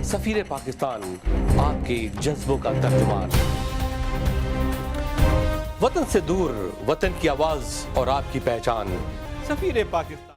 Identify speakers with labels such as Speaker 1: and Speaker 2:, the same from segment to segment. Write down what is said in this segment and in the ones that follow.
Speaker 1: सफीर पाकिस्तान, आपके जज्बों का तर्जुमान। वतन से दूर, वतन की आवाज और आपकी पहचान, सफीर पाकिस्तान।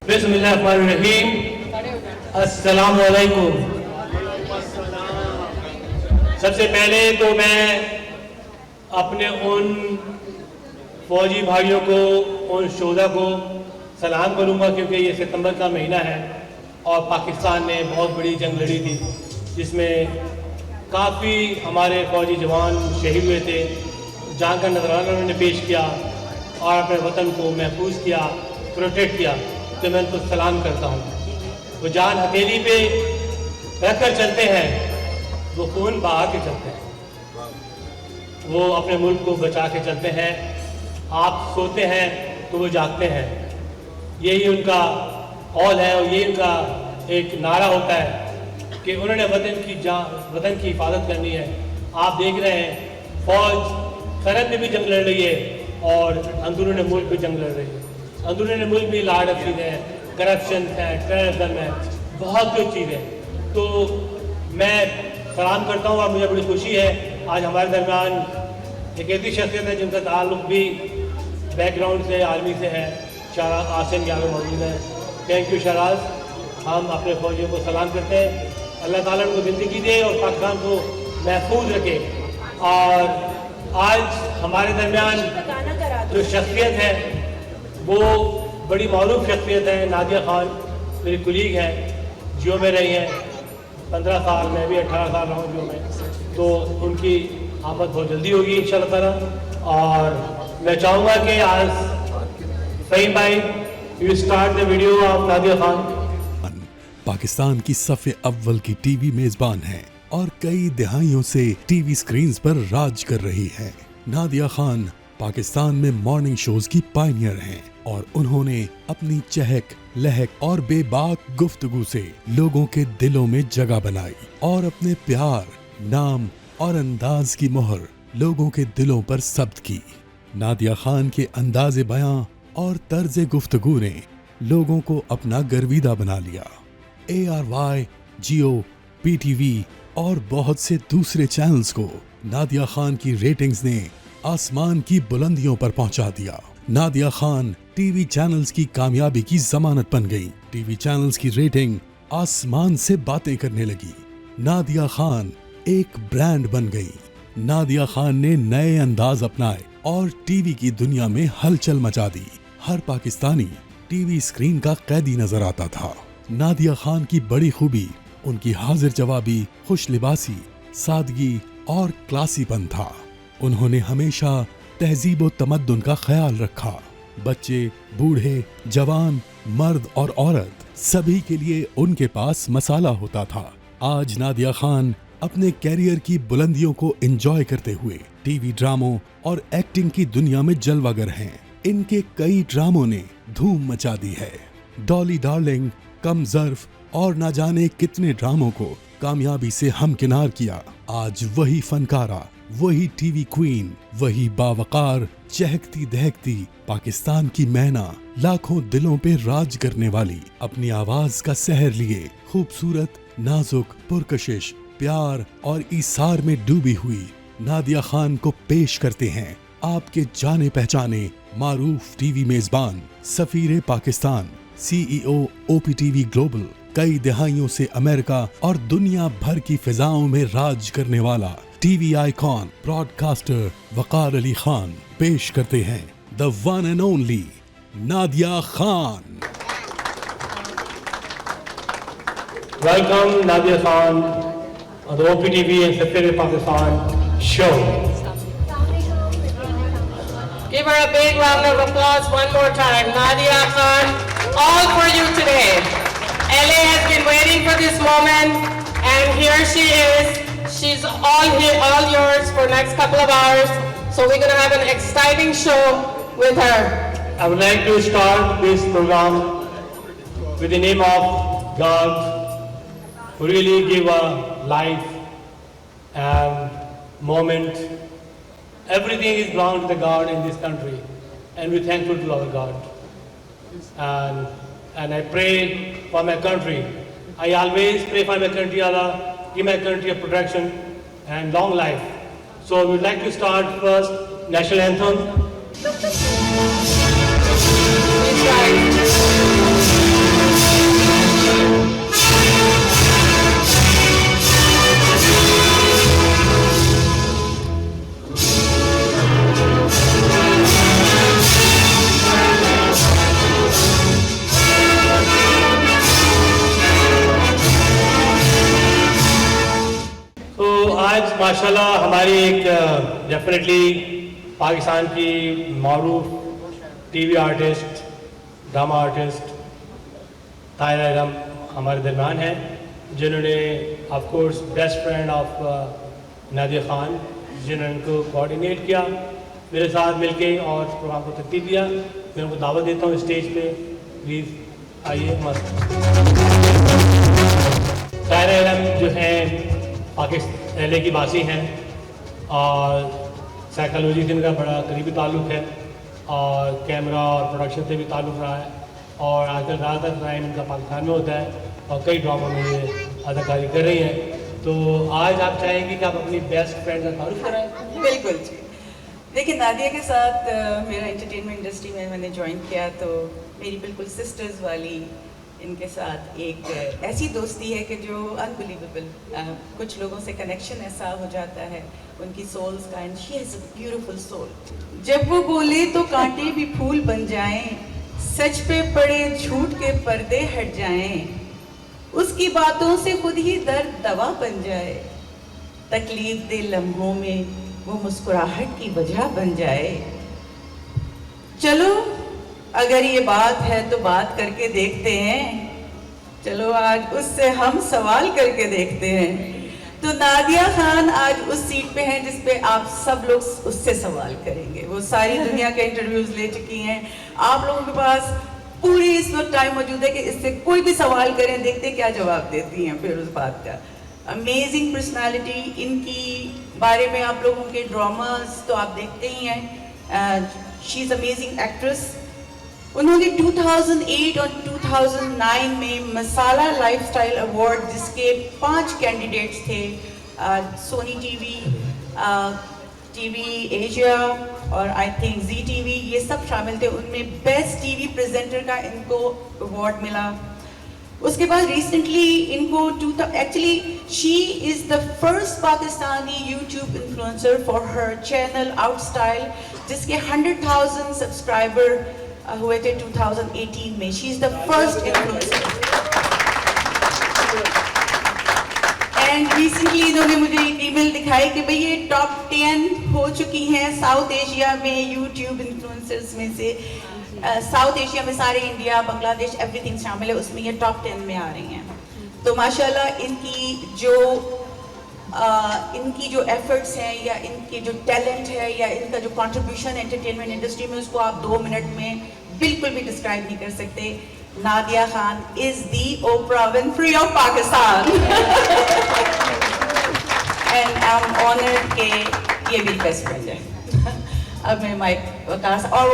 Speaker 2: बिस्मिल्लाहिर्रहमानिर्रहीम। अस्सलाम वालेकुम। सबसे पहले तो मैं अपने उन फौजी भाइयों को, उन शोधा को सलाम करूंगा क्योंकि ये सितंबर का महीना है और पाकिस्तान ने बहुत बड़ी जंग लड़ी थी जिसमें काफ़ी हमारे फौजी जवान शहीद हुए थे। जहाँ का नजराना उन्होंने पेश किया और अपने वतन को महफूज किया, प्रोटेक्ट किया, तो मैं उनको सलाम करता हूँ। वो जान हथेली पे रख कर चलते हैं, वो खून बहा के चलते हैं, वो अपने मुल्क को बचा के चलते हैं। आप सोते हैं तो वो जागते हैं, यही उनका कौल है और यही उनका एक नारा होता है कि उन्होंने वतन की हिफाजत करनी है। आप देख रहे हैं फौज सरहद में भी जंग लड़ रही है और अंदरूनी मुल्क भी जंग लड़ रही है। अंदरूनी मुल्क भी लाड़ अफीद है, करप्शन है, टेररिज्म है, बहुत कुछ चीज़ें। तो मैं सलाम करता हूँ और मुझे बड़ी खुशी है आज हमारे दरमियान एक ऐसी शख्सियत है जिनका ताल्लुक भी बैकग्राउंड से, आर्मी से है। शहराज आसिम यादव मौजूद है। Thank you Shahraj. हम अपने फौजियों को सलाम करते हैं, अल्लाह ताला उनको ज़िंदगी दे और पाकिस्तान को महफूज रखे। और आज हमारे दरमियान जो शख्सियत है वो बड़ी मारूफ शख्सियत है। नादिया खान मेरी कुलीग है, जियो में रही हैं 15 साल, मैं भी 18 साल रहा हूँ जियो में। तो उनकी आमद बहुत जल्दी होगी इंशाल्लाह ताला। और मैं चाहूँगा कि आज फ़हीम भाई you start the video of Nadia Khan.
Speaker 3: Pakistan की सफ़े अव्वल की टीवी मेजबान है और कई दहाइयों से टीवी स्क्रीन्स पर राज कर रही है। नादिया खान पाकिस्तान में मॉर्निंग शोज की पायनियर हैं और उन्होंने अपनी चहक, लहक और बेबाक गुफ्तगू से लोगों के दिलों में जगह बनाई और अपने प्यार, नाम और अंदाज की मोहर लोगों के दिलों पर सब्त की। नादिया खान के अंदाज़े बयां और तर्ज गुफ्तगू ने लोगों को अपना गर्विदा बना लिया। ARY, जियो, PTV और बहुत से दूसरे चैनल्स को नादिया खान की रेटिंग्स ने आसमान की बुलंदियों पर पहुंचा दिया। नादिया खान टीवी चैनल्स की कामयाबी की जमानत बन गई। टीवी चैनल्स की रेटिंग आसमान से बातें करने लगी। नादिया खान एक ब्रांड बन गई। नादिया खान ने नए अंदाज अपनाए और टीवी की दुनिया में हलचल मचा दी। हर पाकिस्तानी टीवी स्क्रीन का कैदी नजर आता था। नादिया खान की बड़ी खूबी उनकी हाजिर जवाबी, खुश लिबासी, सादगी और क्लासीपन था। उन्होंने हमेशा तहजीब व तमद्दुन का ख्याल रखा। बच्चे, बूढ़े, जवान, मर्द और औरत सभी के लिए उनके पास मसाला होता था। आज नादिया खान अपने कैरियर की बुलंदियों को एंजॉय करते हुए टीवी ड्रामों और एक्टिंग की दुनिया में जलवागर हैं। इनके कई ड्रामों ने धूम मचा दी है। डॉली डार्लिंग, कम ज़र्फ और ना जाने कितने ड्रामों को कामयाबी से हमकिनार किया। आज वही फनकारा, वही टीवी क्वीन, वही बावकार, चहकती दहकती पाकिस्तान की मैना, लाखों दिलों पे राज करने वाली, अपनी आवाज का सहर लिए खूबसूरत, नाजुक, पुरकशिश, प्यार और ईसार में डूबी हुई नादिया खान को पेश करते हैं आपके जाने पहचाने मारूफ टीवी मेजबान, सफीर पाकिस्तान, CEO OPTV ग्लोबल, कई दिहाइयों से अमेरिका और दुनिया भर की फिजाओं में राज करने वाला टीवी आइकॉन, ब्रॉडकास्टर वकार अली खान पेश करते हैं the one and only Nadia Khan.
Speaker 2: Welcome Nadia Khan on the OPTV and Safari Pakistan show.
Speaker 4: Give her a big round of applause one more time. Nadia Khan, all for you today. LA has been waiting for this moment, and here she is. She's all here, all yours for next couple of hours. So we're going to have an exciting show with her.
Speaker 2: I would like to start this program with the name of God, who really give a life and moment. Everything is belong to the God in this country, and we're thankful to our God. And I pray for my country. I always pray for my country, Allah, give my country a protection and long life. So we'd like to start first national anthem.
Speaker 4: Please rise.
Speaker 2: तो आज माशाल्लाह हमारी एक definitely Pakistan की मारूफ TV artist, drama artist Tahira Iram हमारे दरमियान हैं, जिन्होंने of course best friend of Nadia Khan, जिन्होंने उनको कोऑर्डिनेट किया मेरे साथ मिलके और प्रोग्राम को तरतीब दिया। मैं उनको दावत देता हूँ स्टेज पे, प्लीज़ आइए। मस्त ताहिरा इरम जो हैं पाकिस्तान LA की वासी हैं और साइकोलॉजी से इनका बड़ा करीबी ताल्लुक़ है और कैमरा और प्रोडक्शन से भी ताल्लुक़ रहा है और आजकल ज़्यादातर टाइम इनका पाकिस्तान में होता है और कई ड्रामों में ये अदाकारी कर रही हैं। तो आज आप चाहेंगे कि आप अपनी बेस्ट फ्रेंड का तारुफ कराएं?
Speaker 5: बिल्कुल जी। देखिए, नादिया के साथ मेरा एंटरटेनमेंट इंडस्ट्री में मैंने ज्वाइन किया तो मेरी बिल्कुल सिस्टर्स वाली इनके साथ एक ऐसी दोस्ती है कि जो अनबिलीवेबल, कुछ लोगों से कनेक्शन ऐसा हो जाता है उनकी सोल्स का, and she has a beautiful soul. जब वो बोले तो कांटे भी फूल बन जाएं, सच पे पड़े झूठ के पर्दे हट जाएं, उसकी बातों से खुद ही दर्द दवा बन जाए, तकलीफ दे लम्हों में वो मुस्कुराहट की वजह बन जाए। चलो अगर ये बात है तो बात करके देखते हैं, चलो आज उससे हम सवाल करके देखते हैं। तो नादिया खान आज उस सीट पे हैं जिस पे आप सब लोग उससे सवाल करेंगे। वो सारी दुनिया के इंटरव्यूज ले चुकी हैं, आप लोगों के पास पूरी इस वक्त टाइम मौजूद है कि इससे कोई भी सवाल करें, देखते क्या जवाब देती हैं फिर उस बात का। अमेजिंग पर्सनालिटी, इनकी बारे में आप लोगों के ड्रामास तो आप देखते ही हैं। She is amazing actress. उन्होंने 2008 और 2009 में मसाला लाइफस्टाइल अवार्ड, जिसके 5 कैंडिडेट्स थे, सोनी टीवी, टीवी एशिया और आई थिंक जी टीवी, ये सब शामिल थे। उनमें बेस्ट टीवी प्रेजेंटर का इनको अवार्ड मिला। उसके बाद रिसेंटली इनको actually she is the first Pakistani YouTube influencer for her channel आउटस्टाइल, जिसके 100,000 सब्सक्राइबर हुए थे 2018 में। She is the first influencer. And recently इन्होंने मुझे एक ईमेल दिखाई कि भाई ये टॉप 10 हो चुकी हैं साउथ एशिया में यूट्यूब इन्फ्लुएंसर्स में से। साउथ एशिया में सारे इंडिया, बांग्लादेश, एवरीथिंग शामिल है, उसमें ये टॉप 10 में आ रही हैं। तो माशाल्लाह इनकी जो एफर्ट्स हैं या इनकी जो टैलेंट है या इनका जो कंट्रीब्यूशन एंटरटेनमेंट इंडस्ट्री में, उसको आप 2 मिनट में बिल्कुल भी डिस्क्राइब नहीं कर सकते। Nadia Khan is the opener Winfrey of Pakistan and I am honoured के ये भी बेस्ट फ्रेंड है। अब मैं माइक वकार, और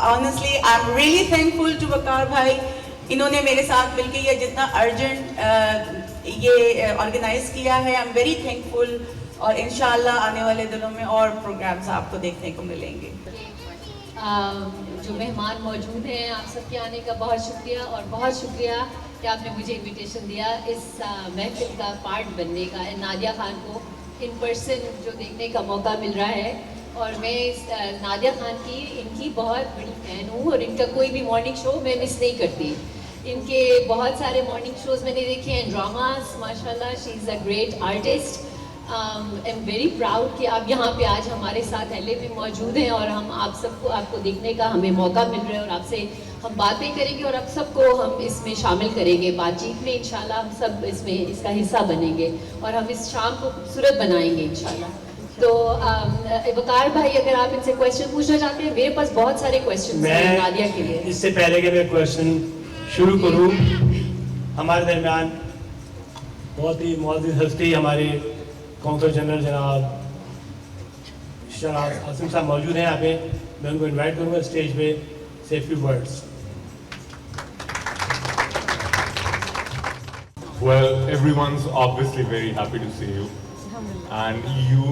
Speaker 5: honestly I am really thankful to Waqar भाई, इन्होंने मेरे साथ मिलकर ये जितना अर्जेंट ये ऑर्गेनाइज किया है, आई एम वेरी थैंकफुल। और इंशाल्लाह आने वाले दिनों में और प्रोग्राम्स आपको देखने को मिलेंगे।
Speaker 6: जो मेहमान मौजूद हैं, आप सबके आने का बहुत शुक्रिया, और बहुत शुक्रिया कि आपने मुझे इनविटेशन दिया इस महफिल का पार्ट बनने का। नादिया खान को इन पर्सन जो देखने का मौका मिल रहा है, और मैं नादिया खान की इनकी बहुत बड़ी फ़ैन हूँ, और इनका कोई भी मॉर्निंग शो मैं मिस नहीं करती। इनके बहुत सारे मॉर्निंग शोज़ मैंने देखे हैं, ड्रामास, माशाल्लाह she is a great artist. I am very proud कि आप यहाँ पे आज हमारे साथ एलए में मौजूद हैं, और हम आप सबको आपको देखने का हमें मौका मिल रहा है, और आपसे हम बातें करेंगे और आप सबको हम इसमें शामिल करेंगे बातचीत में। इंशाल्लाह हम सब इसमें इसका हिस्सा बनेंगे, और हम इस शाम को खूबसूरत बनाएंगे इंशाल्लाह। तो वकार भाई, अगर आप इनसे क्वेश्चन पूछना चाहते हैं, मेरे पास बहुत सारे क्वेश्चन हैं नादिया के लिए।
Speaker 2: इससे पहले कि मैं क्वेश्चन शुरू करूँ, हमारे दरमियान बहुत ही मुअज़्ज़िज़ हस्ती हमारे काउंसिल जनरल जनाब शराफ आसिम साहब मौजूद हैं यहाँ पे। मैं उनको इनवाइट करूँगा स्टेज पे, से few words.
Speaker 7: Well, everyone's obviously very happy to see you. And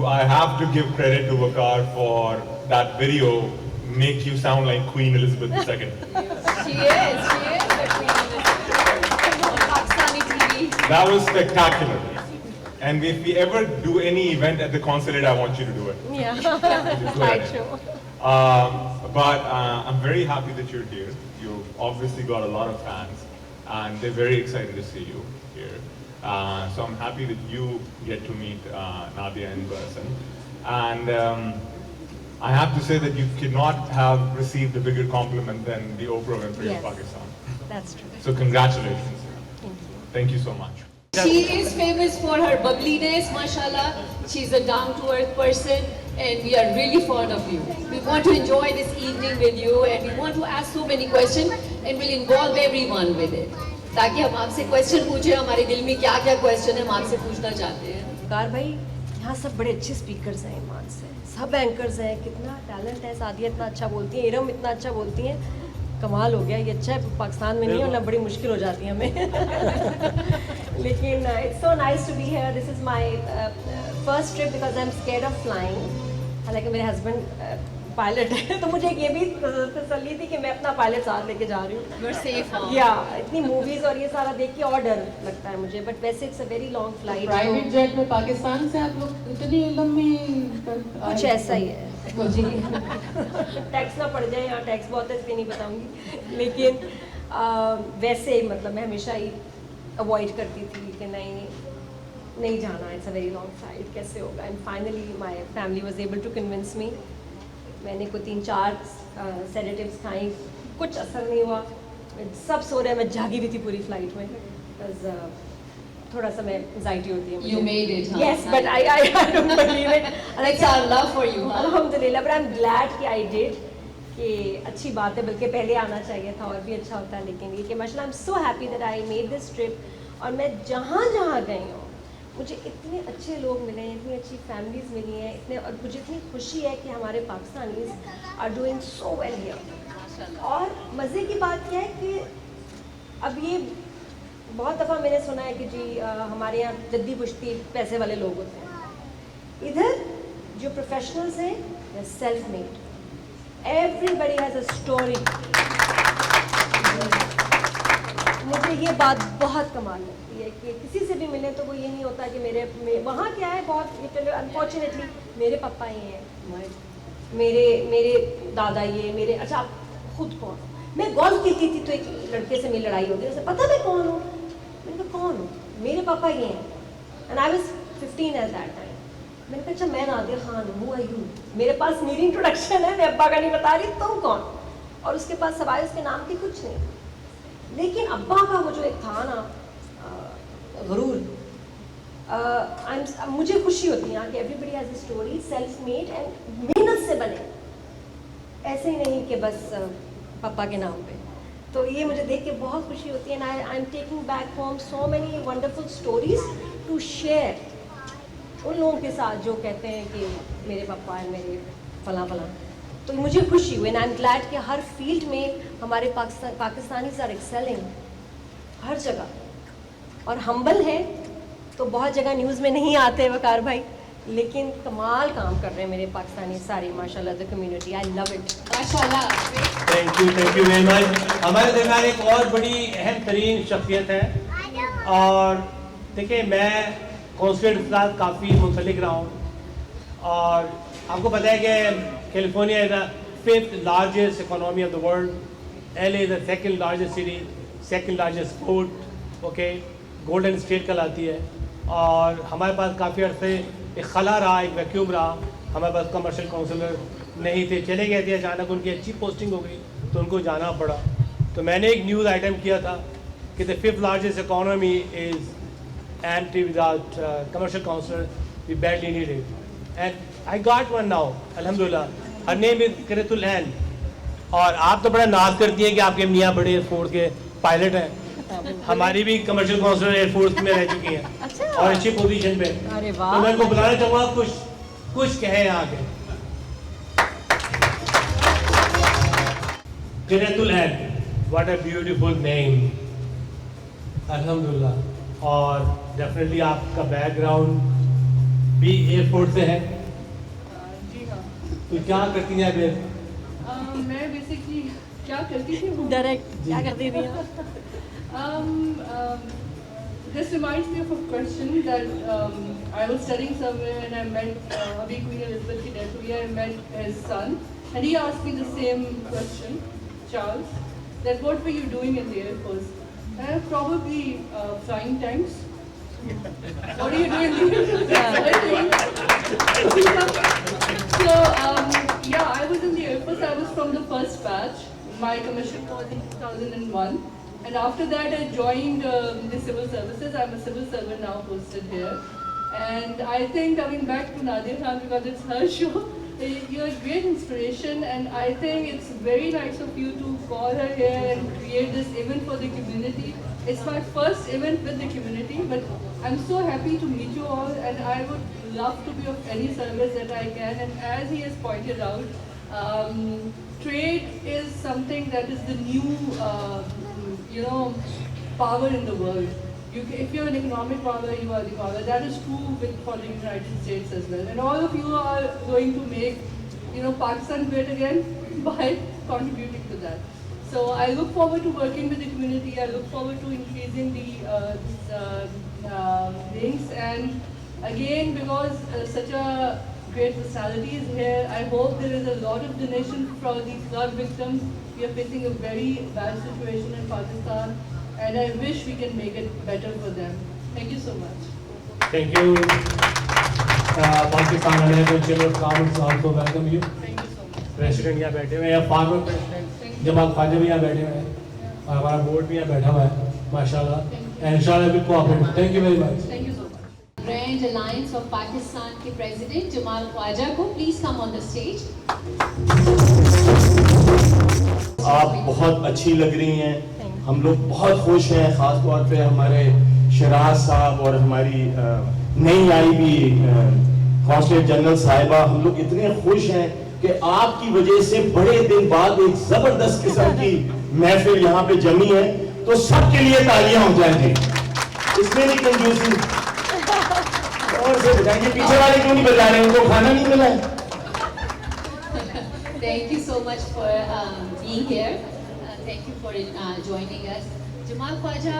Speaker 7: I have to give credit to Waqar for that video, make you sound like Queen Elizabeth II.
Speaker 6: She is the Queen Elizabeth on Pakistani TV.
Speaker 7: That was spectacular. And if we ever do any event at the consulate, I want you to do it.
Speaker 6: Yeah, right, sure.
Speaker 7: But I'm very happy that you're here. You've obviously got a lot of fans, and they're very excited to see you here. So I'm happy that you get to meet Nadia in person. And I have to say that you cannot have received a bigger compliment than the Oprah Winfrey of Pakistan.
Speaker 6: That's true.
Speaker 7: So congratulations.
Speaker 6: Thank you.
Speaker 7: Thank you so much.
Speaker 6: She is famous for her bubbliness, mashallah. She's a down-to-earth person, and we are really fond of you. We want to enjoy this evening with you, and we want to ask so many questions, and we'll involve everyone with it. ताकि हम आपसे question पूछे, हमारे दिल में क्या क्या question है हम आपसे पूछना चाहते हैं।
Speaker 8: वकार भाई, यहाँ सब बड़े अच्छे स्पीकर्स हैं, ईमान से सब एंकर्स हैं, कितना टैलेंट है। सादिया इतना अच्छा बोलती हैं, इरम इतना अच्छा बोलती हैं, कमाल हो गया। ये अच्छा है पाकिस्तान में नहीं है, वरना बड़ी मुश्किल हो जाती है हमें। लेकिन it's so nice to be here. This is my first trip because I am scared of flying. हालांकि मेरे हस्बैंड पायलट है, तो मुझे ये भी तसल्ली थी कि मैं अपना पायलट साथ लेके जा रही हूँ।
Speaker 6: You're safe, हाँ।
Speaker 8: या इतनी मूवीज़ और ये सारा देख के और डर लगता है मुझे, बट वैसे it's a very long flight.
Speaker 9: Private jet में पाकिस्तान से आप लोग इतनी लंबी
Speaker 8: कुछ ऐसा ही है जी। टैक्स ना पड़ जाए, यहाँ टैक्स बहुत है इसलिए नहीं बताऊंगी, लेकिन वैसे मतलब मैं हमेशा ही अवॉइड करती थी कि नहीं जाना, it's a very long flight, कैसे होगा। And finally my family was able to convince me. मैंने को 3-4 सेडेटिव्स खाई, कुछ असर नहीं हुआ, सब सो रहे, मैं जागी भी थी पूरी फ्लाइट में, बिकॉज थोड़ा सा मैं एंजाइटी होती है मुझे।
Speaker 6: You made it, huh?
Speaker 8: Yes, but I don't believe it.
Speaker 6: It's our love for you, huh?
Speaker 8: अल्हम्दुलिल्लाह, but I'm glad कि I did, कि अच्छी बात है, बल्कि पहले आना चाहिए था और भी अच्छा होता है। लेकिन ये कि माशाल्लाह I'm so happy that I made this trip, और मैं जहाँ गई हूँ मुझे इतने अच्छे लोग मिले हैं, इतनी अच्छी फैमिलीज़ मिली हैं, इतने, और मुझे इतनी खुशी है कि हमारे Pakistanis are doing so well here. और मज़े की बात यह है कि अब ये बहुत दफ़ा मैंने सुना है कि जी हमारे यहाँ जद्दी पुश्ती पैसे वाले लोग होते हैं। इधर जो प्रोफेशनल्स हैं they're self made, everybody has a story. मुझे ये बात बहुत कमाल लगती है कि किसी से भी मिले तो वो ये नहीं होता कि मेरे वहाँ क्या है, बहुत ये चलो अनफॉर्चुनेटली मेरे पापा ये हैं, मेरे दादा ये, मेरे अच्छा आप खुद कौन? मैं गोल्फ खेलती थी तो एक लड़के से मेरी लड़ाई हो गई, उसे पता मैं कौन हूँ, मैंने कहा कौन हूँ, मेरे पापा ये हैं and I was 15 at that time. मैंने कहा अच्छा मैं नादिया खान हूँ, हू आर यू? मेरे पास मेरी इंट्रोडक्शन है, मैं अब्बा का नहीं बता रही, तुम कौन? और उसके पास सवाए उसके नाम की कुछ नहीं, लेकिन अब्बा का वो जो एक था ना गरूर, मुझे खुशी होती है कि everybody has a story, self made and मेहनत से बने, ऐसे ही नहीं कि बस पापा के नाम पे। तो ये मुझे देख के बहुत खुशी होती है and I am taking back home so many wonderful stories to share उन लोगों के साथ जो कहते हैं कि मेरे पापा है, मेरे फला फला। तो मुझे खुशी हुई एंड आई एम ग्लैड कि हर फील्ड में हमारे पाकिस्तानीज़ आर एक्सेलिंग हर जगह, और हम्बल है तो बहुत जगह न्यूज़ में नहीं आते वकार भाई, लेकिन कमाल काम कर रहे हैं मेरे पाकिस्तानी सारे माशाल्लाह the community, I love it माशाल्लाह।
Speaker 2: Thank you very much. हमारे दरमियान एक और बड़ी अहम तरीन शख्सियत है, और देखिए मैं कॉन्सुलेट के साथ काफ़ी मुंसलिक रहा हूँ, और आपको पता है कि California is the 5th largest economy of the world, LA is the 2nd largest city, 2nd largest port, okay, golden state कहलाती है। और हमारे पास काफ़ी अर्से एक खला रहा, एक वैक्यूम रहा, हमारे पास कमर्शियल काउंसलर नहीं थे, चले गए थे, अचानक उनकी अच्छी पोस्टिंग हो गई तो उनको जाना पड़ा। तो मैंने एक न्यूज़ आइटम किया था कि the 5th largest economy is empty without commercial counsellor, we badly need it and I got one now अल्हम्दुलिल्लाह, हर नेम इज़ किरतुल ऐन। और आप तो बड़ा नाज करती हैं कि आपके मियाँ बड़े एयरफोर्स के पायलट हैं, हमारी भी कमर्शियल काउंसलर एयरफोर्स में रह चुकी हैं और अच्छी पोजीशन पे। तो मैं उनको बुलाना चाहूँगा, कुछ कहें यहाँ के। किरतुल ऐन, व्हाट अ ब्यूटीफुल नेम, अल्हम्दुलिल्लाह। और डेफिनेटली आपका बैकग्राउंड भी एयरफोर्स से है।
Speaker 9: जी हाँ।
Speaker 2: तो क्या करती हैं फिर?
Speaker 9: मैं बेसिकली क्या करती थी
Speaker 8: डायरेक्ट क्या करती थी?
Speaker 9: This reminds me of a question that I was studying somewhere and I met Abhi Queen Elizabeth II. I met his son and he asked me the same question, Charles, that what were you doing in the Air Force? Probably flying tanks. What are you doing in the Air Force? So yeah, I was in the Air Force. I was from the first batch. My commission was in 2001. And after that, I joined the civil services. I'm a civil servant now, posted here. And I think coming back to Nadia Khan, because it's her show, you're a great inspiration. And I think it's very nice of you to call her here and create this event for the community. It's my first event with the community, but I'm so happy to meet you all. And I would love to be of any service that I can. And as he has pointed out, trade is something that is the new power in the world. If you're an economic power, you are the power. That is true for the United States as well. And all of you are going to make, Pakistan great again by contributing to that. So I look forward to working with the community. I look forward to increasing the links. And again, because such a great personality is here, I hope there is a lot of donation for the flood victims. We are facing a very bad situation in Pakistan, and I wish we can make it better for them. Thank you so much.
Speaker 2: Thank you. Pakistan Alliance Chamber of Commerce also welcome you.
Speaker 9: Thank you so much.
Speaker 2: President यहाँ बैठे हुए हैं, farmer president Jamal Khwaja भी यहाँ बैठे हुए हैं, और हमारा बोर्ड भी यहाँ बैठा हुआ है माशाल्लाह, एंड इंशाल्लाह will cooperate. Thank you very much.
Speaker 9: Thank you so much.
Speaker 6: Grand Alliance of Pakistan के प्रेसिडेंट जमाल ख्वाजा को please come on the stage.
Speaker 10: आप बहुत अच्छी लग रही हैं, हम लोग बहुत खुश हैं, ख़ास तौर पे हमारे शराज साहब और हमारी नई आई भी कॉन्सुलेट जनरल साहिबा, हम लोग इतने खुश हैं कि आपकी वजह से बड़े दिन बाद एक ज़बरदस्त किस्म की महफिल यहाँ पे जमी है, तो सबके लिए तालियां हो जाएंगी, इसमें नहीं कंजूसी। जोर से बजाएंगे, पीछे वाले क्यों नहीं बजा रहे, उनको खाना नहीं मिला है?
Speaker 6: Thank you so much for being here. Thank you for joining us. Jamal Khwaja,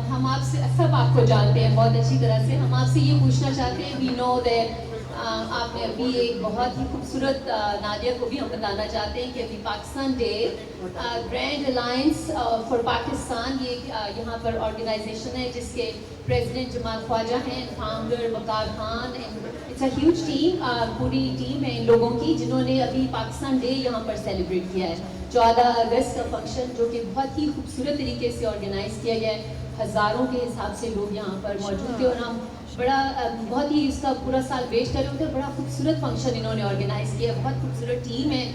Speaker 6: हम आपसे सब आपको जानते हैं बहुत अच्छी तरह से. हम आपसे ये पूछना चाहते हैं, we know that आपने अभी एक बहुत ही खूबसूरत नादिया को भी हम बताना चाहते हैं कि अभी Pakistan day grand alliance for Pakistan, ये यहाँ पर ऑर्गेनाइजेशन है जिसके प्रेसिडेंट जमाल ख्वाजा हैं, founder Waqar Khan. It's a huge team, पूरी टीम है इन लोगों की जिन्होंने अभी पाकिस्तान डे यहाँ पर सेलिब्रेट किया है. 14 अगस्त का फंक्शन जो कि बहुत ही खूबसूरत तरीके से ऑर्गेनाइज किया गया है. हज़ारों के हिसाब से लोग यहाँ पर मौजूद थे और हम बड़ा बहुत ही इसका पूरा साल वेट कर रहे थे. बड़ा खूबसूरत फंक्शन इन्होंने ऑर्गेनाइज किया, बहुत खूबसूरत टीम है.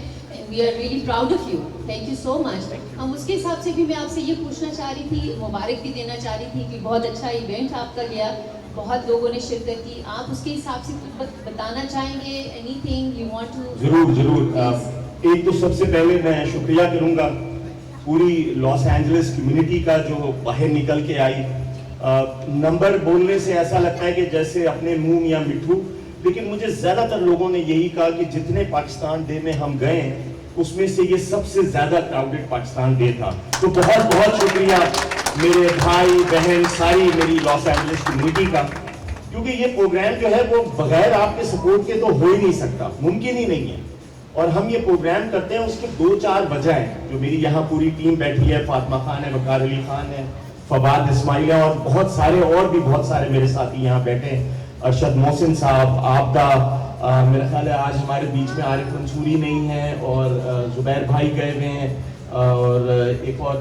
Speaker 6: We are really proud of you. Thank you so much. हम उसके हिसाब से भी मैं आपसे ये पूछना चाह रही थी, मुबारक भी देना चाह रही थी कि बहुत अच्छा इवेंट आपका गया, बहुत लोगों ने शिरकत की. आप उसके हिसाब से कुछ बताना चाहेंगे? Anything you want to?
Speaker 10: जरूर जरूर. एक तो सबसे पहले मैं शुक्रिया करूंगा पूरी लॉस एंजलिस कम्युनिटी का जो बाहर निकल के आई. नंबर बोलने से ऐसा लगता है कि जैसे अपने मुंह या मिठू, लेकिन मुझे ज्यादातर लोगों ने यही कहा कि जितने पाकिस्तान डे में हम गए उसमें से ये सबसे ज्यादा क्राउडेड पाकिस्तान डे था. तो बहुत बहुत शुक्रिया मेरे भाई बहन सारी मेरी लॉस एंजलिस कम्युनिटी का, क्योंकि ये प्रोग्राम जो है वो बगैर आपके सपोर्ट के तो हो ही नहीं सकता, मुमकिन ही नहीं है. और हम ये प्रोग्राम करते हैं उसके 2-4 वजह हैं. जो मेरी यहाँ पूरी टीम बैठी है, फातिमा खान है, वकार अली खान है, फवाद इस्माइल है और बहुत सारे और भी बहुत सारे मेरे साथी यहाँ बैठे हैं. अरशद मोहसिन साहब, आपदा, मेरा ख्याल है आज हमारे बीच में आरिफ मंसूरी नहीं है और जुबैर भाई गए हुए हैं और एक और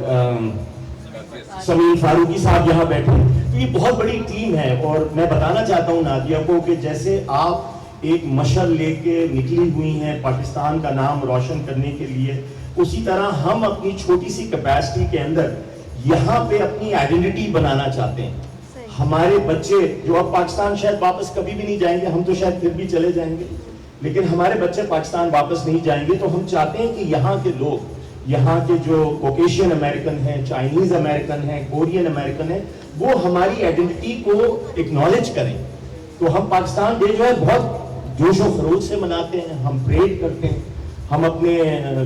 Speaker 10: समीर फारूकी साहब यहाँ बैठे हैं. तो ये बहुत बड़ी टीम है और मैं बताना चाहता हूँ नादिया को कि जैसे आप एक मशल लेके निकली हुई हैं पाकिस्तान का नाम रोशन करने के लिए, उसी तरह हम अपनी छोटी सी कैपेसिटी के अंदर यहाँ पे अपनी आइडेंटिटी बनाना चाहते हैं. हमारे बच्चे जो अब पाकिस्तान शायद वापस कभी भी नहीं जाएंगे, हम तो शायद फिर भी चले जाएंगे, लेकिन हमारे बच्चे पाकिस्तान वापस नहीं जाएंगे. तो हम चाहते हैं कि यहाँ के लोग, यहाँ के जो कोकेशियन अमेरिकन हैं, चाइनीज अमेरिकन हैं, कोरियन अमेरिकन हैं, वो हमारी आइडेंटिटी को एक्नॉलेज करें. तो हम पाकिस्तान डे जो है बहुत जोशो खरोश से मनाते हैं, हम परेड करते हैं, हम अपने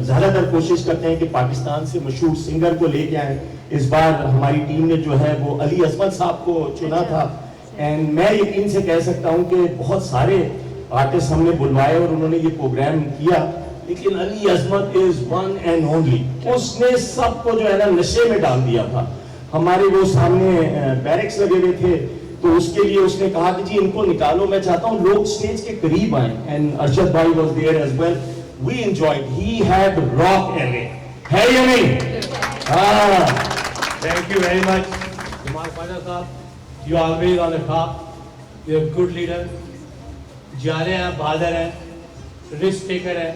Speaker 10: ज़्यादातर कोशिश करते हैं कि पाकिस्तान से मशहूर सिंगर को लेके आए. इस बार हमारी टीम ने जो है वो अली अजमत साहब को चुना था एंड मैं यकीन से कह सकता हूं कि बहुत सारे आर्टिस्ट हमने बुलवाए और उन्होंने ये प्रोग्राम किया, लेकिन अली अजमत इज वन एंड ओनली. उसने सबको जो है ना नशे में डाल दिया था. हमारे वो सामने बैरिक्स लगे हुए थे तो उसके लिए उसने कहा कि जी इनको निकालो, मैं चाहता हूँ लोग स्टेज के करीब आए. एंड अरशद भाई was there as well. We enjoyed. He had rock LA. है या नहीं? हाँ.
Speaker 2: Thank you very much, Jamal Khwaja साहब. You are always on the top. You are a good leader. जाने हैं, बहादुर हैं, रिस्क टेकर है,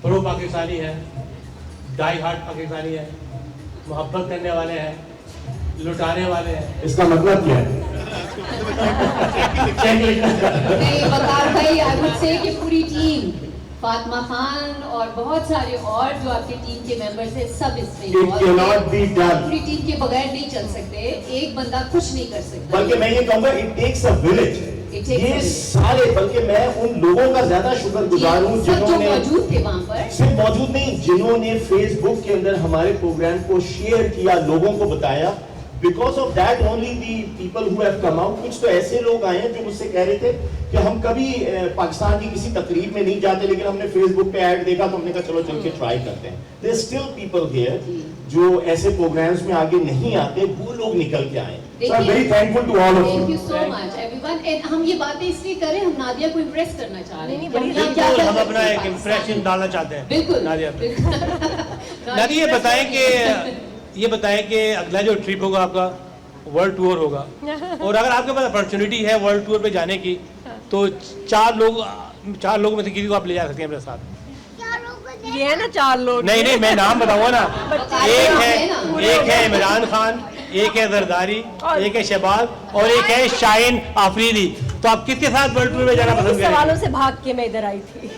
Speaker 2: प्रो पाकिस्तानी है, डाई हार्ट पाकिस्तानी है, मोहब्बत करने वाले हैं, लुटाने वाले हैं.
Speaker 10: इसका मतलब क्या है?
Speaker 6: नहीं, वकार भाई, I would say कि पूरी टीम, फातिमा खान और बहुत सारे और जो आपके टीम के मेंबर्स हैं, सब इसमें पूरी टीम के बगैर नहीं चल सकते. एक बंदा कुछ नहीं कर सकता.
Speaker 10: बल्कि मैं ये कहूँगा इट टेक्स अ विलेज. ये सारे, बल्कि मैं उन लोगों का ज्यादा शुक्रगुजार हूँ जिन्होंने
Speaker 6: मौजूद थे वहाँ पर,
Speaker 10: सिर्फ मौजूद नहीं, जिन्होंने फेसबुक के अंदर हमारे प्रोग्राम को शेयर किया, लोगों को बताया. Because of that only the people who have come out. कुछ तो ऐसे लोग आए हैं जो मुझसे कह रहे थे कि हम कभी पाकिस्तान की किसी तकरीब में नहीं जाते, लेकिन हमने फेसबुक पे ऐड देखा तो हमने कहा चलो चल के ट्राई करते हैं. There are still people here जो ऐसे प्रोग्राम्स में आगे नहीं आते, वो लोग निकल के आए. So I'm very thankful to all of you.
Speaker 6: Thank you so much everyone. And हम ये बातें इसलिए करें, हम नादिया को इम्प्रेस करना चाह रहे हैं.
Speaker 2: बिल्कुल, हम अपना एक इम्प्रेशन डालना चाहते हैं.
Speaker 6: बिल्कुल
Speaker 2: नादिया पे. नादिया ये बताएं कि अगला जो ट्रिप होगा आपका वर्ल्ड टूर होगा और अगर आपके पास अपॉर्चुनिटी है वर्ल्ड टूर पे जाने की तो 4 लोग में से किसी को आप ले जा सकते हैं अपने साथ.
Speaker 8: ये है ना 4 लोग.
Speaker 2: नहीं मैं नाम बताऊंगा ना. एक है इमरान खान, एक है जरदारी, एक है शहबाज और एक है शाहीन आफरीदी. तो आप किसके साथ वर्ल्ड टूर में जाना पसंद करेंगे?
Speaker 8: सवालों से भाग के मैं इधर आई थी.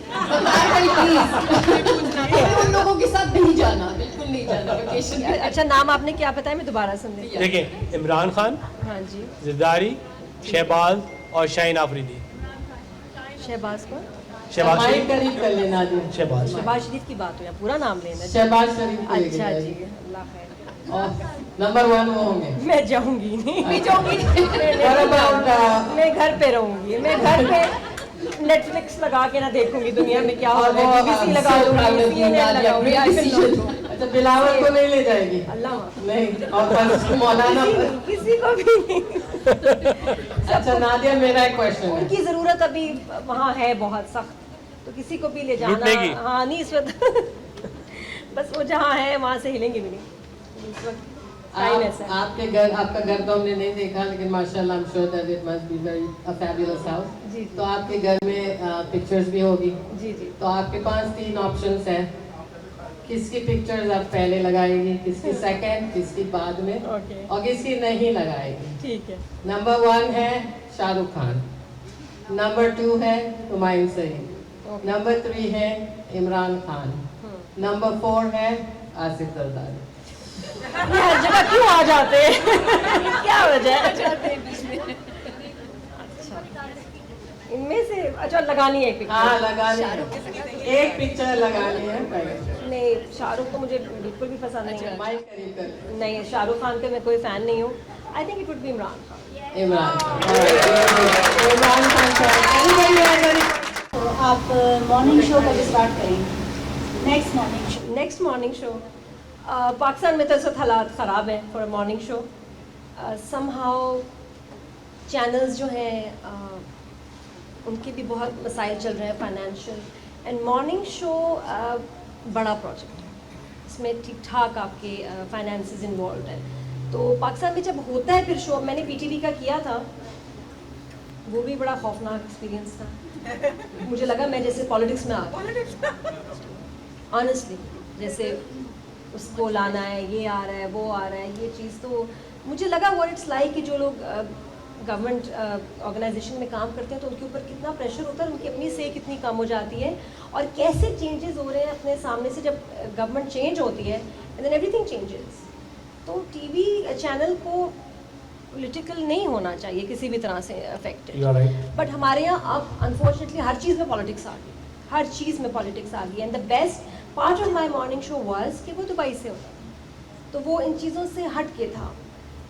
Speaker 6: उन लोगों के साथ नहीं जाना, बिल्कुल नहीं जाना वेकेशन.
Speaker 8: अच्छा, नाम आपने क्या बताया? मैं दोबारा सुन रही.
Speaker 2: देखिए, इमरान खान,
Speaker 8: हाँ जी,
Speaker 2: जरदारी, शहबाज और शाहीन आफरीदी।
Speaker 8: शहबाज को
Speaker 2: शहबाज
Speaker 4: माइक
Speaker 2: शरीफ।
Speaker 4: करीब कर लेना दिया।
Speaker 2: शहबाज
Speaker 8: शहबाज शरीफ की बात हो या पूरा नाम लेना?
Speaker 4: शहबाज शरीफ को लेके
Speaker 8: अच्छा
Speaker 4: जाइए।
Speaker 8: जी, अल्लाह खैर।
Speaker 4: और नंबर 1 वो होंगे।
Speaker 8: मैं जाऊंगी नहीं, मैं जाऊंगी नहीं।
Speaker 4: What about,
Speaker 8: मैं घर पे रहूंगी, मैं घर पे नेटफ्लिक्स लगा के ना देखूंगी दुनिया में क्या हो रहा है, BBC लगा दूंगी, CNN लगाऊंगी, I will not do।
Speaker 4: अच्छा बिलावल को नहीं ले जाएगी?
Speaker 8: अल्लाह
Speaker 4: नहीं, और बस मौलाना
Speaker 8: किसी को भी नहीं।
Speaker 4: अच्छा नादिया, मेरा एक क्वेश्चन है।
Speaker 8: उनकी जरूरत अभी वहाँ है बहुत सख्त, तो किसी को भी ले जाना।
Speaker 2: लूटने की?
Speaker 8: हाँ नहीं, इस वक्त बस वो जहाँ है वहाँ से हिलेंगे भी नहीं इस वक्त। टाइम ऐसा है।
Speaker 4: आपके घर, आपका घर तो हमने नहीं देखा, लेकिन माशाल्लाह I am sure that it must be very a fabulous house.
Speaker 8: जी
Speaker 4: तो आपके घर में पिक्चर्स भी होगी।
Speaker 8: जी जी।
Speaker 4: तो आपके पास 3 ऑप्शंस हैं, किसकी पिक्चर्स आप पहले लगाएंगी, किसकी सेकंड, किसकी बाद में,
Speaker 8: ओके।
Speaker 4: और किसकी नहीं लगाएंगी।
Speaker 8: ठीक है।
Speaker 4: नंबर 1 है शाहरुख खान, नंबर 2 है हुमायूं सईद, नंबर 3 है इमरान खान, नंबर 4 है आसिफ जरदारी।
Speaker 8: ये हर जगह क्यों आ जाते हैं? क्या वजह है? अच्छा, इनमें से अच्छा लगानी है एक पिक्चर?
Speaker 4: हाँ लगानी है, एक पिक्चर लगानी है पहले।
Speaker 8: नहीं, शाहरुख तो मुझे बिल्कुल भी पसंद नहीं है।
Speaker 4: माइक करीब कर।
Speaker 8: नहीं, शाहरुख खान के मैं कोई फैन नहीं हूँ। I think it would be Imran Khan.
Speaker 4: Imran Khan.
Speaker 11: तो आप मॉर्निंग शो कब स्टार्ट करेंगे? Next morning show?
Speaker 8: Next morning show Pakistan में तो इस वक्त हालात ख़राब हैं for morning show. Somehow channels जो हैं उनके भी बहुत मसाइल चल रहे हैं फाइनेंशियल, एंड मॉर्निंग शो बड़ा प्रोजेक्ट है, इसमें ठीक ठाक आपके फाइनेंसेस इन्वॉल्व है। तो पाकिस्तान में जब होता है फिर शो, मैंने PTV का किया था, वो भी बड़ा खौफनाक एक्सपीरियंस था। मुझे लगा मैं जैसे पॉलिटिक्स में आ गई ऑनेस्टली, जैसे उसको लाना है, ये आ रहा है, वो आ रहा है, ये चीज़। तो मुझे लगा व्हाट इट्स लाइक कि जो लोग गवर्नमेंट ऑर्गेनाइजेशन में काम करते हैं तो उनके ऊपर कितना प्रेशर होता है, उनकी अपनी से कितनी कम हो जाती है, और कैसे चेंजेस हो रहे हैं अपने सामने से जब गवर्नमेंट चेंज होती है, एंड देन एवरीथिंग चेंजेस। तो TV चैनल को पॉलिटिकल नहीं होना चाहिए किसी भी तरह से अफेक्टेड, बट हमारे यहाँ अब अनफॉर्चुनेटली हर चीज़ में पॉलिटिक्स आ गई, हर चीज़ में पॉलिटिक्स आ गई। And the best part of my morning show was कि वो दुबई से होता, तो वो इन चीज़ों से हट के था,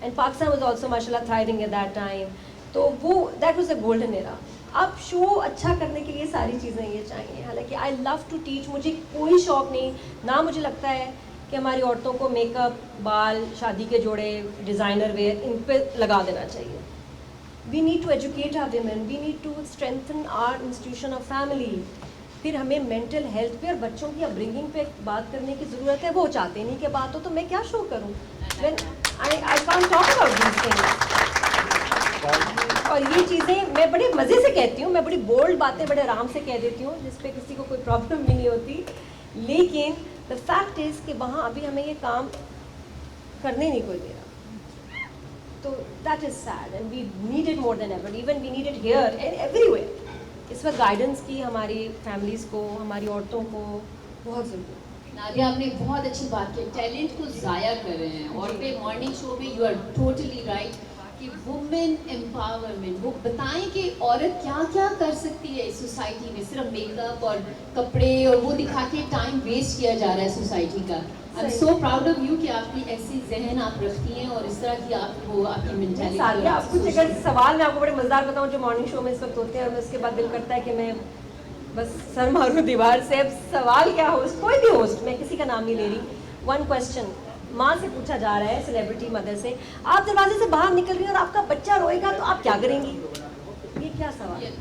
Speaker 8: एंड पाकिस्तान वाज आल्सो माशाल्लाह थ्राइविंग एट दैट टाइम। तो वो that was a golden era. अब शो अच्छा करने के लिए सारी चीज़ें ये चाहिए। हालांकि आई लव टू टीच, मुझे कोई शौक़ नहीं ना, मुझे लगता है कि हमारी औरतों को मेकअप, बाल, शादी के जोड़े, डिज़ाइनर वेयर, इन पे लगा देना चाहिए। We need to educate our women, we need to strengthen our institution of family. फिर हमें मेंटल हेल्थ पे और बच्चों की अपब्रिंगिंग पे बात करने की ज़रूरत है। वो चाहते नहीं कि बात हो, तो मैं क्या शो करूँ? I can't talk about these things. और ये चीज़ें मैं बड़े मज़े से कहती हूँ, मैं बड़ी बोल्ड बातें बड़े आराम से कह देती हूँ, जिस पे किसी को कोई प्रॉब्लम भी नहीं होती। लेकिन द फैक्ट इज़ कि वहाँ अभी हमें ये काम करने नहीं कोई दे रहा। तो that is sad, and we need it more than ever, even we need it here and everywhere. इस वक्त गाइडेंस की हमारी फैमिलीज़ को, हमारी औरतों को बहुत ज़रूरत है।
Speaker 6: नादिया, आपने बहुत अच्छी बात की, टैलेंट को ज़ाया कर रहे हैं। और पे मॉर्निंग शो में यू आर टोटली राइट कि वुमेन एम्पावरमेंट, वो बताएं कि औरत क्या क्या कर सकती है इस सोसाइटी में। सिर्फ मेकअप और कपड़े और वो दिखा के टाइम वेस्ट किया जा रहा है सोसाइटी का। I am so proud of you कि आपकी ऐसी जहन आप रखती हैं और इस तरह की आपको आपकी मेंटालिटी।
Speaker 8: आपको अगर सवाल मैं आपको बड़े मज़ेदार बताऊं जो मॉर्निंग शो में इस वक्त होते हैं, और उसके बाद दिल करता है कि मैं बस सर मारूं दीवार से। अब सवाल क्या, होस्ट, कोई भी होस्ट, मैं किसी का नाम नहीं ले रही, 1 क्वेश्चन माँ से पूछा जा रहा है, सेलिब्रिटी मदर से, आप दरवाजे से बाहर निकल रही हैं और आपका बच्चा रोएगा तो आप क्या करेंगी? ये क्या सवाल है?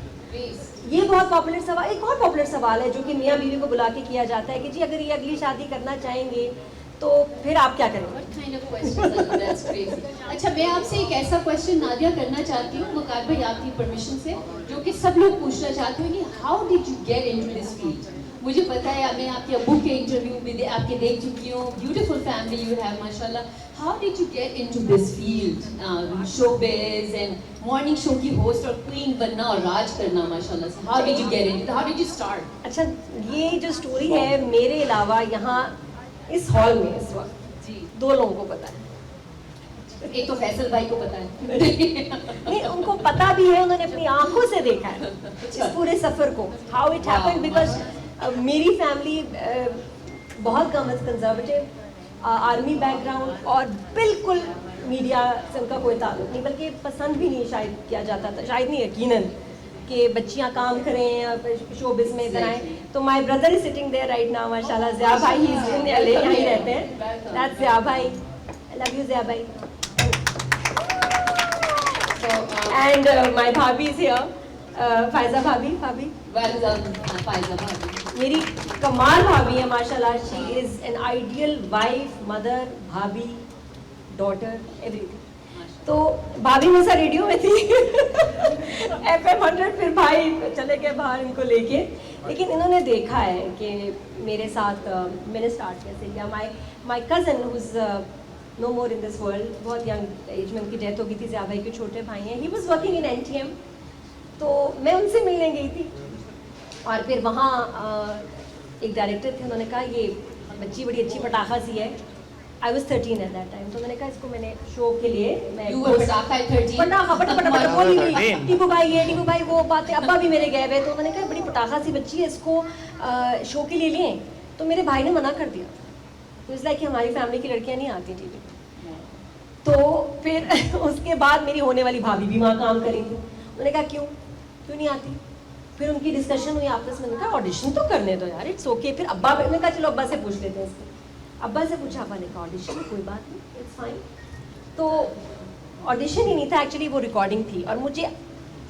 Speaker 8: ये बहुत पॉपुलर सवाल, एक और पॉपुलर सवाल है जो कि मियाँ बीवी को बुला के किया जाता है कि जी अगर ये अगली शादी करना चाहेंगे तो फिर आप क्या करेंगे?
Speaker 6: What kind of questions are that's crazy. अच्छा, मैं आपसे एक ऐसा क्वेश्चन नादिया करना चाहती हूँ वकार भाई आपकी परमिशन से, जो कि सब लोग पूछना चाहते हैं कि how did you get into this field? मुझे पता है, मैं आपके अब्बू के इंटरव्यू भी आपके देख चुकी हूँ, ब्यूटीफुल फैमिली यू हैव माशाल्लाह। How did you get into this field, showbiz and morning show की होस्ट और क्वीन बनना और राज करना माशाल्लाह से? How did you get into, how did you start?
Speaker 8: अच्छा, ये जो स्टोरी है मेरे अलावा यहाँ इस हॉल में इस वक्त 2 लोगों को पता है।
Speaker 6: एक तो फैसल भाई को पता है
Speaker 8: नहीं, उनको पता भी है, उन्होंने अपनी आंखों से देखा है इस पूरे सफर को, हाउ इट हैपेंड, बिकॉज मेरी फैमिली बहुत कम कंजर्वेटिव, आर्मी बैकग्राउंड, और बिल्कुल मीडिया से उनका कोई ताल्लुक नहीं, बल्कि पसंद भी नहीं शायद किया जाता था, शायद नहीं, यकीनन कि बच्चियां काम करें शोबिस में इधर आएं। तो my brother is sitting there right now, माशाल्लाह, ज़िया भाई, ही इज इन एलए, यहीं रहते हैं, दैट्स ज़िया भाई, आई लव यू ज़िया भाई। एंड माय भाभी इज हियर, फायजा भाभी,
Speaker 6: वेल डन फायजा भाभी,
Speaker 8: मेरी कमाल भाभी है माशाल्लाह, she is an ideal wife, mother, भाभी, डॉटर, एवरीथिंग। तो भाभी मेरे साथ रेडियो में थी FM 100, फिर भाई चले गए बाहर इनको लेके, लेकिन इन्होंने देखा है कि मेरे साथ मैंने स्टार्ट कैसे किया। My cousin who is no more in this world, बहुत यंग एज में उनकी डेथ हो गई थी, ज़िया भाई के छोटे भाई हैं, he was working in NTM, तो मैं उनसे मिलने गई थी, और फिर वहाँ एक डायरेक्टर थे, उन्होंने कहा ये बच्ची बड़ी अच्छी पटाखा सी है। I was 13 at that time, तो मैंने कहा इसको मैंने शो के लिए मैं
Speaker 6: पटाखा 13,
Speaker 8: पटाखा पटाखा बोली नहीं, टीपू भाई वो बातें, अब्बा भी मेरे गए हुए, तो मैंने कहा बड़ी पटाखा सी बच्ची है, इसको शो के लिए लिए, तो मेरे भाई ने मना कर दिया, तो इस लाइक कि हमारी फैमिली की लड़कियां नहीं आती टीवी। तो फिर उसके बाद मेरी होने वाली भाभी भी वहाँ काम करेंगी, उन्होंने कहा क्यों नहीं आती, फिर उनकी डिस्कशन हुई आपस में, उन्होंने कहा ऑडिशन तो करने दो यार, इट्स ओके। फिर अब्बा ने कहा चलो अब्बा से पूछ लेते हैं इसको, अब्बा से पूछा, अब्बा ने कहा ऑडिशन कोई बात नहीं, इट्स फाइन। तो ऑडिशन ही नहीं था एक्चुअली, वो रिकॉर्डिंग थी, और मुझे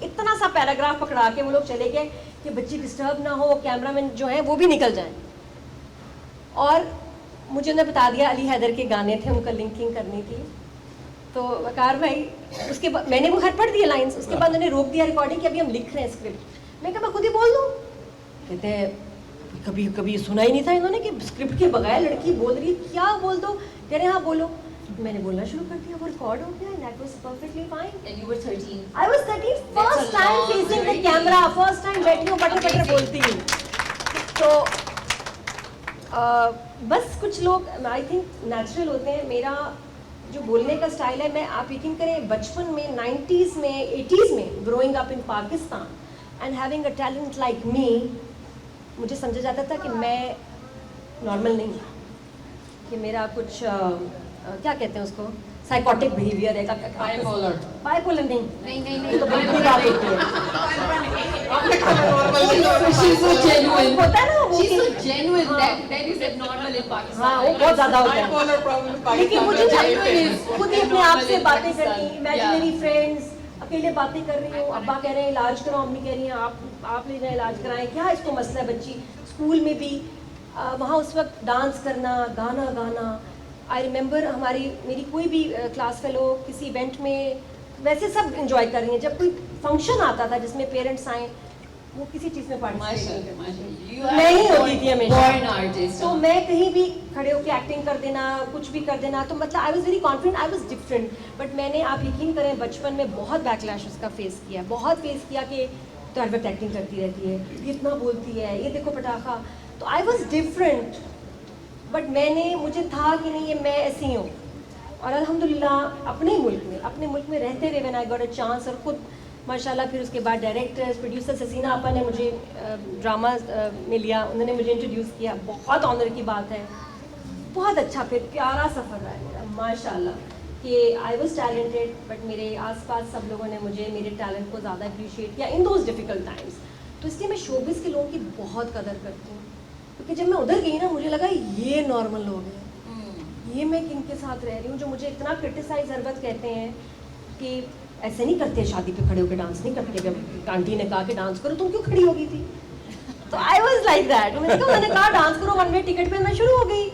Speaker 8: इतना सा पैराग्राफ पकड़ा के वो लोग चले गए कि बच्ची डिस्टर्ब ना हो, कैमरामैन जो है वो भी निकल जाए, और मुझे उन्हें बता दिया अली हैदर के गाने थे, उनका लिंकिंग करनी थी। तो वकार भाई, उसके बाद मैंने वो हर पढ़ दिया लाइन्स, उसके बाद उन्होंने रोक दिया रिकॉर्डिंग कि अभी हम लिख रहे हैं स्क्रिप्ट। मैं कहा मैं खुद ही बोल दूँ, कहते हैं कभी सुना ही नहीं था इन्होंने कि स्क्रिप्ट के बगैर लड़की बोल रही है, क्या बोल दो, कह रहे हाँ बोलो, मैंने बोलना शुरू कर दिया, वो रिकॉर्ड हो गया, that was perfectly fine.
Speaker 6: And you were 13,
Speaker 8: I was 13, first time facing the camera, first time बैठी हूँ, बटर बोलती हूँ। तो बस कुछ लोग आई थिंक नेचुरल होते हैं, मेरा जो बोलने का स्टाइल है, मैं आप यकीन करें बचपन में 90s में 80s में growing up in Pakistan and having a talent like me, मुझे समझा जाता था कि मैं नॉर्मल नहीं, कि मेरा कुछ क्या कहते हैं उसको, साइकोटिक बिहेवियर है, बाइपोलर नहीं तो बिल्कुल बात होती है, होता है ना वो,
Speaker 6: that is abnormal in Pakistan.
Speaker 8: हाँ वो बहुत ज़्यादा होता है, लेकिन मुझे खुद ही अपने आप से बातें करनी, इमेजिनरी फ्रेंड्स, अकेले बातें कर रही हूँ, अब्बा कह रहे हैं इलाज कराओ, अम्मी कह रही हैं आप ले जाए इलाज कराएं, क्या इसको मसला है। बच्ची स्कूल में भी वहाँ उस वक्त डांस करना, गाना, आई रिमेंबर मेरी कोई भी क्लास फेलो किसी इवेंट में, वैसे सब इंजॉय कर रही हैं, जब कोई फंक्शन आता था जिसमें पेरेंट्स आए, वो किसी चीज़ में पार्टिसिपेट नहीं होती थी हमेशा, तो मैं कहीं भी खड़े होकर एक्टिंग कर देना, कुछ भी कर देना, तो मतलब I was very confident, I was different. But मैंने, आप यकीन करें, बचपन में बहुत बैकलैश उसका फेस किया कि तो हर वक्त एक्टिंग करती रहती है, ये इतना बोलती है, ये देखो पटाखा, तो आई वॉज डिफरेंट। बट मुझे था कि नहीं, ये मैं ऐसी हूँ, और अल्हम्दुलिल्लाह अपने मुल्क में रहते हुए when I got a chance, और खुद माशाल्लाह फिर उसके बाद डायरेक्टर्स, प्रोड्यूसर ससीना आपा ने मुझे ड्रामा में लिया, उन्होंने मुझे इंट्रोड्यूस किया, बहुत ऑनर की बात है, बहुत अच्छा फिर प्यारा सफ़र रहा है मेरा माशाल्लाह, कि आई वॉज टैलेंटेड, बट मेरे आसपास सब लोगों ने मुझे मेरे टैलेंट को ज़्यादा अप्रिशिएट किया इन दोज डिफ़िकल्ट टाइम्स। तो इसलिए मैं शोबिस के लोगों की बहुत कदर करती हूँ, क्योंकि जब मैं उधर गई ना, मुझे लगा ये नॉर्मल लोग हैं, ये मैं किन के साथ रह रही हूँ, जो मुझे इतना क्रिटिसाइज हरबत कहते हैं कि ऐसे नहीं करते, शादी पे खड़े होकर डांस नहीं करते, जब आंटी ने कहा कि डांस करो, तुम क्यों खड़ी हो गई थी? तो आई वॉज लाइक दैट, मैंने कहा डांस करो, 1 वे टिकट पे मैं शुरू हो गई,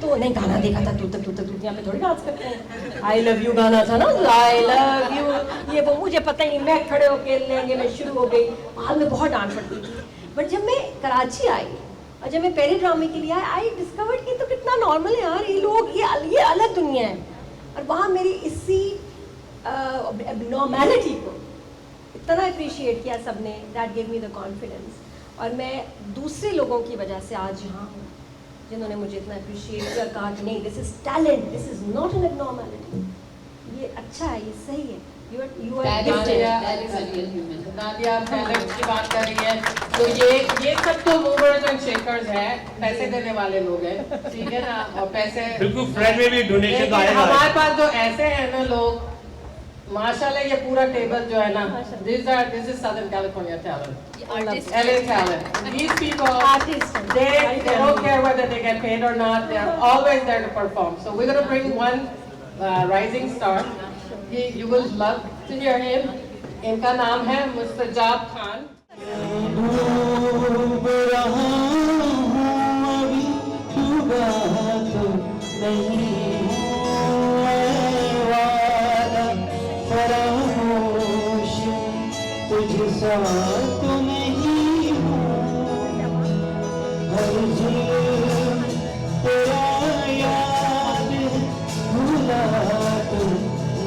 Speaker 8: तो नहीं गाना देखा था, तू तक यहाँ पे थोड़ी डांस करते हैं, आई लव यू गाना था ना, आई लव यू, ये वो मुझे पता ही नहीं, मैं खड़े होकर लेंगे, मैं शुरू हो गई, हाल में बहुत डांट पड़ती थी। बट जब मैं कराची आई और जब मैं पहले ड्रामे के लिए आई डिस्कवर्ड कि तो कितना नॉर्मल है यार, ये लोग, ये अलग दुनिया है। और वहाँ मेरी इसी नॉर्मैलिटी को इतना अप्रिशिएट किया सबने, that give me the confidence. और मैं दूसरे लोगों की वजह से आज यहाँ हूँ, जिन्होंने मुझे इतना अप्रिशिएट किया, कहा कि नहीं, this is talent, this is not an abnormality. ये अच्छा है, ये सही है, you are
Speaker 4: That
Speaker 8: gifted.
Speaker 4: is a real human. Nadia talent की बात कर रही है, तो ये सब तो मूवर्स एंड शेकर्स हैं, पैसे देने वाले लोग हैं, ठीक है ना, और पैसे
Speaker 2: बिल्कुल फ्रेंड में भी डोनेशन
Speaker 4: लेकिन
Speaker 2: आएगा।
Speaker 4: हमारे पास जो ऐसे हैं ना लोग, माशाल्लाह ये पूरा टेबल जो है ना, this is Southern California talent, LA talent. These people, they don't care whether they get paid or not. They are always there to perform. So we're going to bring one rising star. You will love to hear him. इनका नाम है मुस्तजाब खान.
Speaker 12: डूब रहा हूँ अभी, डूबा तो नहीं हूँ, वादा फरामोश तुझसा तो नहीं हूँ, हर जुल्म तेरा याद भूला तो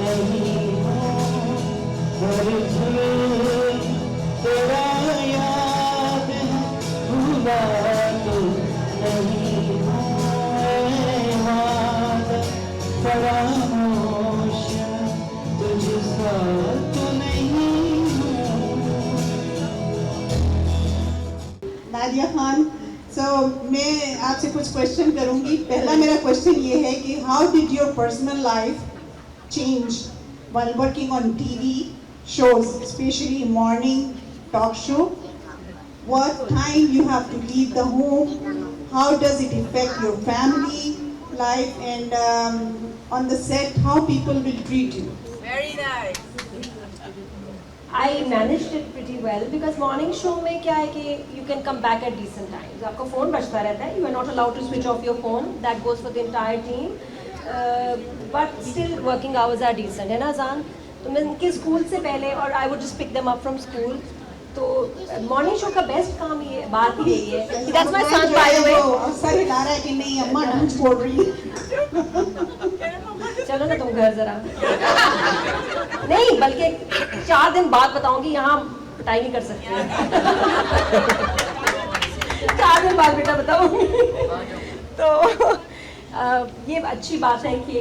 Speaker 12: नहीं हूँ, हर जुल्म तेरा याद भूला तो नहीं हूँ, वादा फरामोश तुझसा तो नहीं हूँ।
Speaker 13: नादिया खान, मैं आपसे कुछ क्वेश्चन करूंगी. पहला मेरा क्वेश्चन ये है कि how did your personal life change while working on TV shows, especially morning talk show? What time you have to leave the home? How does it affect your family life? And on the set, how people will treat you?
Speaker 5: Very nice.
Speaker 8: I managed it pretty well because morning show में क्या है कि you can come back at decent times. आपका phone बजता रहता है. You are not allowed to switch off your phone. That goes for the entire team. But still working hours are decent. है ना जान? तो मैं इनके स्कूल से पहले और I would just pick them up from school. तो मॉर्निंग शो का बेस्ट काम ये बात ही यही है. That's my son by the way.
Speaker 13: अवसर हिला रहा है कि नहीं अम्मा डांस बोल रही है.
Speaker 8: चलो ना तुम घर जरा. नहीं बल्कि 4 दिन बाद बताऊंगी, यहाँ पिटाई नहीं कर सकती. 4 दिन बाद बेटा बताऊंगी. तो ये अच्छी बात है कि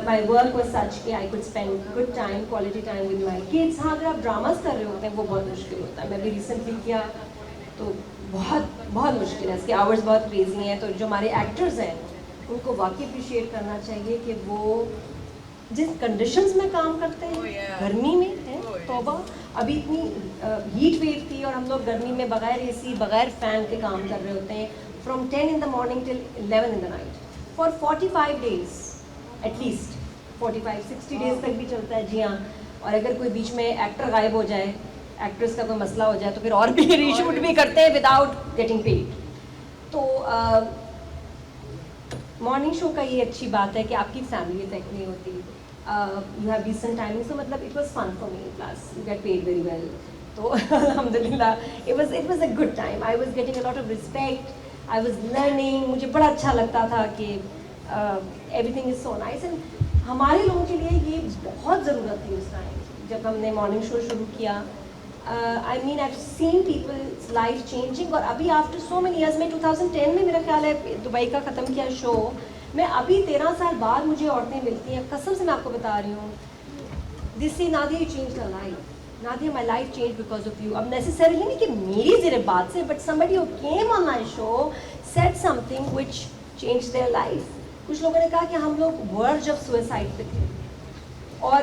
Speaker 8: my work was such कि I could spend good time, quality time with my kids. हाँ, अगर आप ड्रामास कर रहे होते हैं वो बहुत मुश्किल होता है. मैं भी रिसेंटली किया तो बहुत मुश्किल है. इसके आवर्स बहुत क्रेजी हैं. तो जो हमारे एक्टर्स हैं उनको वाकई अप्रिशिएट करना चाहिए कि वो जिस कंडीशंस में काम करते हैं, गर्मी में है, तौबा, अभी इतनी हीट वेव थी और हम लोग गर्मी में बगैर एसी बगैर फैन के काम कर रहे होते हैं from 10 in the morning till 11 in the night for 45 days at least. 45-60 days तक भी चलता है. जी हाँ. और अगर कोई बीच में एक्टर गायब हो जाए, एक्ट्रेस का कोई मसला हो जाए तो फिर और भी रीशूट भी करते हैं विदाउट गेटिंग पेड. तो मॉर्निंग शो का ये अच्छी बात है कि आपकी फैमिली इफेक्ट नहीं होती. You have decent timing. So मतलब it was fun for me. Plus you get paid very well. तो अल्हम्दुलिल्लाह it was a good time. I was getting a lot of respect. I was learning. मुझे बड़ा अच्छा लगता था कि everything is so nice. And हमारे लोगों के लिए ये बहुत ज़रूरत थी उस टाइम जब हमने मॉर्निंग शो शुरू किया. I mean I have seen people's life changing. और अभी आफ्टर सो मेनी ईयर्स में 2010 में मेरा ख्याल है दुबई का ख़त्म किया शो. मैं अभी 13 साल बाद मुझे औरतें मिलती हैं, कसम से मैं आपको बता रही हूँ. This is Nadia, you change the life. Nadia, my life change because of you. अब नेसेसरीली नहीं कि मेरी ज़रा बात से, but somebody who came on my show said something which change their life. कुछ लोगों ने कहा कि हम लोग वर्ज ऑफ सुसाइड पे थे और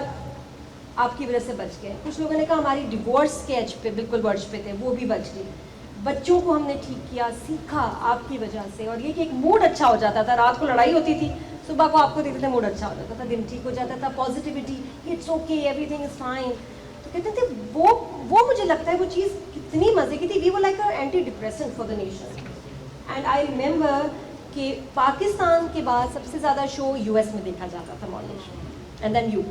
Speaker 8: आपकी वजह से बच गए. कुछ लोगों ने कहा हमारी डिवोर्स के एज पे बिल्कुल वर्ज पे थे, वो भी बच गई. बच्चों को हमने ठीक किया, सीखा आपकी वजह से. और ये कि एक मूड अच्छा हो जाता था. रात को लड़ाई होती थी, सुबह को आपको देखते थे मूड अच्छा हो जाता था, दिन ठीक हो जाता था. Positivity, it's okay, everything is fine. तो कहते थे वो मुझे लगता है वो चीज़ कितनी मज़े की थी. We were like a antidepressant for the nation. And I remember कि पाकिस्तान के बाद सबसे ज़्यादा शो यूएस में देखा जाता था morning show. And then you.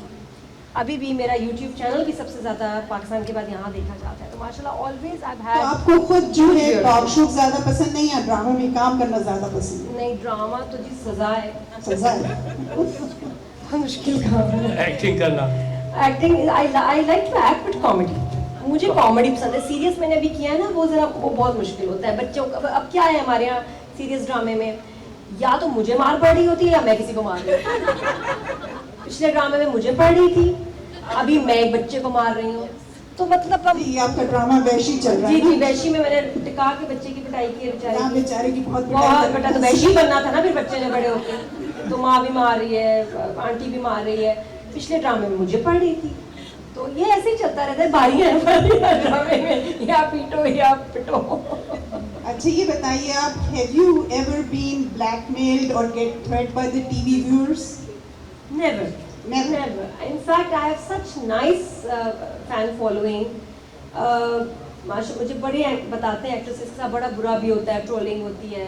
Speaker 8: अभी भी मेरा यूट्यूब चैनल भी सबसे ज़्यादा पाकिस्तान के बाद यहाँ देखा जाता है. तो माशाल्लाह ऑलवेज आई हैव.
Speaker 13: तो आपको खुद जो है टॉक शो ज़्यादा पसंद नहीं है, ड्रामा में काम करना ज़्यादा पसंद है?
Speaker 8: नहीं, ड्रामा तो जी सज़ा है.
Speaker 13: सज़ा है.
Speaker 8: बहुत मुश्किल काम है
Speaker 2: एक्टिंग करना.
Speaker 8: Acting I like to act but comedy. मुझे कॉमेडी पसंद है. सीरियस मैंने अभी किया है ना, वो बहुत मुश्किल होता है. बच्चों अब क्या है हमारे यहाँ सीरियस ड्रामे में, या तो मुझे मार पड़ रही होती है या मैं किसी को मार रही होती। पिछले ड्रामे में मुझे पड़ रही थी, अभी मैं एक बच्चे को मार रही हूँ। तो मतलब अब
Speaker 13: ये आपका ड्रामा वैशी चल रहा है।
Speaker 8: जी वैशी में मैंने टिका के बच्चे की पिटाई की है।
Speaker 13: बेचारे की बहुत
Speaker 8: बेटा तो वैशी बनना था ना फिर बच्चे ने बड़े होकर। तो माँ भी मार रही है, आंटी भी मार रही है। पिछले ड्रामे में मुझे पड़ रही थी। तो ये ऐसे ही चलता रहता है, बारियां ड्रामे में, या पीटो या पिटो।
Speaker 13: अच्छा ये बताइए आप, have you ever been blackmailed or get threatened by the TV viewers?
Speaker 8: Never. In fact, I have such nice fan following. माशा मुझे बड़े बताते हैं एक्ट्रेसेस के साथ बड़ा बुरा भी होता है, ट्रोलिंग होती है।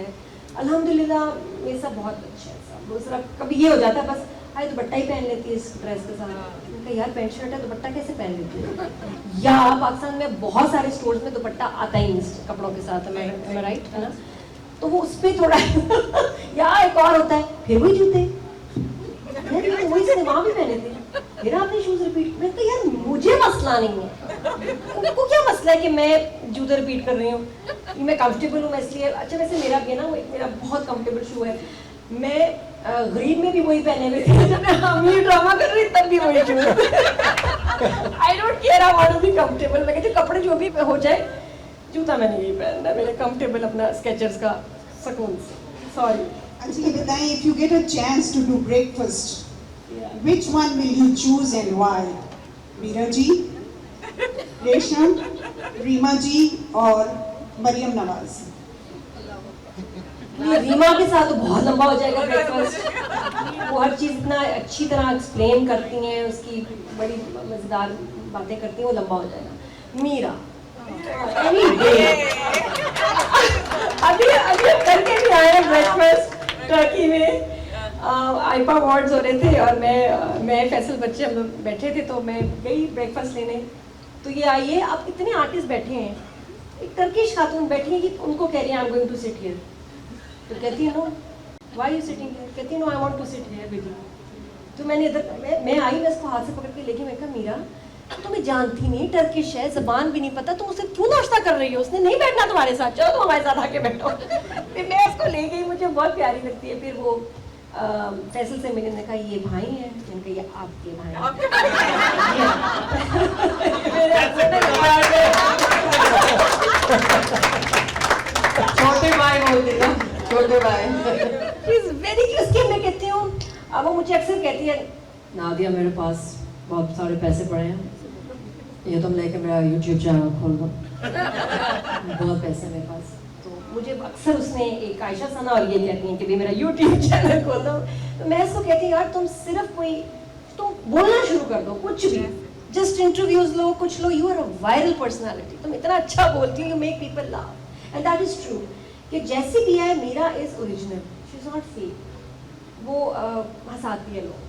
Speaker 8: अल्हम्दुलिल्लाह ये सब बहुत अच्छा है। सब दूसरा कभी ये हो जाता है बस आई दुपट्टा ही पहन लेती है इस ड्रेस के साथ। उनका यार पैंट शर्ट है दुपट्टा कैसे पहन लेती है? या पाकिस्तान में बहुत सारे स्टोर्स में दुपट्टा आता ही नहीं कपड़ों के साथ, है राइट है ना? तो वो उस पर थोड़ा या एक और होता है फिर वही जूते, वही से वहाँ भी पहने थे, फिर आपने शूज रिपीट। मैं तो यार मुझे मसला नहीं है, उनको क्या मसला है कि मैं जूते रिपीट कर रही हूँ, मैं कंफर्टेबल हूँ मैं इसलिए। अच्छा वैसे मेरा भी है ना, वो मेरा बहुत कंफर्टेबल शू है। मैं गरीब में भी वही पहने हुए थे, जब मैं अमीर ड्रामा कर रही तब भी वही shoes. I don't care, I want to be comfortable. मैं कहती हूँ कपड़े जो भी हो जाए, जूता मैंने यही पहनना है, मेरे कंफर्टेबल अपना स्केचर्स का सुकून से। सॉरी।
Speaker 13: अच्छा ये बताइए, if you get a chance to do breakfast, which one will you choose and why? Meera ji, रेशम, रीमा जी और मरियम नवाज?
Speaker 8: रीमा के साथ तो बहुत लंबा हो जाएगा ब्रेकफास्ट। वो हर चीज़ इतना अच्छी तरह एक्सप्लेन करती हैं, उसकी बड़ी मज़ेदार बातें करती हैं, वो लंबा हो जाएगा। मीरा अभी करके भी आए ब्रेकफास्ट टर्की में। आईपा अवार्ड्स हो रहे थे और मैं फैसल बच्चे हम लोग बैठे थे, तो मैं गई ब्रेकफास्ट लेने। तो ये आइए, अब इतने आर्टिस्ट बैठे हैं, एक टर्किश खातून बैठी है कि उनको कह रही है I am going to sit here. तो कहती है no, why you sitting here? कहती है no, I want to sit here with you. तो मैंने इधर मैं आई, मैं उसको हाथ से पकड़ के लेके मैं कहा मीरा तुम्हें जानती नहीं, टर्किश है, ज़बान भी नहीं पता, तुम उसे क्यों नाश्ता कर रही हो? उसने नहीं बैठना तुम्हारे साथ, चलो तुम हमारे साथ आके बैठो। फिर मैं उसको ले गई, मुझे बहुत प्यारी लगती है। फिर वो फैसल से मैंने कहा ये भाई हैं, मैंने कहा ये आपके भाई
Speaker 4: छोटे भाई बोलते ना, छोटे भाई।
Speaker 8: Very cute. मैं कहती हूँ, अब वो मुझे अक्सर कहती है नादिया मेरे पास बहुत सारे पैसे पड़े हैं, ये तुम लेके मेरा यूट्यूब चैनल खोल दो, बहुत पैसे मेरे पास। तो मुझे अक्सर उसने एक आयशा सना और ये कहती हैं कि भाई मेरा यूट्यूब चैनल खोल दो। तो मैं उसको कहती हूँ यार तुम सिर्फ कोई तुम बोलना शुरू कर दो, कुछ भी, जस्ट इंटरव्यूज लो, कुछ लो, you are a viral personality, तुम इतना अच्छा बोलती हो, you make people laugh, and that is true. कि जैसी भी है Meera is original, she is not fake, वो हंसाती है लोग।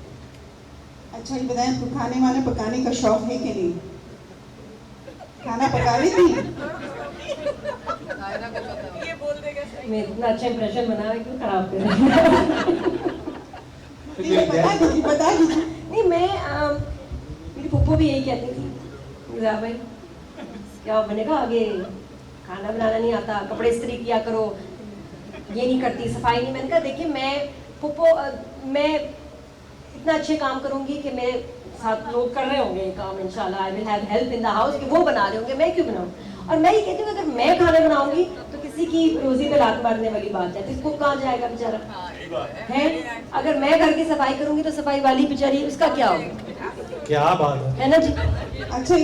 Speaker 13: अच्छा ये बताएं, आपको खाने वाने पकाने का शौक है कि नहीं? खाना पका रही थी?
Speaker 8: मैं इतना अच्छा इंप्रेशन बना रही, क्यों खराब कर रही?
Speaker 13: बता दीजिए।
Speaker 8: नहीं मैं मेरी पप्पू भी यही कहती थी, भाई क्या बनेगा आगे, खाना बनाना नहीं आता, कपड़े इस्त्री किया करो, ये नहीं करती, सफाई नहीं। मैंने कहा देखिए मैं पप्पू मैं इतना अच्छे काम करूंगी कि मेरे साथ लोग कर रहे होंगे ये काम, इंशाल्लाह I will have help in the house, कि वो बना रहे होंगे, मैं क्यों बनाऊं? और मैं ये कहती हूँ अगर मैं खाना बनाऊंगी तो किसी की रोजी पे लात मारने वाली बात है, तो इसको कहाँ जाएगा बेचारा है? अगर मैं घर की सफाई करूंगी तो सफाई वाली बेचारी, उसका क्या होगा?
Speaker 2: क्या बात
Speaker 8: है ना जी?
Speaker 13: अच्छा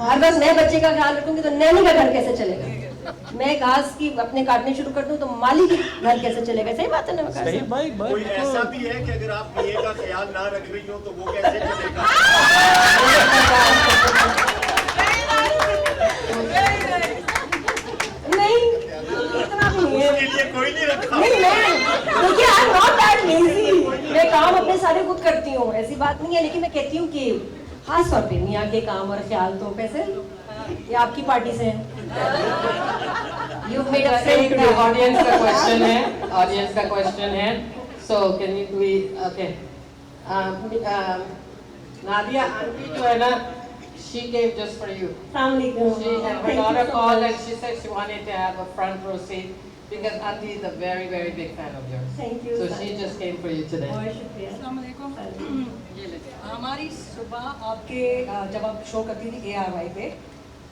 Speaker 8: हर बार मैं बच्चे का ख्याल रखूंगी तो नैनी का घर कैसे चलेगा? मैं घास की अपने काटने शुरू कर दूं तो माली की घर कैसे चलेगा? सही बात है ना?
Speaker 10: सही भाई, कोई ऐसा भी है कि अगर आप ये का ख्याल ना रख रही हो तो वो कैसे चलेगा?
Speaker 8: नहीं इतना भी नहीं है,
Speaker 10: उसके लिए कोई नहीं रखा।
Speaker 8: नहीं मैं देखिए I am not that lazy, मैं काम अपने सारे खुद करती हूँ, ऐसी बात नहीं है। लेकिन मैं कहती हूँ कि खास तौर पे मियाँ के काम और ख्याल तो कैसे ये आपकी पार्टी से है।
Speaker 4: You made a friend today. Audience का question है, audience का question है. So can you do okay? Nadia aunty जो है ना, She came just for you.
Speaker 8: Assalamualaikum.
Speaker 4: She and her
Speaker 8: Thank you
Speaker 4: daughter
Speaker 8: so
Speaker 4: called
Speaker 8: much.
Speaker 4: and she said she wanted to have a front row seat because Auntie is a very, very big fan of yours.
Speaker 8: Thank you.
Speaker 4: So she just came for you today.
Speaker 8: बहुत शुक्रिया।
Speaker 14: हमारी सुबह आपके जब आप show करती थी ARY पे,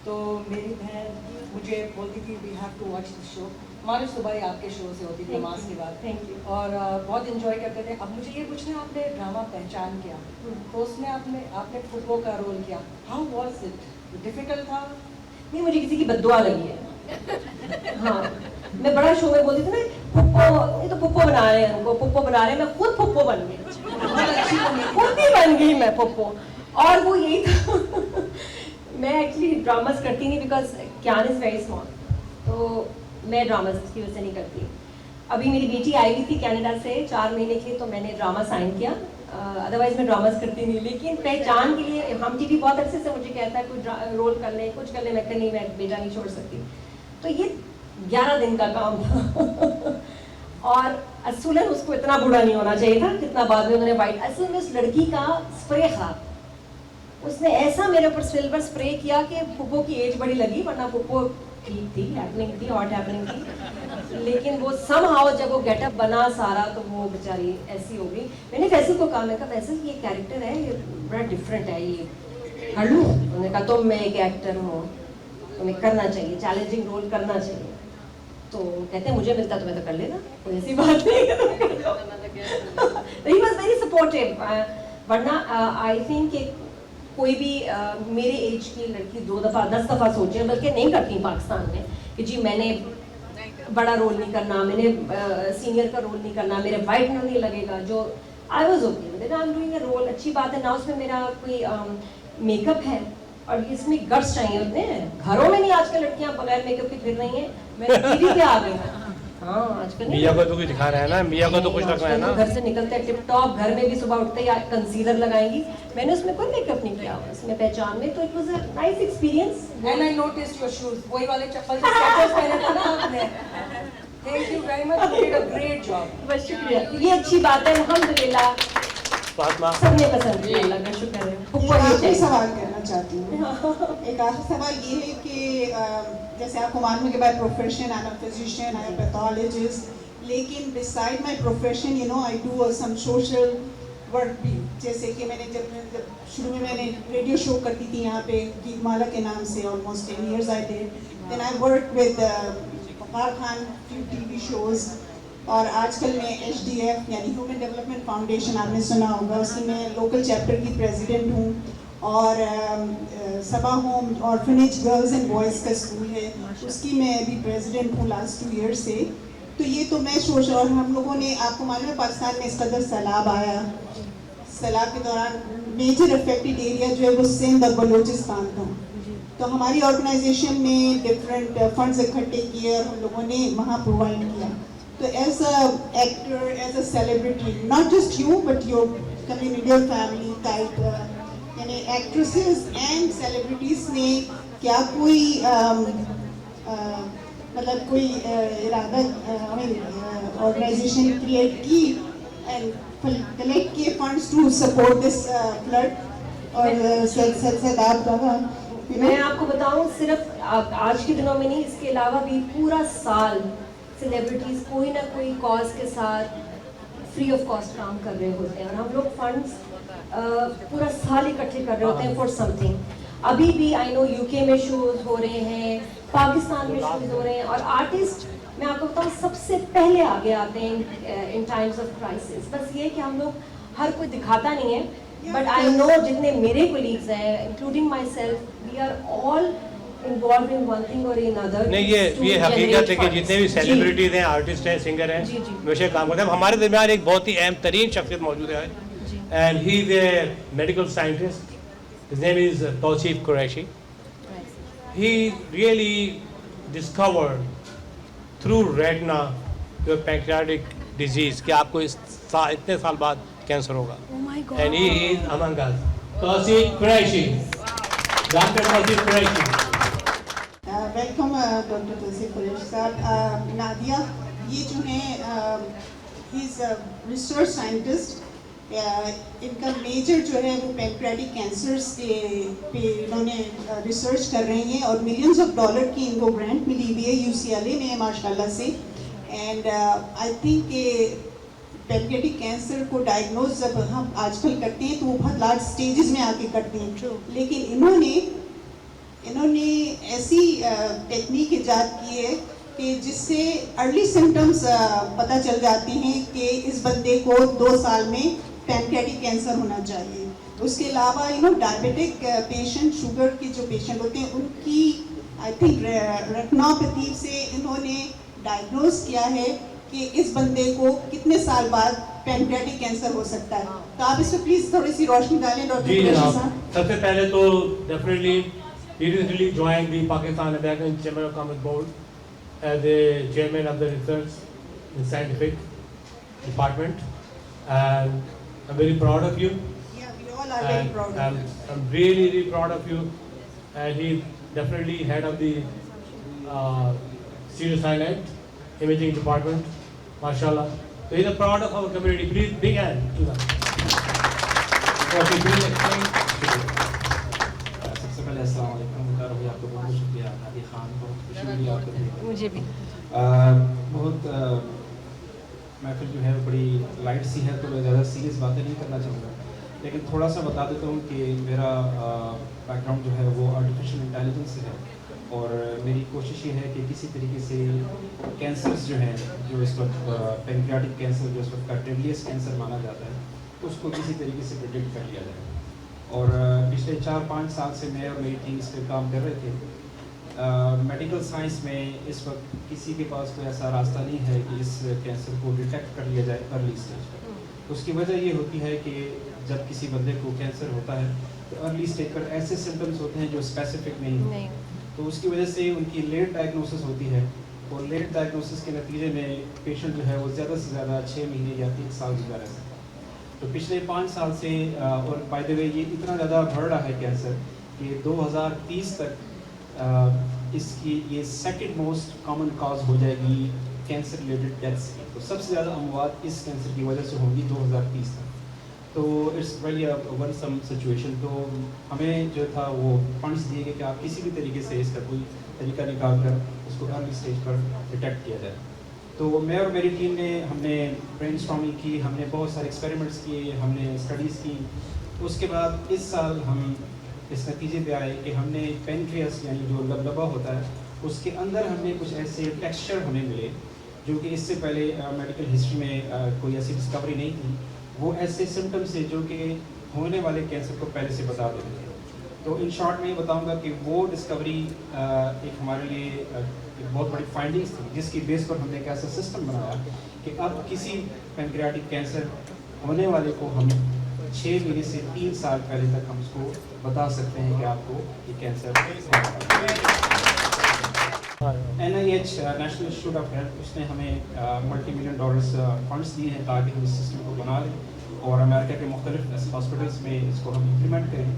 Speaker 14: तो मेरी बहन मुझे बोलती थी we have to watch this show. हमारी सुबह ही आपके शो से होती थी नमाज के बाद।
Speaker 8: Thank you.
Speaker 14: और बहुत इंजॉय करते थे। अब मुझे ये पूछना है, आपने ड्रामा पहचान किया, तो उसमें आपने फुप्पो का रोल किया, हाउ वाज इट? डिफिकल्ट था?
Speaker 8: नहीं, मुझे किसी की बद्दुआ लगी है। हाँ, मैं बड़ा शो में बोलती थी ना, पुप्पो, ये तो पुप्पो बना रहे हैं हमको, पुप्पो बना रहे हैं, मैं खुद पुप्पो बन गई, खुद ही बन गई मैं पुप्पो। और वो यही था मैं एक्चुअली ड्रामास करती नहीं because can is very small, तो मैं ड्रामास की वजह से नहीं करती। अभी मेरी बेटी आई हुई थी कनाडा से 4 महीने के लिए, तो मैंने ड्रामा साइन किया, अदरवाइज मैं ड्रामास करती नहीं। लेकिन पहचान के लिए हम टीवी बहुत अच्छे से मुझे कहता है कोई रोल कर ले, कुछ कर ले, मैं नहीं, मैं बेटा नहीं छोड़ सकती। तो ये 11 दिन का काम था और असुलन उसको इतना बुरा नहीं होना चाहिए था कितना बाद में उन्होंने वाइट, असल में उस लड़की का स्प्रे था, उसने ऐसा मेरे ऊपर सिल्वर स्प्रे किया कि पुप्पो की एज बड़ी लगी, वरना पुप्पो ठीक थी, हैपनिंग थी, हॉट हैपनिंग थी। लेकिन वो समहाउ जब वो गेटअप बना सारा, तो वो बेचारी ऐसी हो गई। मैंने फैसल को कहा, मैं कहा फैसल ये कैरेक्टर है, ये बड़ा डिफरेंट है, ये कर लूँ? उन्होंने कहा तो मैं एक एक्टर हूँ, तुम्हें करना चाहिए, चैलेंजिंग रोल करना चाहिए। तो कहते हैं मुझे मिलता तो मैं तो कर लेना, कोई ऐसी बात नहीं है, तुम कर लो। He was very supportive. वरना आई थिंक कोई भी मेरे एज की लड़की 2 दफ़ा 10 दफ़ा सोचे, बल्कि नहीं करती पाकिस्तान में कि जी मैंने बड़ा रोल नहीं करना, मैंने सीनियर का रोल नहीं करना, मेरे वाइट नहीं लगेगा। जो I was okay with it, I am doing a role, अच्छी बात है ना। उसमें मेरा कोई मेकअप है और इसमें गट्स चाहिए होते हैं। घरों में नहीं आजकल लड़कियां बगैर मेकअप के फिर रही हैं, मैं टीवी पे आ गई। हाँ, आजकल
Speaker 1: मियाँ को तो कुछ दिखा रहा है ना, मियाँ को तो कुछ रखना है ना।
Speaker 8: घर से निकलते हैं टिप टॉप, घर में भी सुबह उठते ही कंसीलर लगाएंगी। मैंने उसमें कोई मेकअप नहीं किया, उसमें पहचान में, तो it was a nice experience.
Speaker 14: And I noticed your shoes, वही वाले चप्पल जो स्केचर्स पहने थे ना आपने। Thank you very much, you did a great job.
Speaker 8: बस शुक्रिया, ये अच्छी बात है, अल्हम्दुलिल्लाह
Speaker 1: फातिमा
Speaker 8: सबने पसंद किया, अल्लाह का शुक्र है।
Speaker 13: एक आखिरी सवाल करना चाहती हूँ। एक आखिरी सवाल ये है कि जैसे आपको मालूम है कि by profession I am a physician, I am pathologist, लेकिन beside my profession you know I do some social work भी। जैसे कि मैंने जब शुरू में मैंने रेडियो शो करती थी यहाँ पे गीतमाला के नाम से, almost 10 years I did. Then I work with Waqar Khan few TV shows, और आजकल मैं HDF यानी ह्यूमन डेवलपमेंट फाउंडेशन, आपने सुना होगा, उसकी मैं लोकल चैप्टर की प्रेसिडेंट हूँ। और Saba home orphanage girls and boys का स्कूल है, उसकी मैं अभी प्रेसिडेंट हूँ लास्ट 2 years से। तो ये तो मैं सोच, और हम लोगों ने, आपको मालूम है पाकिस्तान में इस कदर सैलाब आया, सैलाब के दौरान मेजर अफेक्टेड एरिया जो है वो सिंध और बलूचिस्तान था। तो हमारी ऑर्गेनाइजेशन ने डिफरेंट फंड्स इकट्ठे किए और हम लोगों ने वहाँ प्रोवाइड किया। तो as a actor, as a celebrity, not just you but your community, your family type, यानी एक्ट्रेसेस एंड सेलिब्रिटीज ने क्या कोई मतलब कोई इरादा ऑर्गेनाइजेशन क्रिएट की एंड कलेक्ट किए funds to support this flood और सैलाब का?
Speaker 8: मैं आपको बताऊं, सिर्फ आज के दिनों में नहीं, इसके अलावा भी पूरा साल सेलिब्रिटीज़ कोई ना कोई कॉज के साथ फ्री ऑफ कॉस्ट काम कर रहे होते हैं, और हम लोग फंड्स पूरा साल इकट्ठे कर रहे होते हैं फॉर समथिंग। अभी भी आई नो UK में शोज़ हो रहे हैं, पाकिस्तान में शोज़ हो रहे हैं, और आर्टिस्ट मैं आपको बताऊँ सबसे पहले आगे आते हैं इन टाइम्स ऑफ क्राइसिस। बस ये कि हम लोग, हर कोई दिखाता नहीं है, बट आई नो जितने मेरे कोलीग्स हैं including myself, we are all involved in one thing or another।
Speaker 1: नहीं, ये हकीकत है कि जितने भी सेलिब्रिटीज हैं, आर्टिस्ट हैं, सिंगर हैं, हमेशा काम करते हैं। हमारे दरमियान एक बहुत ही अहम तरीन शख्सियत मौजूद है, and he is a medical scientist, his name is Tauseef Qureshi. He really discovered through retina your pancreatic disease कि आपको इतने साल बाद कैंसर होगा, and he is among us. Tauseef Qureshi, doctor Tauseef Qureshi.
Speaker 13: Welcome doctor Tauseef Qureshi साहब। नादिया ये जो है he is a research scientist इनका मेजर जो है वो पैंक्रियाटिक कैंसर्स के पे इन्होंने रिसर्च कर रही हैं और मिलियंस ऑफ डॉलर की इनको ग्रांट मिली हुई है UCLA में माशाल्लाह से। And I think pancreatic cancer को डायग्नोज जब हम आजकल करते हैं तो वो बहुत लार्ज स्टेजेस में आके करते हैं, लेकिन इन्होंने ऐसी टेक्निक ईजाद की है कि जिससे अर्ली सिम्टम्स पता चल जाते हैं कि इस बंदे को 2 साल में पैंक्रियाटिक कैंसर होना चाहिए। उसके अलावा डायबिटिक पेशेंट, शुगर के जो पेशेंट होते हैं उनकी आई थिंक रेटिनोपैथी से इन्होंने डायग्नोज किया है कि इस बंदे को कितने साल बाद पैंक्रियाटिक कैंसर हो सकता है। तो आप इस पर प्लीज थोड़ी सी रोशनी डालें डॉक्टर साहब।
Speaker 1: सबसे पहले तो definitely he recently joined the Pakistan American Chamber of Commerce Board as the chairman of the research and scientific department, and I'm very proud of you.
Speaker 13: Yeah, we all are very proud of you.
Speaker 1: I'm really, really proud of you, and he's definitely head of the Serious Silent Imaging Department, mashallah. So he's a proud of our community. Please, big hand to them. Okay, please explain.
Speaker 15: सबसे पहले अस्सलाम वालेकुम मुबारक आपको बहुत शुक्रिया नादिया खान को, खुशी हुई आपको देख।
Speaker 8: मुझे भी
Speaker 15: बहुत महफिल जो है वो बड़ी लाइट सी है, तो मैं ज़्यादा सीरियस बातें नहीं करना चाहूँगा, लेकिन थोड़ा सा बता देता हूँ कि मेरा बैकग्राउंड जो है वो आर्टिफिशियल इंटेलिजेंस से है और मेरी कोशिश ये है कि किसी तरीके से कैंसर्स जो हैं, जो इस वक्त पैंक्रियाटिक कैंसर जो इस वक्त का डेडलीस्ट कैंसर माना जाता है, उसको किसी तरीके से प्रिडिक्ट कर लिया जाए। और पिछले 4-5 साल से मैं और मेरी टीम इस पर काम कर रहे थे। मेडिकल साइंस में इस वक्त किसी के पास कोई ऐसा रास्ता नहीं है कि इस कैंसर को डिटेक्ट कर लिया जाए अर्ली स्टेज पर। उसकी वजह ये होती है कि जब किसी बंदे को कैंसर होता है तो अर्ली स्टेज पर ऐसे सिम्टम्स होते हैं जो स्पेसिफिक नहीं, तो उसकी वजह से उनकी लेट डायग्नोसिस होती है और लेट डायग्नोसिस के नतीजे में पेशेंट जो है वो ज़्यादा से ज़्यादा 6 महीने या 3 साल गुजार रह सकता है। तो पिछले 5 साल से और बाय द वे ये इतना ज़्यादा बढ़ रहा है कैंसर कि 2030 तक इसकी ये सेकंड मोस्ट कॉमन काज हो जाएगी कैंसर रिलेटेड डेथ्स की। तो सबसे ज़्यादा अमवात इस कैंसर की वजह से होंगी 2030 तक। तो इट्स वेरी वनसम सिचुएशन। तो हमें जो था वो फंड्स दिए गए कि आप किसी भी तरीके से इसका कोई तरीका निकाल कर उसको अर्ली स्टेज पर डिटेक्ट किया जाए। तो मैं और मेरी टीम ने हमने ब्रेनस्टॉर्मिंग की, हमने बहुत सारे एक्सपेरिमेंट्स किए, हमने स्टडीज़ की। उसके बाद इस साल हम इस नतीजे पे आए कि हमने पेनक्रियास यानी जो लबलबा होता है उसके अंदर हमने कुछ ऐसे टेक्सचर हमें मिले जो कि इससे पहले मेडिकल हिस्ट्री में कोई ऐसी डिस्कवरी नहीं थी। वो ऐसे सिम्टम्स थे जो कि होने वाले कैंसर को पहले से बता देते थे। तो इन शॉर्ट में ये बताऊंगा कि वो डिस्कवरी एक हमारे लिए एक बहुत बड़ी फाइंडिंग्स थी, जिसकी बेस पर हमने एक ऐसा सिस्टम बनाया कि अब किसी पैंक्रियाटिक कैंसर होने वाले को हम 6 महीने से 3 साल पहले तक हम उसको बता सकते हैं कि आपको ये cancer NIH national institute of health उसने हमें $multi-million फंड्स दिए हैं ताकि हम इस सिस्टम को बना लें और अमेरिका के मुख्तलिफ हॉस्पिटल्स में इसको हम इम्प्लीमेंट करें।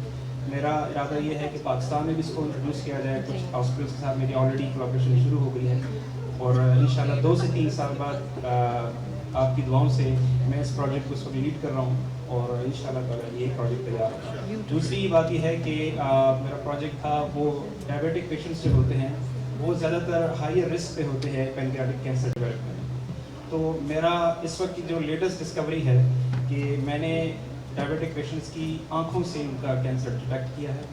Speaker 15: मेरा इरादा ये है कि पाकिस्तान में भी इसको इंट्रोड्यूस किया जाए। कुछ हॉस्पिटल्स के साथ मेरी ऑलरेडी कोलैबोरेशन शुरू हो गई है और इंशाल्लाह 2 से 3 साल बाद आपकी दुआओं से मैं इस प्रोजेक्ट को इसको लीड कर रहा हूँ और इंशाल्लाह ये प्रोजेक्ट तैयार है। दूसरी बात यह है कि मेरा प्रोजेक्ट था वो डायबिटिक पेशेंट्स जो होते हैं वो ज़्यादातर हायर रिस्क पे होते हैं पैंक्रियाटिक कैंसर डेवलप में। तो मेरा इस वक्त की जो लेटेस्ट डिस्कवरी है कि मैंने डायबिटिक पेशेंट्स की आंखों से उनका कैंसर डिटेक्ट किया है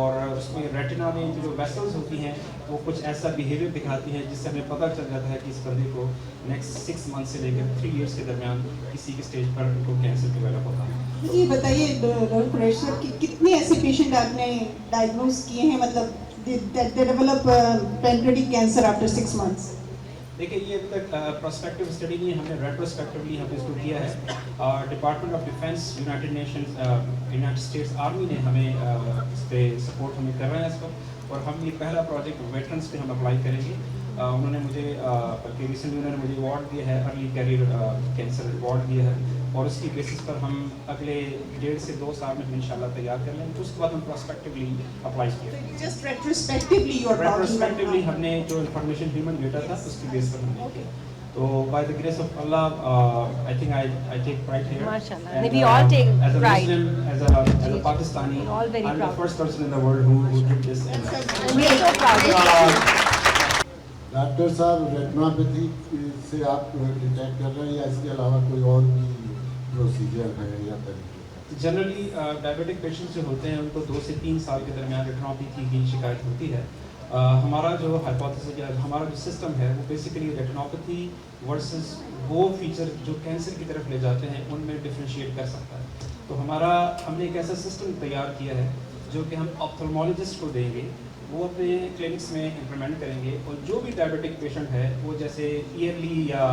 Speaker 15: और उसमें रेटिना में जो वेसल्स होती हैं वो कुछ ऐसा बिहेवियर दिखाती हैं जिससे हमें पता चल जाता है कि इस बंदे को नेक्स्ट 6 मंथ से लेकर 3 इयर्स के दरमियान किसी के स्टेज पर उनको कैंसर डेवलप होता है।
Speaker 13: ये बताइए डॉक्टर सर कि कितने ऐसे पेशेंट आपने डायग्नोज किए हैं, मतलब they develop pancreatic cancer after 6 months?
Speaker 15: देखिए ये अभी तक प्रोस्पेक्टिव स्टडी नहीं है, हमने रेट्रोस्पेक्टिवली हमने इसको किया है। Department of defence United states army ने हमें इस पर सपोर्ट हमें कर रहे हैं इस वक्त और हम ये पहला प्रोजेक्ट वेटरन्स पे हम अप्लाई करेंगे। उन्होंने मुझे बल्कि रिसेंटली उन्होंने मुझे अवार्ड दिया है, अर्ली कैरियर कैंसर अवार्ड दिया है और उसकी बेसिस पर हम अगले 1.5 से 2 साल में इंशाल्लाह तैयार कर लेंगे। उसके बाद हम प्रोस्पेक्टिवली अप्लाई किया।
Speaker 13: Just retrospectively you are talking about?
Speaker 15: Retrospectively हमने जो इन्फॉर्मेशन ह्यूमन डेटा था उसकी बेस पर हमने किया तो by the grace of Allah, I think I take pride here.
Speaker 8: Mashallah.
Speaker 15: And,
Speaker 8: We all take
Speaker 15: as a
Speaker 8: pride.
Speaker 15: Muslim, as a Pakistani,
Speaker 8: We're all very
Speaker 15: I'm
Speaker 8: proud.
Speaker 15: the first person in the world who did this.
Speaker 8: And we are so proud.
Speaker 16: Doctor साहब retinopathy से आप detect कर रहे हैं या इसके अलावा कोई और भी प्रोसीजर है या तरीके?
Speaker 15: जनरली डायबिटिक पेशेंट्स जो होते हैं उनको 2 से 3 साल के दरमियान रेटिनोपैथी की शिकायत होती है। हमारा जो हाइपोथेसिस या हमारा जो सिस्टम है वो बेसिकली रेटिनोपैथी वर्सेस वो फीचर जो कैंसर की तरफ ले जाते हैं उनमें डिफरेंशिएट कर सकता है। तो हमने एक ऐसा सिस्टम तैयार किया है जो कि हम ऑप्थेल्मोलॉजिस्ट को देंगे, वो अपने क्लिनिक्स में इम्प्लीमेंट करेंगे और जो भी डायबिटिक पेशेंट है वो जैसे ईयरली या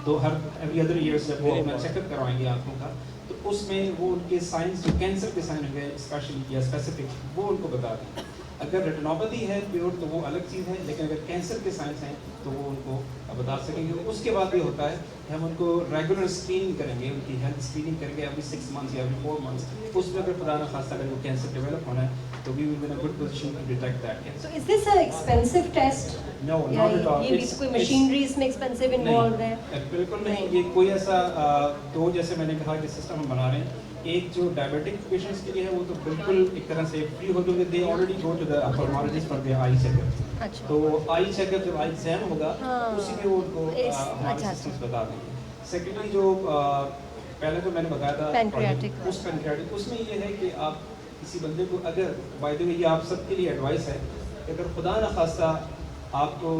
Speaker 15: तो एवरी अदर ईयर्स जब वो अपना चेकअप करवाएंगे आँखों का, तो उसमें वो उनके साइंस जो कैंसर के साइन होंगे स्पेशली या स्पेसिफिक वो उनको बता दें। अगर रेटिनोपैथी है प्योर तो वो अलग चीज़ है, लेकिन अगर कैंसर के साइंस हैं तो वो उनको बता सकेंगे। उसके बाद भी होता है कि हम उनको रेगुलर स्क्रीनिंग करेंगे, उनकी हेल्थ स्क्रीनिंग करेंगे एवरी 6 मंथ्स या एवरी 4 मंथ्स। उसमें अगर खुदा न खास्ता अगर वो कैंसर डेवलप होना है तो we will be in a good position to detect that.
Speaker 8: So is this an expensive test?
Speaker 15: No, not at all.
Speaker 8: ये भी कोई मशीनरी इसमें एक्सपेंसिव इन्वॉल्व है?
Speaker 15: बिल्कुल नहीं, ये कोई ऐसा तो जैसे मैंने कहा कि सिस्टम हम बना रहे हैं, एक जो डायबिटिक पेशेंट्स के लिए है वो तो बिल्कुल एक तरह से फ्री हो जाएंगे। They already go to the ophthalmologist for their eye checkup.
Speaker 8: अच्छा।
Speaker 15: तो आई चेकअप जब आई एग्जाम होगा उसी में वो उनको
Speaker 8: अच्छा।
Speaker 15: सिस्टम्स बता देंगे। सेकेंडली जो पहले जो मैंने बताया था
Speaker 8: पैनक्रियाटिक,
Speaker 15: उस पैनक्रियाटिक उसमें ये है कि आप किसी बंदे को अगर बाय द वे ये आप सबके लिए एडवाइस है कि अगर खुदा न खास्ता आपको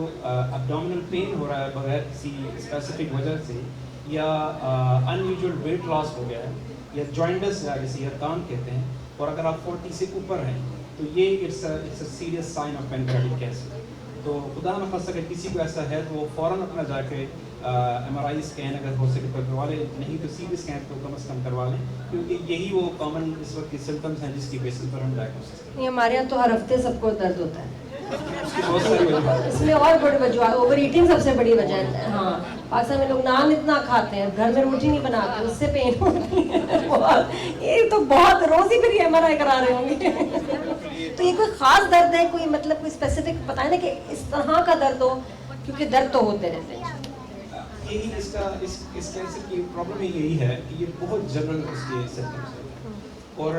Speaker 15: एब्डोमिनल पेन हो रहा है बगैर किसी स्पेसिफिक वजह से या अनयूजुअल वेट लॉस हो गया है या जॉइंटस जिसे यरकान कहते हैं और अगर आप 40 से ऊपर हैं तो ये it's a serious sign of pancreatic cancer. तो खुदा न खास्ता अगर किसी को ऐसा है तो वो फ़ौरन अपना जाके MRI स्कैन अगर हो सके तो करवा लें, नहीं तो CT स्कैन को कम से कम करवा लें, क्योंकि यही वो कॉमन इस वक्त के सिम्टम्स हैं जिसकी बेसिस पर हम डायग्नोसिस करते हैं।
Speaker 8: हमारे यहाँ तो हर हफ्ते सबको दर्द होता है। इसमें और बड़ी वजह ओवर ईटिंग सबसे बड़ी वजह है। हाँ, पाकिस्तान में लोग नान इतना खाते हैं, घर में रोटी नहीं बनाते, उससे पेन होती है। ये तो बहुत रोज ही फिर MRI करा रहे होंगे। तो ये कोई खास दर्द है, कोई मतलब कोई स्पेसिफिक बताए ना कि इस तरह का दर्द हो, क्योंकि दर्द तो होते रहते हैं।
Speaker 15: यही इसका इस कैंसर की प्रॉब्लम यही है कि ये बहुत जनरल इसके सिम्टम्स हैं और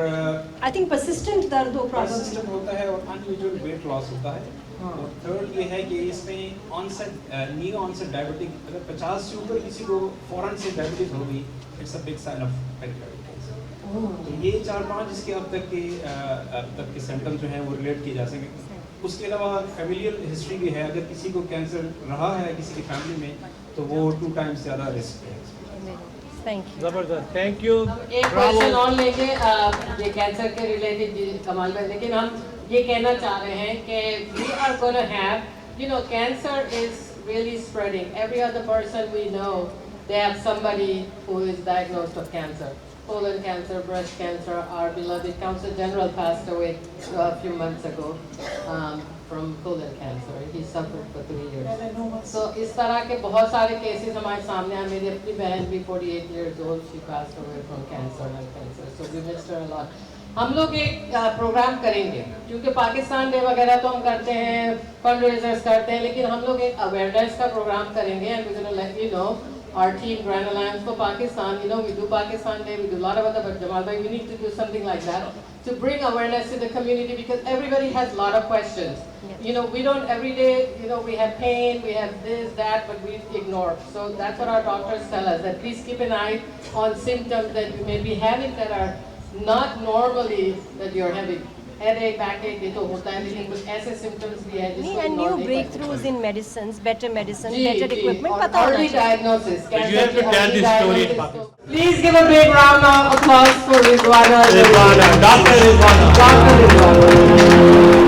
Speaker 8: आई थिंक परसिस्टेंट दर्द हो
Speaker 15: परसिस्टेंट होता है और अनयूजुअल वेट लॉस होता है। और थर्ड ये है कि इसमें ऑनसेट न्यू ऑनसेट डायबिटिक अगर 50 से ऊपर किसी को फौरन से डायबिटीज हो गई, it's a big sign of pancreatic cancer. तो ये 4-5 इसके अब तक के सिम्टम्स जो हैं वो रिलेट किए जा सकें। उसके अलावा फैमिलियल हिस्ट्री भी है, अगर किसी को कैंसर रहा है किसी की फैमिली में तो वो 2 टाइम्स ज़्यादा रिस्क है।
Speaker 8: Thank you.
Speaker 1: जबरदस्त, थैंक यू।
Speaker 4: एक क्वेश्चन और लेंगे ये कैंसर के रिलेटेड कमाल भाई, लेकिन हम ये कहना चाह रहे हैं कि we are gonna have you know cancer is really spreading. Every other person we know they have somebody who is diagnosed of cancer, colon cancer, breast cancer. Our beloved Consul General passed away a few months ago from colon cancer. He suffered for 3 years. So इस तरह के बहुत सारे cases हमारे सामने आए। मेरी अपनी बहन भी 48 years old, she passed away from cancer and cancer. So we missed her a lot. हम लोग एक प्रोग्राम करेंगे क्योंकि पाकिस्तान डे वगैरह तो हम करते हैं, फंड करते हैं, लेकिन हम लोग एक अवेयरनेस का प्रोग्राम करेंगे and we're going to let you know. Our team, Grand Alliance for Pakistan, you know, we do Pakistan Day, we do a lot of other, but Jamal bhai, we need to do something like that to bring awareness to the community because everybody has a lot of questions. Yes. You know, we don't every day, you know, we have pain, we have this, that, but we ignore. So that's what our doctors tell us, that please keep an eye on symptoms that you may be having that are not normally that you're having. Headache, backache, ये तो होता है, लेकिन कुछ ऐसे symptoms भी हैं जिसको
Speaker 8: and new breakthroughs in medicines, better medicine, better equipment, पता होना
Speaker 4: early
Speaker 8: चाहिए।
Speaker 4: diagnosis.
Speaker 1: You have to tell this story in Pakistan.
Speaker 4: Please give a big round of applause for Rizwana.
Speaker 1: Dr. Rizwana.
Speaker 4: Dr. Rizwana.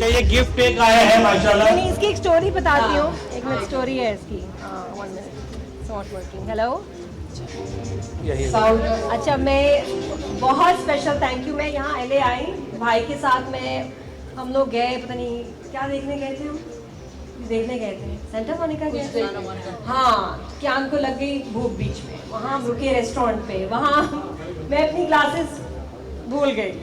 Speaker 1: अच्छा ये gift एक आया है माशाल्लाह।
Speaker 8: नहीं, इसकी एक स्टोरी बताती हूँ, एक मिनट स्टोरी है इसकी। 1 minute, it's not working. Hello, अच्छा मैं बहुत स्पेशल थैंक यू। मैं यहाँ LA आई भाई के साथ में, हम लोग गए, पता नहीं क्या देखने गए थे, हम देखने गए थे सेंटा मोनिका गए थे। हाँ, क्यान को लग गई भूख बीच में, वहाँ हम रुके रेस्टोरेंट पे, वहाँ मैं अपनी ग्लासेस भूल गई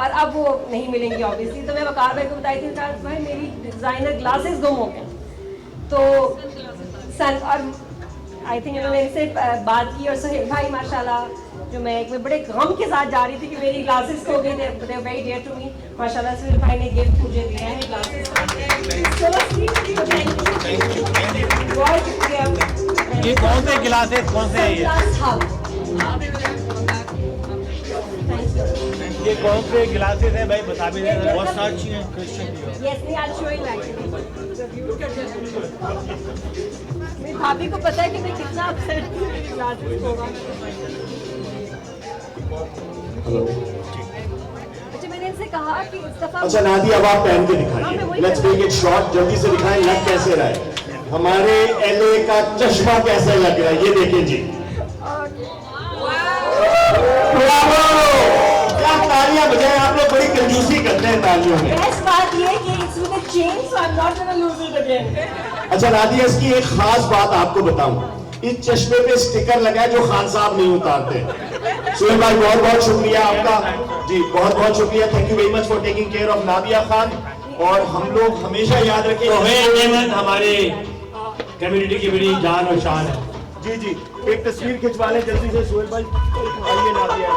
Speaker 8: और अब वो नहीं मिलेंगी ऑब्वियसली। तो मैं वकार भाई को बताई थी, भाई मेरी डिज़ाइनर ग्लासेस गुम हो गए। तो और आई थिंक उन्होंने इनसे बात की और सोहेल भाई माशाल्लाह, जो मैं एक बड़े गम के साथ जा रही थी कि मेरी ग्लासेस खो गई, they very dear to me. माशाल्लाह सोहेल भाई ने गिफ्ट मुझे दिया है ग्लासेस। बहुत शुक्रिया।
Speaker 1: ये कौन से गिलासेस, कौन से हैं ये कौन से गिलासेस हैं भाई, बता भी दें। बहुत सारी हैं क्वेश्चन।
Speaker 8: यस, नहीं आज शोइंग मेरी भाभी को पता है कि मैं कितना अपसेट थी मेरी ग्लासेस होगा।
Speaker 10: हेलो,
Speaker 8: अच्छा मैंने इनसे कहा कि इस दफा
Speaker 10: अच्छा नादिया अब आप पहन के दिखाइए। लेट्स टेक इट शॉट, जल्दी से दिखाएं लग कैसे रहा है, हमारे LA का चश्मा कैसा लग रहा है, ये देखें जी। क्या तालियां बजाएं, आप लोग बड़ी कंजूसी करते हैं तालियों में।
Speaker 8: बेस्ट बात ये है कि it's with a chain, so I am not gonna lose it again.
Speaker 10: अच्छा नादिया, इसकी एक खास बात आपको बताऊं, इस चश्मे पे स्टिकर लगा है जो खान साहब नहीं उतारते। सुहेल भाई बहुत बहुत शुक्रिया आपका जी, बहुत बहुत शुक्रिया। Thank you very much for taking care of Nadia Khan. और हम लोग हमेशा याद रखें
Speaker 2: हमारे कम्युनिटी की बड़ी जान और शान है।
Speaker 10: जी जी, एक तस्वीर खिंचवा लें जल्दी से सुहेल भाई, आइए नादिया।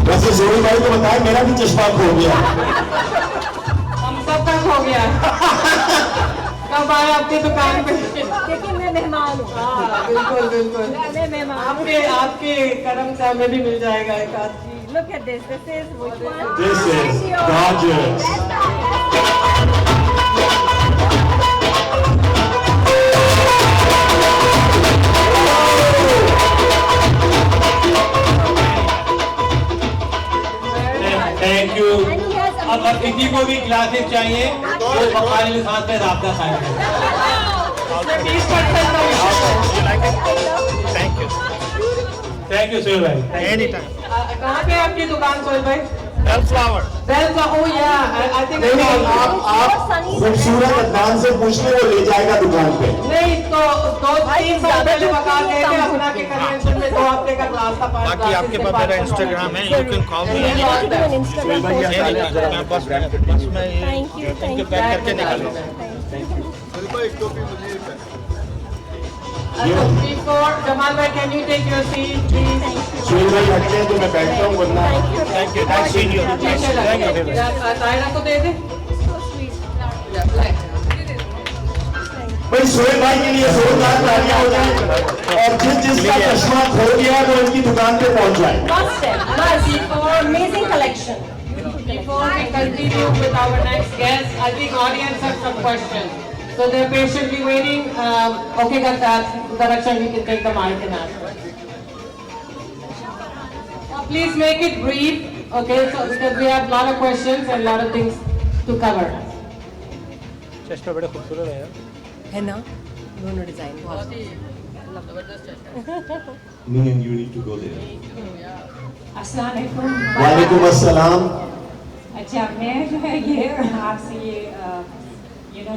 Speaker 10: वैसे जोड़ी भाई को बताया मेरा भी चश्मा खो गया।
Speaker 4: हम सबका खो गया। कब आए आपकी दुकान पे?
Speaker 8: क्योंकि मैं मेहमान हूँ।
Speaker 4: बिल्कुल बिल्कुल,
Speaker 8: मैं मेहमान।
Speaker 4: आपके करम से हमें भी मिल जाएगा एक आध।
Speaker 8: Look at this. This is which one?
Speaker 10: This is gorgeous.
Speaker 2: Thank you. अगर किसी को भी क्लासेस चाहिए तो बखारी लिसान से राब्ता खाएं। थैंक यू सोहेल भाई। Any time.
Speaker 4: कहाँ पे आपकी दुकान सोहेल भाई?
Speaker 2: बेलफ्लावर।
Speaker 4: बेलफ्लावर, या आई थिंक
Speaker 10: आप खूबसूरत अदनान से पूछ के वो ले जाएगा दुकान पे।
Speaker 4: नहीं तो 2-3 साल पहले बता गए थे अपना के कन्वेंशन में 2 हफ्ते का क्लास था।
Speaker 1: बाकी आपके पास मेरा इंस्टाग्राम है, यू कैन कॉल मी। बस मैं इनके पैक करके निकालूं।
Speaker 4: Before Jamal bhai, can you take your seat, please?
Speaker 10: Suhail भाई हटते हैं तो मैं बैठता हूँ, वरना
Speaker 1: thank you, nice seeing you. Thank you.
Speaker 4: Taira को दे दे।
Speaker 10: भाई सुहेल भाई के लिए जोरदार तालियां हो जाए और जिसका चश्मा खो गया है वो इनकी दुकान पे पहुंच जाए।
Speaker 8: Amazing collection.
Speaker 4: Before we continue with our next guest, I think audience have some questions. So they're patiently waiting. Okay, Gandhar, Direction, we can take the mic and ask. Please make it brief, okay? So because we have a lot of questions and a lot of things to cover.
Speaker 1: चश्मा बड़े खूबसूरत है यार।
Speaker 8: है ना, दोनों design बहुत
Speaker 10: Me and you need to go there.
Speaker 17: अस्सलाम वालेकुम।
Speaker 10: वालेकुम अस्सलाम।
Speaker 17: अच्छा मैं जो है ये आपसे ये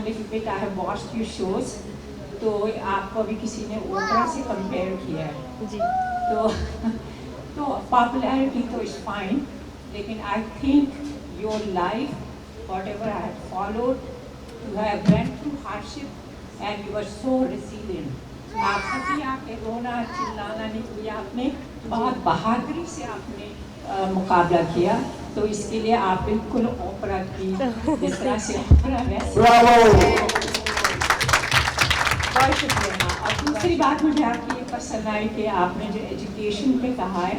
Speaker 17: little bit I have watched your shows, तो आपको अभी किसी ने ओपरा से कंपेयर किया है
Speaker 8: जी,
Speaker 17: तो पॉपुलैरिटी तो इज फाइन, लेकिन I think your life whatever I have followed, you have went through hardship and you are so resilient. आपसे भी आपने रोना चिल्लाना नहीं किया, आपने बहुत बहादुरी से आपने मुकाबला किया। तो इसके लिए आप बिल्कुल ओपरा की जिस तरह से ओपरा वैसे बहुत शुक्रिया। और दूसरी बात मुझे आपकी ये पसंद आई कि आपने जो एजुकेशन पे कहा है,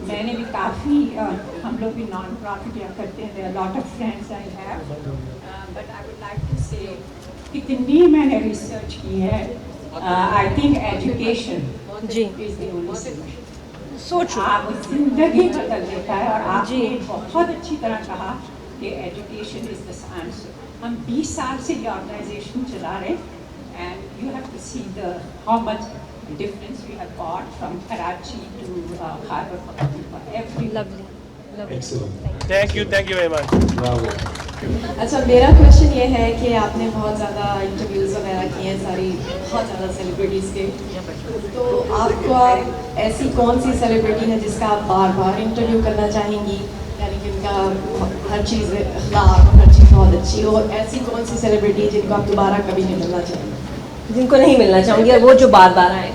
Speaker 17: मैंने भी काफ़ी हम लोग भी नॉन प्रॉफिट या करते हैं, lot of friends I have, but I would like to say कितनी मैंने रिसर्च की है, आई थिंक एजुकेशन जी इज द ओनली सॉल्यूशन।
Speaker 8: सोचो
Speaker 17: आप जिंदगी बदल देता है। और आपने बहुत अच्छी तरह कहा कि एजुकेशन इज द आंसर। हम 20 साल से ये ऑर्गेनाइजेशन चला रहे हैं and you have to see the how much difference we have got from Karachi to Khyber Pakhtunkhwa. Every lovely.
Speaker 1: Excellent. Thank you very much.
Speaker 10: Bravo.
Speaker 18: अच्छा, मेरा क्वेश्चन ये है कि आपने बहुत ज़्यादा इंटरव्यूज़ वगैरह किए हैं सारी बहुत ज़्यादा सेलिब्रिटीज़ के, तो आपको ऐसी कौन सी सेलिब्रिटी है जिसका आप बार बार इंटरव्यू करना चाहेंगी, यानी कि उनका हर चीज़ अखलाक हर चीज़ बहुत अच्छी हो, और ऐसी कौन सी सेलिब्रिटी जिनको आप दोबारा कभी नहीं मिलना चाहेंगे?
Speaker 8: जिनको नहीं मिलना चाहूँगी, और वो जो बार बार आए।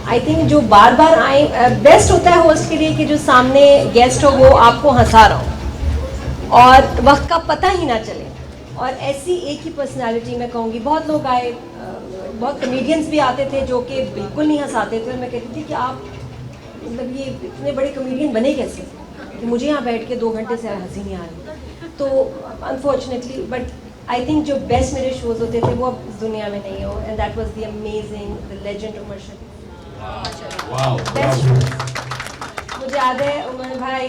Speaker 8: आई थिंक जो बार बार आए बेस्ट होता है होस्ट के लिए कि जो सामने गेस्ट हो वो आपको हंसा रहा हो और वक्त का पता ही ना चले। और ऐसी एक ही पर्सनालिटी मैं कहूँगी, बहुत लोग आए, बहुत कमेडियंस भी आते थे जो कि बिल्कुल नहीं हंसाते थे, और मैं कहती थी कि आप मतलब ये इतने बड़े कमेडियन बने कैसे, कि मुझे यहाँ बैठ के 2 घंटे से हंसी नहीं आ रही। तो अनफॉर्चुनेटली बट आई थिंक जो बेस्ट मेरे शोज होते थे वो अब इस दुनिया में नहीं हो, and that was the amazing the legend Umar Sharif. मुझे याद है उमर भाई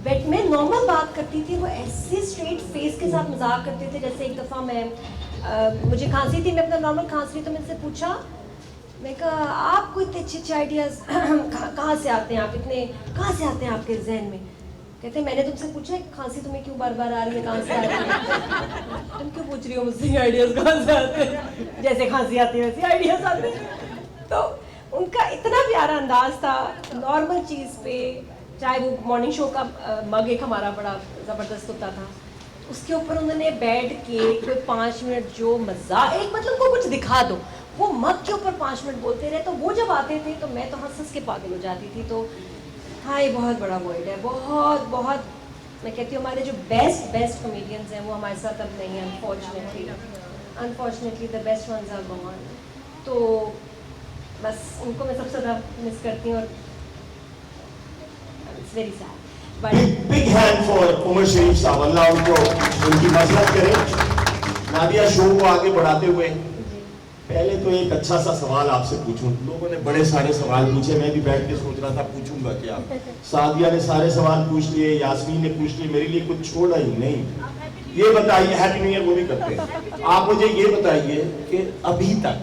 Speaker 8: बेट में नॉर्मल बात करती थी, वो ऐसे स्ट्रेट फेस के साथ मजाक करते थे। जैसे एक दफ़ा मैं मुझे खांसी थी, मैं अपना नॉर्मल खांस रही, तो मैंने से पूछा, मैं कहा आपको इतने अच्छे आइडियाज़ कहाँ से आते हैं, आप इतने कहाँ से आते हैं आपके जहन में? कहते मैंने तुमसे पूछा है खांसी तुम्हें क्यों बार बार आ रही है, कहाँ से आ रही है? तुम क्यों पूछ रही हो मुझसे आइडियाज़ कहाँ से आते हैं? जैसे खांसी आती है वैसे आइडियाज़ आते हैं। तो उनका इतना प्यारा अंदाज था, नॉर्मल चीज़ पे, चाहे वो मॉर्निंग शो का मग एक हमारा बड़ा ज़बरदस्त होता था, उसके ऊपर उन्होंने बैठ के कोई 5 मिनट जो मज़ा, एक मतलब को कुछ दिखा दो, वो मग के ऊपर 5 मिनट बोलते रहे। तो वो जब आते थे तो मैं तो हंस के पागल हो जाती थी। तो हाँ, ये बहुत बड़ा वर्ल्ड है, बहुत बहुत। मैं कहती हूँ हमारे जो बेस्ट कॉमेडियंस हैं वो हमारे साथ अब नहीं है, unfortunately the best ones are gone. तो बस उनको मैं सबसे ज़्यादा मिस करती हूँ, और it's very sad. But
Speaker 10: big hand for Umar Sharif साहब, अल्लाह उनको उनकी मदद करे। नादिया शो को आगे बढ़ाते हुए पहले तो एक अच्छा सा सवाल आपसे पूछूं। लोगों ने बड़े सारे सवाल पूछे, मैं भी बैठ के सोच रहा था पूछूंगा क्या। सादिया ने सारे सवाल पूछ लिए, यास्मीन ने पूछ लिए, मेरे लिए कुछ छोड़ा ही नहीं। ये बताइए, हैप्पी न्यू ईयर वो भी करते हैं। आप मुझे ये बताइए कि अभी तक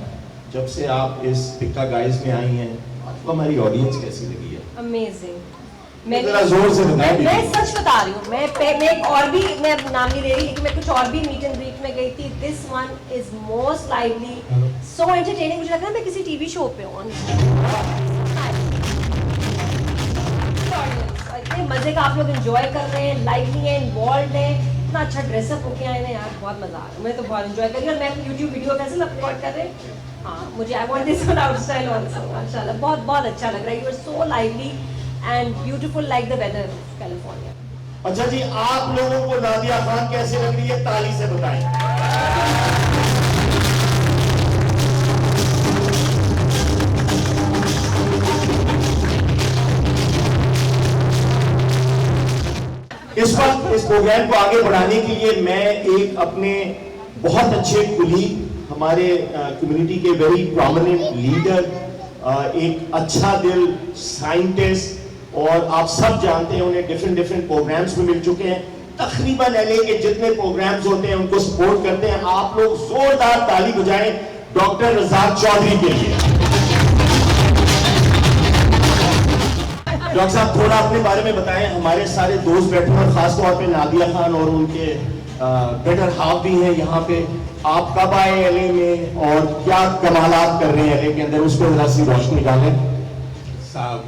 Speaker 10: जब से आप इस पिक्का गाइस में आई हैं, आपको हमारी ऑडियंस कैसी लगी है?
Speaker 8: अमेजिंग।
Speaker 10: मैं जरा जोर से बताएं।
Speaker 8: मैं सच बता रही हूँ, मैं एक और भी, मैं नाम नहीं ले रही, लेकिन मैं कुछ और भी मीट एंड ग्रीट में गई थी। This one is most lively, so entertaining. मुझे लग रहा है मैं किसी टीवी शो पे हूँ। इतने मजे का आप लोग एंजॉय कर रहे हैं, लाइवली हैं, इन्वॉल्व हैं, इतना अच्छा ड्रेसअप होके आए हैं यार, बहुत मजा आ रहा है। मैं तो बहुत एंजॉय कर रही हूँ। और मैं यूट्यूब वीडियो कैसे रिकॉर्ड कर रहे हैं, हाँ, मुझे I want this one out style also. माशाल्लाह बहुत बहुत अच्छा लग रहा है। You are so lively and beautiful like the weather of California.
Speaker 10: अच्छा जी, आप लोगों को नादिया खान कैसे लग रही है, ताली से बताएं। इस वक्त इस प्रोग्राम को आगे बढ़ाने के लिए मैं एक अपने बहुत अच्छे कुलीग, हमारे कम्युनिटी के वेरी प्रोमिनेंट लीडर, एक अच्छा दिल साइंटिस्ट, और आप सब जानते हैं उन्हें डिफरेंट प्रोग्राम्स में मिल चुके हैं। तकरीबन एलए के जितने प्रोग्राम्स होते हैं उनको सपोर्ट करते हैं। आप लोग जोरदार ताली बजाएं डॉक्टर रज़ाक चौधरी के लिए। डॉक्टर साहब थोड़ा अपने बारे में बताएं, हमारे सारे दोस्त बैठे हैं, खासतौर पे नादिया खान और उनके बेटर हाफ भी हैं यहाँ पे। आप कब आए एलए में और क्या कमालात कर रहे हैं एलए के अंदर, उस पर जरा सी रोशनी डालें।
Speaker 19: साहब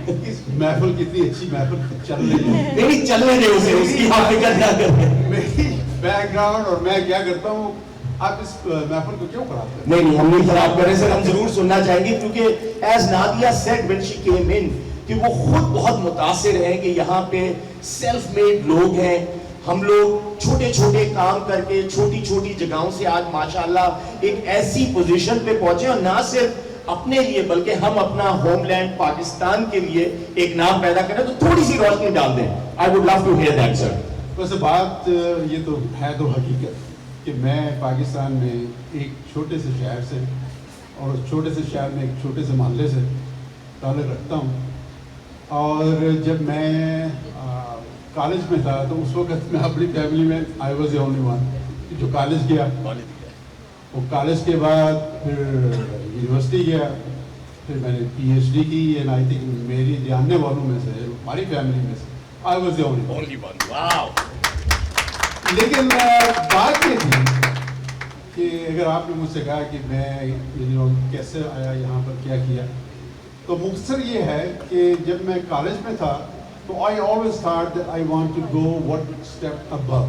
Speaker 19: इस महफिल कितनी अच्छी महफिल चल रही है।
Speaker 10: नहीं चलने दे उसे, उसकी आप फिक्र क्या करें।
Speaker 19: मेरी बैकग्राउंड और मैं क्या करता हूँ, आप इस महफिल को क्यों खराब करते हैं?
Speaker 10: नहीं हम नहीं खराब कर रहे सर, हम जरूर सुनना चाहेंगे, क्योंकि as Nadia said when she came in कि वो खुद बहुत मुतासिर हैं कि यहाँ पे सेल्फ मेड लोग हैं। हम लोग छोटे छोटे काम करके छोटी छोटी जगहों से आज माशाल्लाह एक ऐसी पोजीशन पे पहुंचे, और ना सिर्फ अपने लिए बल्कि हम अपना होमलैंड पाकिस्तान के लिए एक नाम पैदा करें। तो थोड़ी सी रोशनी डाल दें। I would love to hear that sir.
Speaker 19: वैसे बात ये तो है तो हकीकत कि मैं पाकिस्तान में एक छोटे से शहर से और उस छोटे से शहर में एक छोटे से मोहल्ले से ताल्लुक़ रखता हूँ। और जब मैं कॉलेज में था तो उस वक्त मैं अपनी फैमिली में I was the only one जो कॉलेज गया। वो कॉलेज के बाद फिर यूनिवर्सिटी गया, फिर मैंने PhD की। एंड आई थिंक मेरी जानने वालों में से, हमारी फैमिली में से, I was the only one. Wow. लेकिन बात ये थी कि अगर आपने मुझसे कहा कि मैं कैसे आया यहाँ पर, क्या किया, तो मुख्तसर ये है कि जब मैं कॉलेज में था तो I always thought that I want to go one step above.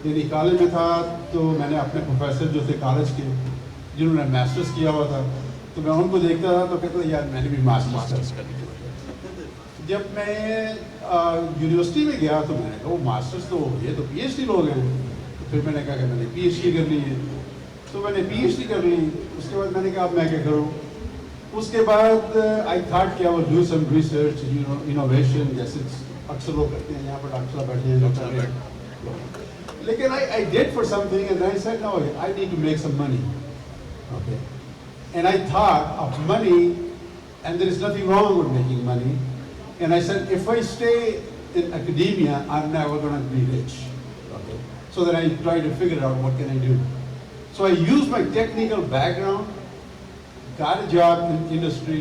Speaker 19: यानी कॉलेज में था तो मैंने अपने प्रोफेसर जो थे कॉलेज के, जिन्होंने मास्टर्स किया हुआ था, तो मैं उनको देखता था तो कहता था यार मैंने भी मास्टर्स कर लिया। जब मैं यूनिवर्सिटी में गया तो मैंने कहा वो मास्टर्स तो ये तो PhD लोग हैं। तो फिर मैंने कहा कि मैंने PhD कर ली है, तो मैंने PhD कर ली। उसके बाद मैंने कहा अब मैं क्या करूँ। उसके बाद आई थॉट कि I will do some research, innovation, जैसे अक्सर लोग करते हैं। यहाँ पर डॉक्टर बैठे हैं, लेकिन I did for something and I said no, I need to make some money. Okay, and I thought of money, and there is nothing wrong with making money. And I said if I stay in academia, I'm never going to be rich. Okay, so then I tried to figure out what can I do. So I used my technical background, got a job in industry,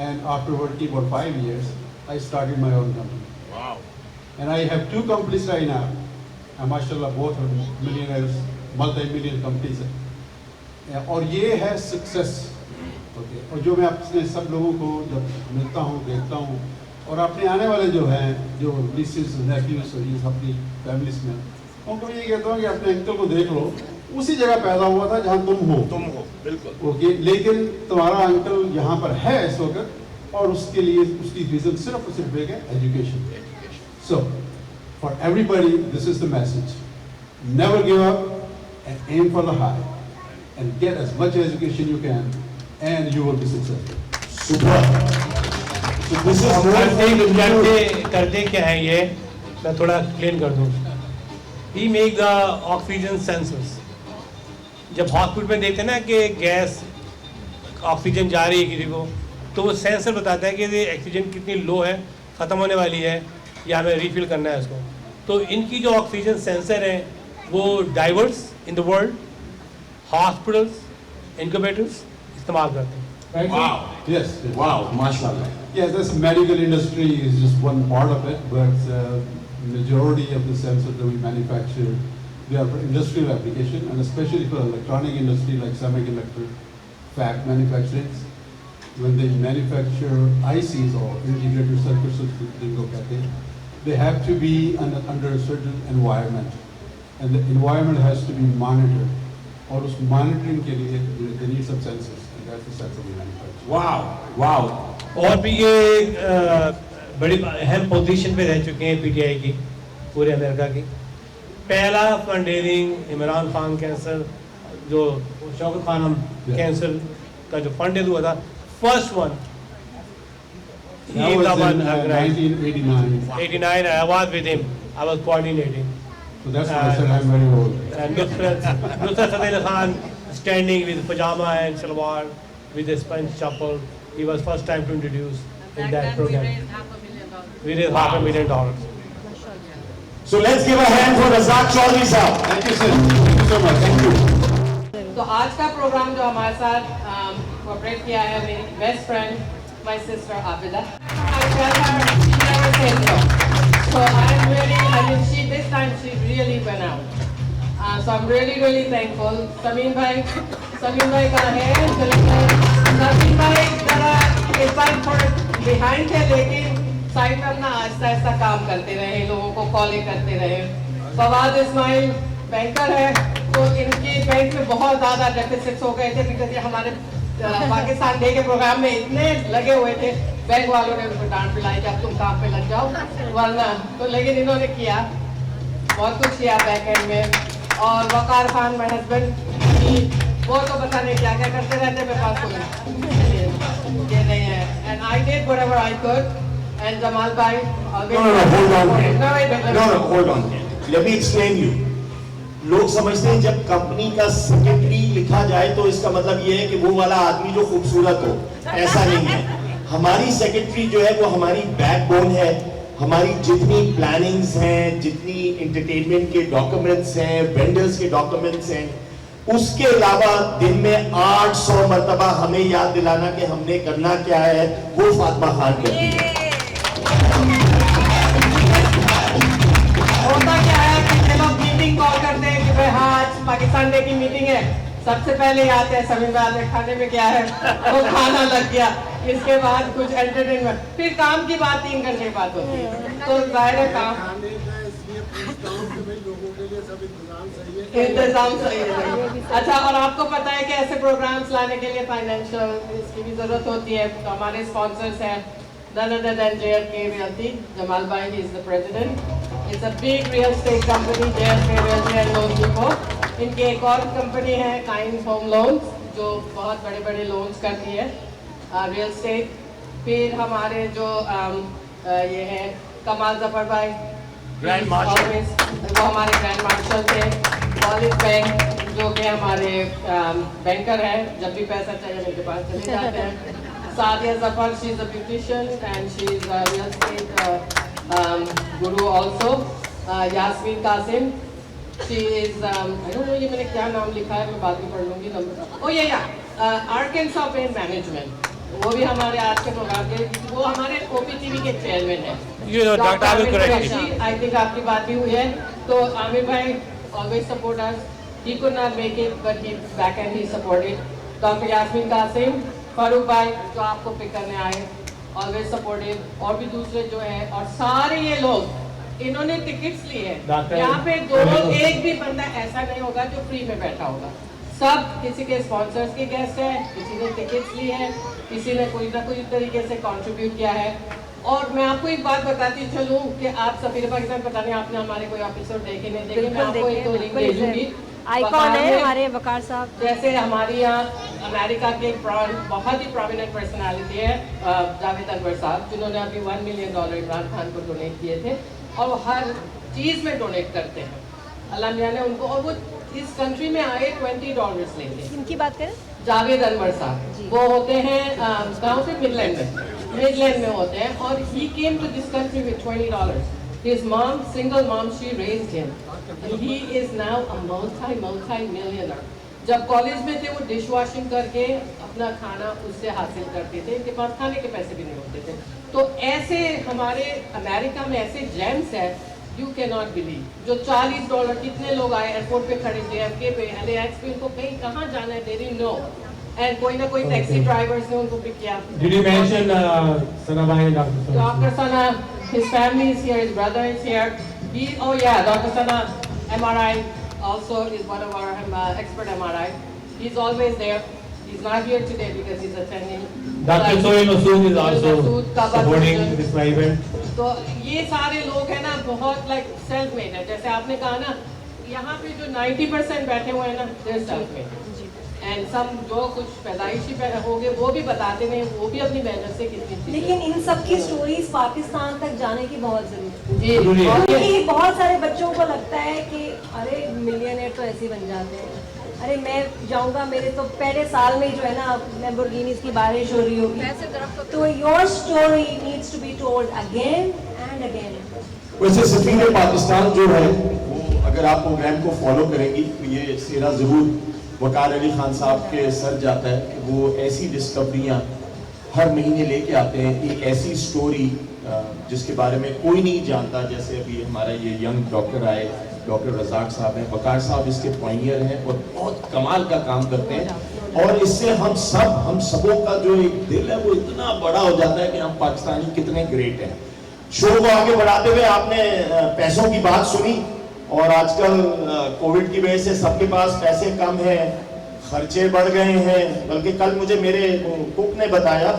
Speaker 19: and after working for 5 years, I started my own company. Wow! And I have 2 companies right now. And mashallah, both are millionaires, multi-million companies हैं। और ये है success. Okay, और जो मैं अपने सब लोगों को जब मिलता हूँ, देखता हूँ, और अपने आने वाले जो हैं, जो nieces, nephews और ये अपनी फैमिलीज में, उनको ये कहता हूँ कि अपने अंकल को देख लो, उसी जगह पैदा हुआ था जहाँ तुम हो। बिल्कुल। ओके, लेकिन तुम्हारा अंकल यहाँ पर है इस वक्त, और उसके लिए उसकी रीज़न सिर्फ और सिर्फ एक है education. So for everybody, this is the message. Never give up and aim for the high and get as much education you can and you will be successful.
Speaker 10: Super.
Speaker 1: So this is करते क्या है ये मैं थोड़ा explain कर दूँ। He make the oxygen sensors. जब hospital में देखते हैं ना कि गैस ऑक्सीजन जा रही है किसी को, तो वो सेंसर बताता है कि ये ऑक्सीजन कितनी लो है, ख़त्म होने वाली है, या हमें रिफिल करना है इसको। तो इनकी जो ऑक्सीजन सेंसर हैं वो diverse in the world, hospitals, incubators इस्तेमाल करते हैं।
Speaker 19: Wow! Yes.
Speaker 10: Wow! Mashallah.
Speaker 19: Yes, this medical industry is just one part of it, but majority of the sensors that we manufacture, they are for industrial application, and especially for electronic industry like semiconductor, fab manufacturing. When they manufacture ICs or integrated circuits, they have to be under a certain environment, and the environment has to be monitored. और उस monitoring के लिए they need some sensors, and that's the sensor we manufacture.
Speaker 10: Wow, wow.
Speaker 1: और भी ये बड़ी अहम position पे रह चुके हैं PTI की, पूरे अमेरिका की। पहला फंडेजिंग इमरान खान कैंसर, जो शौकत खान कैंसर का जो फंड हुआ था, first one.
Speaker 19: That was in 1989.
Speaker 1: 89. I was with him. I was coordinating.
Speaker 19: So that's why I said I'm very old.
Speaker 1: And Nusrat Fateh Khan standing with pajama and salwar with a sponge chapel. He was first time to introduce in that program. We raised $500,000.
Speaker 10: So let's give a hand for Razak Chaudhary sahab.
Speaker 19: Thank you, sir. Thank you so much.
Speaker 10: Thank you.
Speaker 4: तो आज का programme जो हमारे साथ cooperate किया है मेरी best friend my sister Abida. I tell her she never said no. So I'm really, I mean, this time she really went out. So I'm really thankful. Sameem भाई कहाँ है? समीम भाई जरा इस साइड पर बिहाइंड थे, लेकिन साइड में अपना आहिस्ता काम करते रहे, लोगों को कॉलिंग करते रहे। फवाद इस्माइल बैंकर है, तो इनकी बैंक में बहुत ज़्यादा डेफिसिट्स हो गए थे, बिकॉज ये हमारे पाकिस्तान डे के प्रोग्राम में इतने लगे हुए थे, बैंक वालों ने उनको डांट पिलाई कि अब तुम काम पे लग जाओ वरना तो, लेकिन इन्होंने किया, बहुत कुछ किया बैक एंड में। और वकार खान माय हस्बैंड, वो तो पता नहीं क्या क्या करते रहते, मेरे पास कोई ये नहीं है। And I did whatever I could and Jamal भाई
Speaker 10: hold on. Let me explain you. लोग समझते हैं जब कंपनी का सेक्रेटरी लिखा जाए तो इसका मतलब ये है कि वो वाला आदमी जो खूबसूरत हो, ऐसा नहीं है। हमारी सेक्रेटरी जो है वो हमारी बैकबोन है। हमारी जितनी प्लानिंग्स हैं, जितनी एंटरटेनमेंट के डॉक्यूमेंट्स हैं, वेंडर्स के डॉक्यूमेंट्स हैं, उसके अलावा दिन में 800 मरतबा हमें याद दिलाना कि हमने करना क्या है, वो फातिमा खान करती है।
Speaker 4: होता क्या है कि लोग मीटिंग कॉल करते हैं कि भाई हाँ आज पाकिस्तान डे की मीटिंग है, सबसे पहले आते हैं सभी में आते खाने में क्या है, वो खाना लग गया, इसके बाद कुछ एंटरटेनमेंट, फिर काम की बात 3 घंटे की बात होती है, तो जाहिर है काम इंतजाम सही है। अच्छा, और आपको पता है कि ऐसे प्रोग्राम्स लाने के लिए फाइनेंशियल इसकी भी जरूरत होती है, तो हमारे स्पॉन्सर्स हैं none other than JFK Realty. Jamal Bhai, he is the president. It's a big real estate company, JFK Realty and Loan Depot. इनकी एक और कंपनी है काइंड होम लोन्स, जो बहुत बड़े बड़े लोन्स करती है रियल एस्टेट। फिर हमारे जो ये है कमाल जफर भाई,
Speaker 1: ग्रैंड मार्शल,
Speaker 4: वो हमारे ग्रैंड मार्शल थे। कॉलेज बैंक जो कि हमारे बैंकर हैं, जब भी पैसा चाहिए उनके पास चले जाते हैं। Sadia Zafar, she is a beautician and she is a real estate guru also. Yasmin Qasim, she is I don't know ये मैंने क्या नाम लिखा है, मैं बाद में पढ़ लूँगी number. Oh yeah, Arkansas Pain Management, वो भी हमारे आज के प्रोग्राम के, वो हमारे OPTV के चेयरमैन हैं।
Speaker 1: You know, Dr. Amir correctly.
Speaker 4: I think आपकी बात भी हुई है, तो आमिर भाई always support us. He could not make it, but he back and he supported. Dr. Yasmin Qasim, Farooq भाई जो आपको पिक करने आए, ऑलवेज सपोर्टिव, और भी दूसरे जो है, और सारे ये लोग इन्होंने टिकट्स लिए हैं। यहाँ पे एक भी बंदा ऐसा नहीं होगा जो फ्री में बैठा होगा, सब किसी के स्पॉन्सर्स के गेस्ट हैं, किसी ने टिकट्स लिए हैं, किसी ने कोई ना कोई तरीके से कंट्रीब्यूट किया है। और मैं आपको एक बात बताती चलूँ कि आप सफीर पाकिस्तान, पता नहीं आपने हमारे कोई एपिसोड देखे नहीं देखे, मैं आपको एक 2 लिंक भेजूंगी।
Speaker 8: आइकॉन है हमारे वकार साहब,
Speaker 4: जैसे हमारे यहाँ अमेरिका के बहुत ही प्रोमिनेंट पर्सनालिटी है जावेद अनवर साहब, जिन्होंने अभी $1 मिलियन इमरान खान को डोनेट किए थे, और वो हर चीज़ में डोनेट करते हैं, अल्लाह मियां ने उनको, और वो इस कंट्री में आए $20 लेंगे।
Speaker 8: इनकी बात करें,
Speaker 4: जावेद अनवर साहब, वो होते हैं गाँव से मिडलैंड में होते हैं, और he came to this country with $20. His mom, single mom, she raised him. And he is now a multi-millionaire. जब कॉलेज में थे वो डिश वॉशिंग करके अपना खाना उससे हासिल करते थे, इनके पास खाने के पैसे भी नहीं होते थे। तो ऐसे हमारे अमेरिका में ऐसे जेम्स हैं, यू कैन नॉट बिलीव, जो $40 कितने लोग आए एयरपोर्ट पे खड़े, JFK पे, LAX पे, उनको कहीं कहाँ जाना है, they didn't know. And कोई ना कोई टैक्सी ड्राइवर्स ने उनको पिक किया।
Speaker 2: Did you mention Sana Bhai,
Speaker 4: Dr. Sana, his family is here, his brother is here. Oh yeah, Dr. Sana, MRI also is one of our expert MRI. He's always there. He's not here today because he's attending.
Speaker 2: Dr. Sohail Masood is also supporting this event.
Speaker 4: तो ये सारे लोग हैं ना, बहुत like self-made है, जैसे आपने कहा ना, यहाँ पे जो 90% बैठे हुए हैं ना, they're self-made. एंड सम जो कुछ पैदाइशी हो गए वो भी बताते नहीं, वो भी अपनी मेहनत से कितनी।
Speaker 8: लेकिन इन सब की स्टोरीज पाकिस्तान तक जाने की बहुत जरूरत
Speaker 4: है,
Speaker 8: क्योंकि बहुत सारे बच्चों को लगता है कि अरे मिलियनेयर तो ऐसे ही बन जाते हैं, अरे मैं जाऊंगा, मेरे तो पहले साल में जो है ना लैम्बोर्गिनीज की बारिश हो रही होगी। तो your story needs to be told again and again.
Speaker 10: वैसे सफीर पाकिस्तान जो है वो, अगर आप प्रोग्राम को फॉलो करेंगी तो ये सेरा ज़रूर वकार अली खान साहब के सर जाता है कि वो ऐसी डिस्कवरियाँ हर महीने लेके आते हैं, एक ऐसी स्टोरी जिसके बारे में कोई नहीं जानता। जैसे अभी हमारा ये यंग डॉक्टर आए, डॉक्टर रज़ाक साहब हैं, वकार साहब इसके पॉइनियर हैं और बहुत कमाल का काम करते हैं। और इससे हम सबों का जो एक दिल है वो इतना बड़ा हो जाता है कि हम पाकिस्तानी कितने ग्रेट हैं। शो को आगे बढ़ाते हुए आपने पैसों की बात सुनी, और आजकल कोविड की वजह से सबके पास पैसे कम हैं, खर्चे बढ़ गए हैं, बल्कि कल मुझे मेरे कुक ने बताया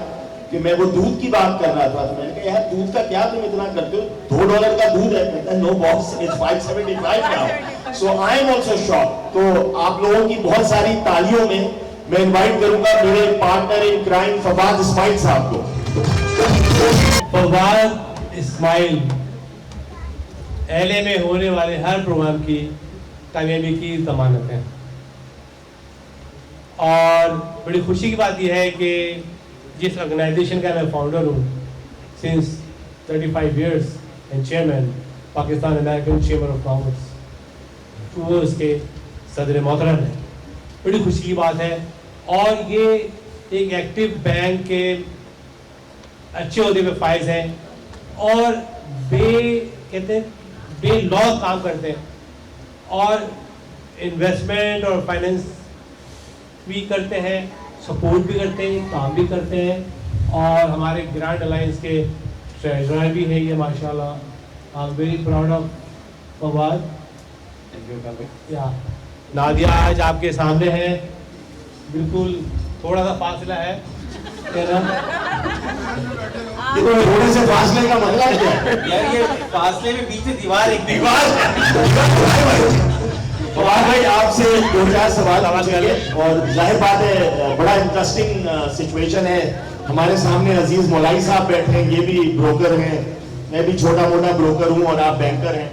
Speaker 10: कि मैं वो दूध की बात कर रहा था, तो मैंने कहा यार दूध का क्या तुम इतना करते हो, $2 का दूध है। कहता है no boss, it's 575 now. So I am also shock. तो आप लोगों की बहुत सारी तालियों में मैं इनवाइट करूंगा मेरे partner in crime Fawad Ismail साहब को।
Speaker 1: फवाद इस्माइल LA में होने वाले हर प्रोग्राम की कामयाबी की जमानत है। और बड़ी खुशी की बात यह है कि जिस ऑर्गेनाइजेशन का मैं फाउंडर हूँ since 35 years and chairman Pakistan American chamber of commerce, तो वो उसके सदर मोहतरम है। बड़ी खुशी की बात है। और ये एक एक्टिव बैंक के अच्छे ओहदे पे फाइज हैं और बेलॉस काम करते हैं और इन्वेस्टमेंट और फाइनेंस भी करते हैं, सपोर्ट भी करते हैं, काम भी करते हैं। और हमारे ग्रैंड अलायंस के ट्रेजरर भी है ये माशाल्लाह। I am very proud of Fawad. या नादिया आज आपके सामने है, बिल्कुल थोड़ा सा फासला है
Speaker 10: थोड़े से फासले का मतलब क्या है
Speaker 20: यार? ये फासले में बीच में दीवार
Speaker 10: फवाद भाई आपसे 2-4 सवाल पूछेंगे और जाहिर बात है बड़ा इंटरेस्टिंग सिचुएशन है। हमारे सामने अजीज मौलाई साहब बैठे हैं, ये भी ब्रोकर हैं, मैं भी छोटा मोटा ब्रोकर हूं और आप बैंकर हैं।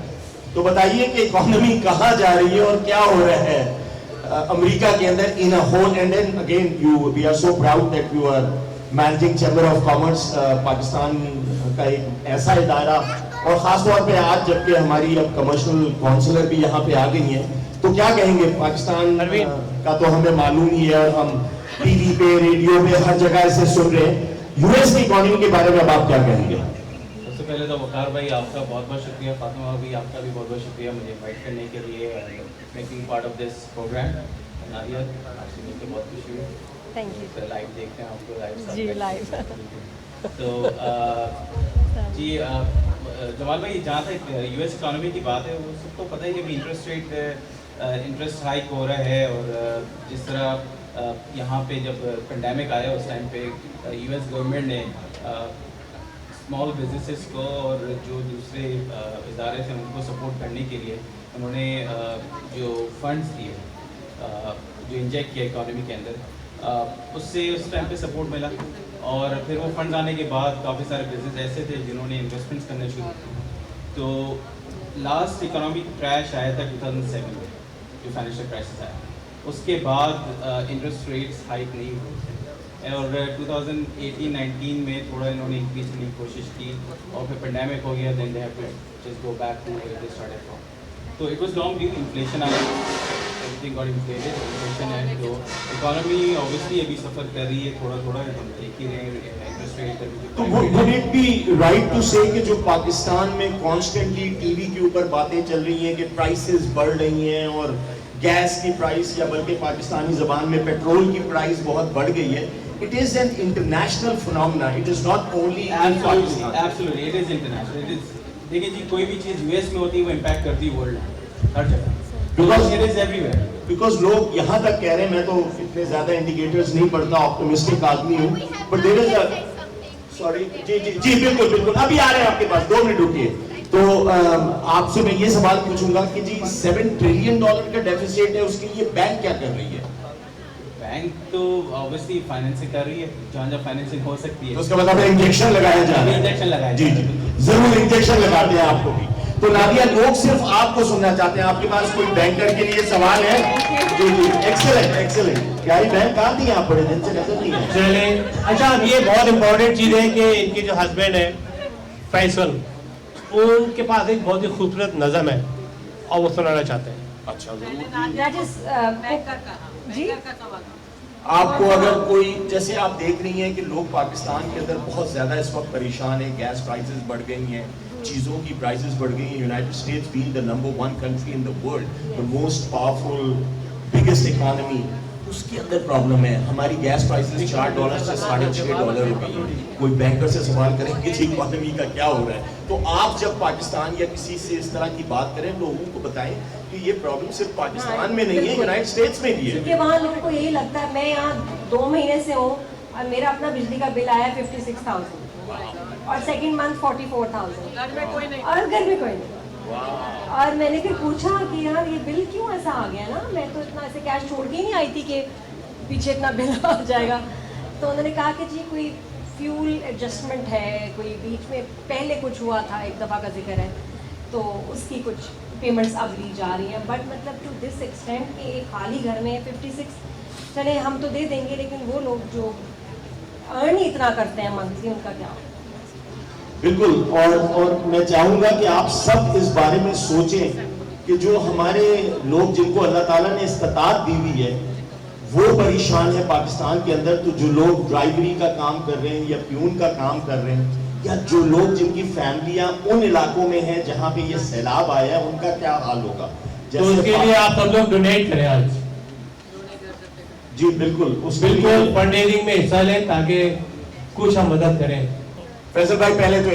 Speaker 10: तो बताइए कि इकोनॉमी कहाँ जा रही है और क्या हो रहा है अमेरिका के अंदर in a whole. And then again we are so proud that you are managing chamber of commerce Pakistan का एक ऐसा इदारा, और खास तौर पे आज जबकि हमारी अब कमर्शियल काउंसलर भी यहाँ पे आ गई हैं, तो क्या कहेंगे पाकिस्तान का तो हमें मालूम ही है और हम टीवी पे रेडियो पे हर जगह से सुन रहे हैं। यूएस की इकोनॉमी के बारे में अब आप क्या कहेंगे?
Speaker 20: सबसे पहले तो वकार भाई आपका बहुत बहुत शुक्रिया, फातिमा भाभी आपका भी बहुत बहुत शुक्रिया मुझे इनवाइट करने के लिए, making part of this programme. Nadia आपसे मिलकर बहुत खुशी हुई।
Speaker 8: Thank you.
Speaker 20: तो लाइव देखते हैं आपको लाइव
Speaker 8: जी लाइव।
Speaker 20: तो जी जमाल भाई, जहाँ तक यूएस इकोनॉमी की बात है वो सबको पता ही है कि इंटरेस्ट हाइक हो रहा है। और जिस तरह यहाँ पे जब पेंडेमिक आया उस टाइम पे यूएस गवर्नमेंट ने स्मॉल बिजनेसेस को और जो दूसरे इदारे थे उनको सपोर्ट करने के लिए उन्होंने जो फंड्स दिए, जो इंजेक्ट किया इकोनॉमी के अंदर, उससे उस टाइम पे सपोर्ट मिला। और फिर वो फंड्स आने के बाद काफ़ी सारे बिजनेस ऐसे थे जिन्होंने इन्वेस्टमेंट्स करने शुरू किए। तो लास्ट इकोनॉमिक क्रैश आया था 2007 में, जो फाइनेंशियल क्राइसिस आया, उसके बाद इंटरेस्ट रेट्स हाइक नहीं हुए और 2018-19 में थोड़ा इन्होंने इंक्रीज करने की कोशिश की और फिर पेंडेमिक हो गया, then they have to just go back to where they started from. तो it was long due, inflation आया, एवरीथिंग गॉट इन्फ्लेटेड, इन्फ्लेशन है। तो इकोनॉमी ऑब्वियसली अभी सफ़र कर रही है, थोड़ा थोड़ा हम देख ही रहे हैं इंटरेस्ट रेट का।
Speaker 10: तो would it be right to say कि जो पाकिस्तान में कॉन्स्टेंटली टीवी के ऊपर बातें चल रही हैं कि प्राइसेस बढ़ रही हैं और गैस की प्राइस या बल्कि पाकिस्तानी ज़बान में पेट्रोल की प्राइस बहुत बढ़ गई है, it is an international phenomena, it is not only in Pakistan.
Speaker 20: Absolutely, it is international. It is, देखिए जी, कोई भी चीज़ यूएस में होती है वो इम्पैक्ट करती है वर्ल्ड हर जगह, because it is everywhere.
Speaker 10: Because लोग यहाँ तक कह रहे हैं, मैं तो इतने ज़्यादा इंडिकेटर्स नहीं पढ़ता, ऑप्टिमिस्टिक आदमी हूँ, but there is a sorry जी बिल्कुल बिल्कुल अभी आ रहे हैं आपके पास, 2 मिनट रुकिए। तो आपसे मैं ये सवाल पूछूंगा कि जी $7 ट्रिलियन का डेफिसिट है, उसके लिए बैंक क्या कर रही है?
Speaker 20: बैंक तो ऑब्वियसली फाइनेंसिंग कर रही है, जहाँ फाइनेंसिंग हो सकती है,
Speaker 10: तो उसका मतलब इंजेक्शन लगाया जा रहा है।
Speaker 20: इंजेक्शन लगाया
Speaker 10: जी जी जरूर इंजेक्शन लगाते हैं आपको भी। तो नादिया, लोग सिर्फ आपको सुनना चाहते हैं, आपके पास कोई बैंकर के लिए सवाल है? जी जी एक्सेलेंट एक्सेलेंट। क्या ही बैंक कहाँ दिए आप बड़े दिन से नजर नहीं है?
Speaker 1: चले अच्छा, अब ये बहुत इंपॉर्टेंट चीज़ है कि इनके जो हस्बैंड है फैसल, उनके पास एक बहुत ही खूबसूरत नज़म है और वो सुनाना चाहते हैं।
Speaker 10: अच्छा
Speaker 8: जी
Speaker 10: आपको अगर कोई, जैसे आप देख रही हैं कि लोग पाकिस्तान के अंदर बहुत ज़्यादा इस वक्त परेशान हैं, गैस प्राइसेस बढ़ गई हैं, चीज़ों की प्राइसेस बढ़ गई हैं। United states being the number 1 country in the world, the most powerful biggest economy, उसके अंदर प्रॉब्लम है। हमारी गैस प्राइसेस $4 से $6.5 हो गई है। कोई बैंकर से सवाल करेंगे कि इकोनॉमी का क्या हो रहा है? तो आप जब पाकिस्तान या किसी से इस तरह की बात करें, लोगों को बताएं कि ये प्रॉब्लम सिर्फ पाकिस्तान में नहीं है, यूनाइटेड स्टेट्स में भी है।
Speaker 8: क्योंकि वहाँ लोगों को यही लगता है, मैं यहाँ 2 महीने से हूँ और मेरा अपना बिजली का बिल आया 56,000 और सेकंड मंथ 44,000 और घर में कोई नहीं। और मैंने फिर पूछा कि यार ये बिल क्यों ऐसा आ गया ना, मैं तो इतना ऐसे कैश छोड़ के ही नहीं आई थी कि पीछे इतना बिल आ जाएगा। तो उन्होंने कहा कि जी कोई फ्यूल एडजस्टमेंट है, कोई बीच में पहले कुछ हुआ था, एक दफ़ा का जिक्र है, तो उसकी कुछ पेमेंट्स अब ली जा रही हैं। बट मतलब टू दिस एक्सटेंट कि एक खाली घर में 56, चले हम तो दे देंगे, लेकिन वो लोग जो अर्न इतना करते हैं मंथली, उनका क्या?
Speaker 10: बिल्कुल। और मैं चाहूँगा कि आप सब इस बारे में सोचें कि जो हमारे लोग जिनको अल्लाह ताला ने इस्तिताअत दी हुई है वो परेशान है पाकिस्तान के अंदर। तो जो लोग ड्राइवरी का काम कर रहे हैं या प्यून का काम कर रहे हैं, या जो लोग जिनकी फैमिलियां उन इलाकों में हैं जहां पे ये सैलाब आया है, उनका क्या हाल होगा?
Speaker 1: तो उसके लिए आप सब लोग डोनेट करें आज।
Speaker 10: जी बिल्कुल,
Speaker 1: बिल्कुल फंड रेजिंग में हिस्सा लें ताकि कुछ हम मदद करें।
Speaker 10: फैसल भाई पहले तो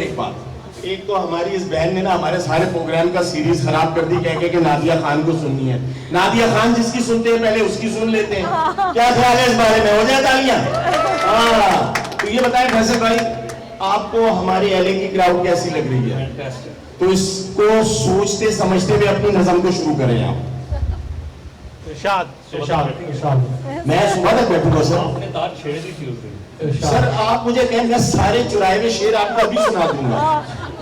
Speaker 10: एक तो हमारी इस बहन ने ना हमारे सारे प्रोग्राम का सीरीज खराब कर दी, कह के कि नादिया खान को सुननी है। नादिया खान जिसकी सुनते हैं पहले उसकी सुन लेते हैं। क्या ख्याल है इस बारे में? हो जाए तालियां? हाँ, तो ये बताएं फैसल भाई, आपको हमारे एलए की क्राउड कैसी लग रही है? तो इसको सोचते समझते हुए अपनी नज़म को शुरू करें आप। मैं सुबह तक बैठूंगा सर।
Speaker 2: आपने तार छेड़ दी थी उस दिन।
Speaker 10: सर आप मुझे कहेंगे सारे चुराए हुए शेर आपको अभी सुना दूंगा।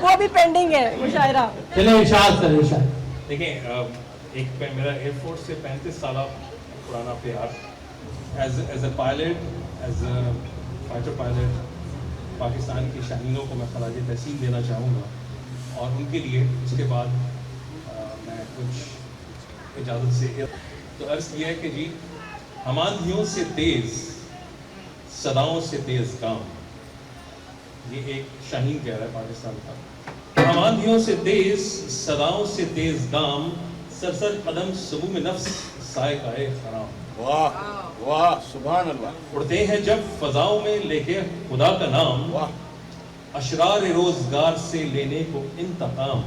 Speaker 8: वो भी पेंडिंग है मुशायरा।
Speaker 1: चलिए इरशाद सर, इरशाद।
Speaker 2: देखिए मेरा एयरफोर्स से 35 साल पुराना प्यार, as a pilot, as a fighter pilot, Pakistan के शाहीनों को मैं खराज तहसीन देना चाहूँगा। और उनके लिए उसके बाद मैं कुछ इजाज़त से तो अर्ज़ किया है कि जी हम आंधियों से तेज़, सदाओं से तेज़ काम, ये एक शाहीन कह रहा है पाकिस्तान का। हम आंधियों से तेज़, सदाओं से तेज़ गाम, सरसर कदम समूह में नफ्स सायकाए खराम।
Speaker 10: वाह वाह, सुभान अल्लाह।
Speaker 2: उड़ते हैं जब फजाओं में लेके खुदा का नाम, अशरार रोजगार से लेने को इंतकाम,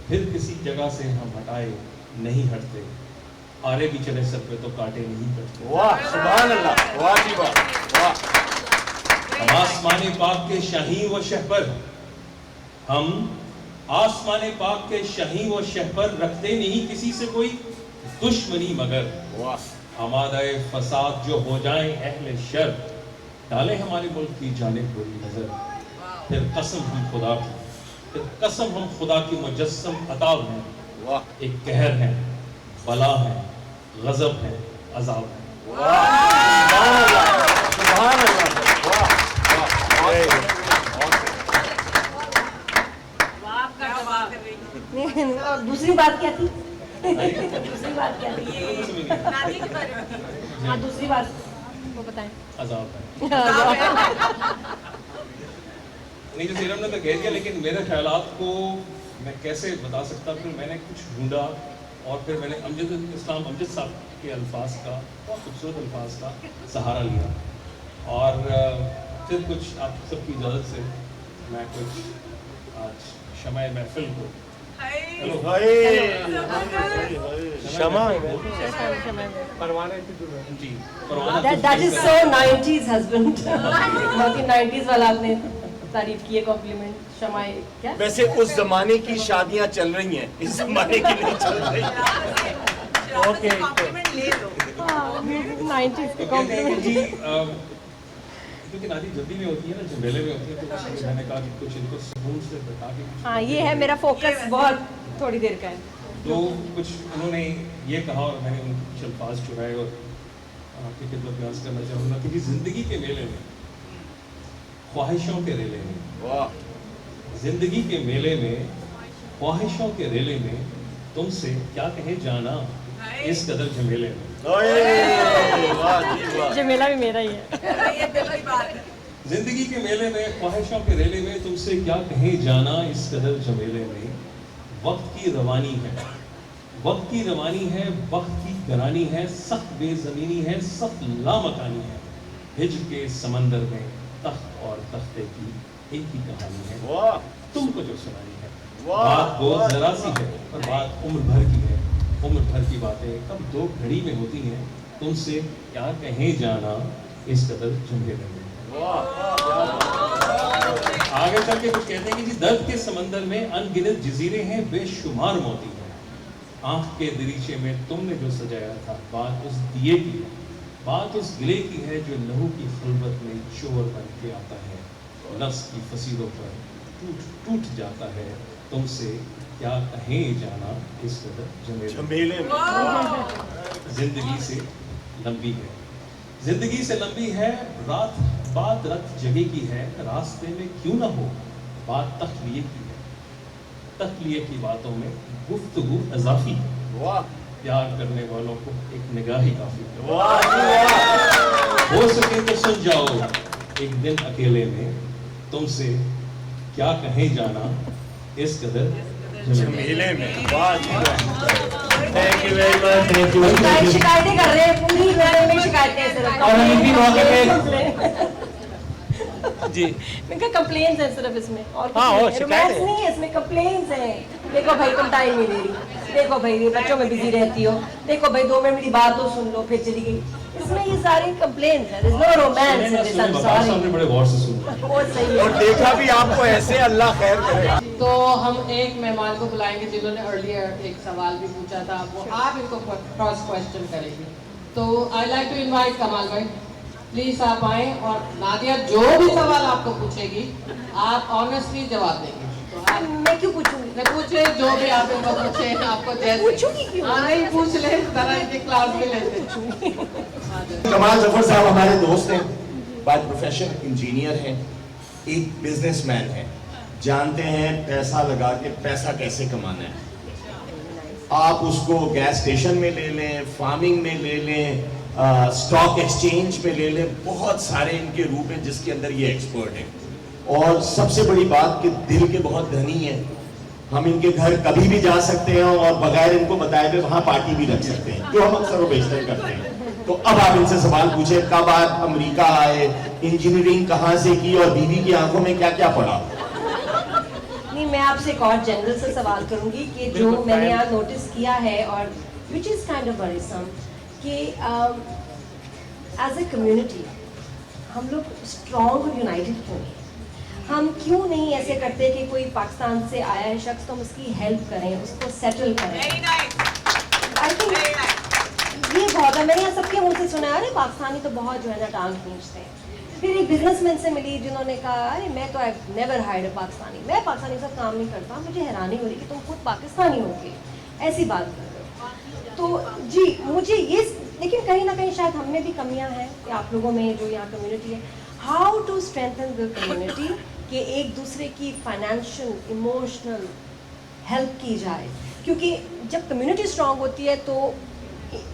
Speaker 2: फिर किसी जगह से हम हटाए नहीं हटते, आरे भी चले सर पे तो काटे नहीं करते।
Speaker 10: वाह सुभान अल्लाह, वाह जी वाह, वाह।
Speaker 2: हम आसमाने पाक के शाही व शहपर, हम आसमाने पाक के शाही व शहपर, रखते नहीं किसी से कोई दुश्मनी मगर, आमादाए फसाद जो हो जाए अहले शर, डाले हमारे मुल्क की जानिब बुरी नजर, फिर कसम हम खुदा की, फिर कसम हम खुदा की मुजस्सम अताब हैं, एक कहर है, बला है, गजब है, अजाब है।
Speaker 8: और दूसरी बात क्या थी? दूसरी बात क्या थी? हाँ दूसरी बात वो बताएं।
Speaker 2: अजाब है। नहीं, जैसे इरम ने तो कह दिया, लेकिन मेरे ख्यालात को मैं कैसे बता सकता। फिर मैंने कुछ ढूंढा और फिर मैंने अमजद साहब के अल्फाज का, बहुत खूबसूरत अल्फाज का सहारा लिया, और फिर कुछ आप सबकी इजाज़त से मैं कुछ आज शमाए महफिल को
Speaker 8: That is so 90s husband. बहुत ही 90s वाला आपने तारीफ की है, कॉम्प्लीमेंट। शमाए क्या?
Speaker 10: वैसे उस जमाने की शादियां चल रही हैं, इस जमाने की नहीं चल रही।
Speaker 8: ओके, कॉम्प्लीमेंट ले लो। 90s के कॉम्प्लीमेंट
Speaker 2: जी, क्योंकि नादी जल्दी में होती है ना, झमेले में होती है, तो मैंने कहा कि कुछ इनको सुकून से बता के।
Speaker 8: हाँ, ये है मेरा फोकस, बहुत थोड़ी देर का है।
Speaker 2: तो कुछ उन्होंने ये कहा और मैंने उन कुछ अल्फाज चुराए और आपकी खिदमत में अर्ज़ करना चाहूँगा कि जिंदगी के मेले में, ख्वाहिशों के रेले में, जिंदगी के मेले में, ख्वाहिशों के रेले में, तुमसे क्या कहे जाना इस कदर झमेले में।
Speaker 8: झमेला भी मेरा ही है।
Speaker 2: जिंदगी के मेले में, ख्वाहिशों के रेले में, तुमसे क्या कहे जाना इस कदर झमेले में। वक्त की रवानी है, वक्त की रवानी है, वक्त की करानी है, सख्त बेज़मीनी है, सख्त लामकानी है, हिज्र के समंदर में तख्त और तख्ते की एक ही कहानी है, तुमको जो सुनानी है। बात बहुत जरा सी है पर बात उम्र भर की है,
Speaker 21: उम्र भर की बातें कब दो घड़ी में होती हैं, तुमसे क्या कहें जाना इस कदर झमेले में। आगे चल के कुछ कहते हैं कि जी दर्द के समंदर में अनगिनत जजीरे हैं, बेशुमार मोती हैं। आंख के दरीचे में तुमने जो सजाया था, बात उस दिए की है, बात उस गिले की है जो लहू की खलबत में चोर बन के आता है, नफ्स की फसीलों पर टूट टूट जाता है। तुमसे क्या कहें जाना इस कदर झमेले में। जिंदगी से लंबी है, जिंदगी से लंबी है, रात बात रत जगह की है, रास्ते में क्यों ना हो बात तख्लिये की है। तख्लिये की बातों में गुफ्तगू अज़ाफ़ी है, प्यार करने वालों को एक निगाह ही काफी है। हो सके तो सुन जाओ एक दिन अकेले में, तुमसे क्या कहें जाना इस कदर झमेले में।
Speaker 2: Thank you very much, thank you.
Speaker 8: शिकायतें कर रहे हैं, पूरी लड़ाई में शिकायतें सिर्फ।
Speaker 2: और हम इसी मौके पे जी
Speaker 8: मैं कहा कंप्लेंट्स है सिर्फ इसमें, और
Speaker 2: हाँ, और
Speaker 8: रोमांस
Speaker 2: शिकायत है।
Speaker 8: नहीं है इसमें, कंप्लेंट्स हैं। देखो भाई तुम टाइम नहीं दे रही, देखो भाई ये बच्चों में बिजी रहती हो, देखो भाई 2 मिनट मेरी बात तो सुन लो, फिर चली गई। इसमें ये सारी कंप्लेंट्स है, there's no romance in this, I'm sorry।
Speaker 21: सामने बड़े गौर से सुनो।
Speaker 8: वो सही है।
Speaker 10: और देखा भी आपको ऐसे, अल्लाह खैर करे।
Speaker 4: तो हम एक मेहमान को बुलाएंगे जिन्होंने अर्लियर एक सवाल भी पूछा था, वो आप इनको क्रॉस क्वेश्चन करेंगे। तो आई लाइक टू इनवाइट कमाल भाई, प्लीज आप आए, और नादिया जो भी सवाल आपको पूछेगी आप ऑनेस्टली जवाब देंगे। तो आप
Speaker 8: मैं क्यों पूछूंगी?
Speaker 4: मैं पूछ ले जो भी आप इनको पूछे, आपको जैसे
Speaker 8: पूछूंगी क्यों?
Speaker 4: हाँ नहीं पूछ ले, जरा इनकी क्लास में लेते।
Speaker 10: कमाल जफर साहब हमारे दोस्त हैं, बाय प्रोफेशन इंजीनियर हैं, एक बिजनेसमैन हैं, जानते हैं पैसा लगा के पैसा कैसे कमाना है। आप उसको गैस स्टेशन में ले लें, फार्मिंग में ले लें, स्टॉक एक्सचेंज में ले लें, बहुत सारे इनके रूप हैं जिसके अंदर ये एक्सपर्ट हैं। और सबसे बड़ी बात कि दिल के बहुत धनी हैं, हम इनके घर कभी भी जा सकते हैं और बगैर इनको बताए हुए वहाँ पार्टी भी रख सकते हैं, जो हम अक्सर व बेशतर करते हैं। तो अब आप इनसे सवाल पूछे, कब आप अमेरिका आए, इंजीनियरिंग कहाँ से की, और बीवी की आंखों में क्या क्या पड़ा।
Speaker 8: नहीं, मैं आपसे एक और जनरल से सवाल करूंगी कि जो मैंने यहाँ नोटिस किया है, और which is kind of worrisome, कि एज ए कम्युनिटी हम लोग स्ट्रॉन्ग और यूनाइटेड क्यों नहीं? हम क्यों नहीं ऐसे करते कि कोई पाकिस्तान से आया है शख्स, तो हम उसकी हेल्प करें, उसको सेटल करें। आई थिंक ये बहुत है, मैंने यहाँ सबके मुँह से सुना है, अरे पाकिस्तानी तो बहुत जो है ना टांग खींचते हैं। फिर एक बिजनेसमैन से मिली जिन्होंने कहा, अरे मैं तो I never hired a Pakistani, मैं पाकिस्तानी के साथ काम नहीं करता, मुझे हैरानी हो रही कि तुम खुद पाकिस्तानी होगे, ऐसी बात कर रहे हो। तो जी मुझे ये, लेकिन कहीं ना कहीं शायद हम में भी कमियां हैं, कि आप लोगों में जो यहाँ कम्युनिटी है, how to strengthen the community, कि एक दूसरे की फाइनेंशियल इमोशनल हेल्प की जाए, क्योंकि जब कम्युनिटी स्ट्रांग होती है तो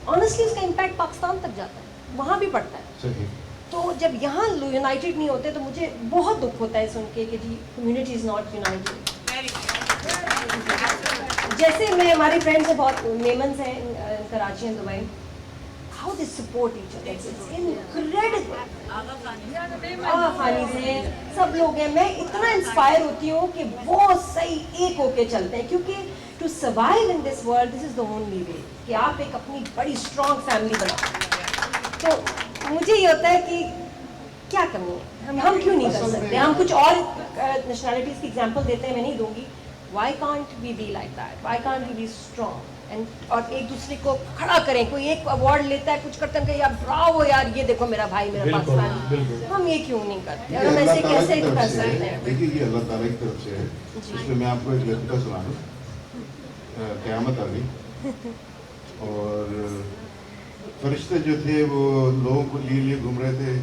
Speaker 8: ऑनेस्टली उसका इम्पैक्ट पाकिस्तान तक जाता है, वहाँ भी पड़ता है।
Speaker 21: सही।
Speaker 8: तो जब यहाँ यूनाइटेड नहीं होते तो मुझे बहुत दुख होता है सुन के कि जी कम्युनिटी इज़ नॉट यूनाइटेड। जैसे मैं, हमारी फ्रेंड्स हैं बहुत, मेमन्स हैं Karachi and Dubai, how they support each other, it's incredible. Aga Khani से सब लोग हैं, मैं इतना इंस्पायर होती हूँ कि वो सही एक होके चलते हैं, क्योंकि to survive in this world this is the only way, कि आप एक अपनी बड़ी स्ट्रॉन्ग फैमिली बनाओ। तो मुझे ये होता है कि क्या कमी है, हम क्यों नहीं कर सकते? हम कुछ और नेशनैलिटीज़ की एग्जांपल देते हैं, मैं नहीं दूंगी। Why can't we be like that? Why can't we be strong? और एक दूसरे को खड़ा करें, कोई एक अवार्ड लेता है, कुछ करते हैं, यार ब्रावो यार, ये देखो मेरा भाई, मेरा पाकिस्तानी, हम ये क्यों नहीं करते? और हम ऐसे कैसे कर सकते हैं?
Speaker 19: देखिए ये अल्लाह ताला की तरफ से है। इसमें मैं आपको एक लतीफ़ा सुनाऊं, क़यामत आ गई और फरिश्ते जो थे वो लोगों को लिए घूम रहे थे,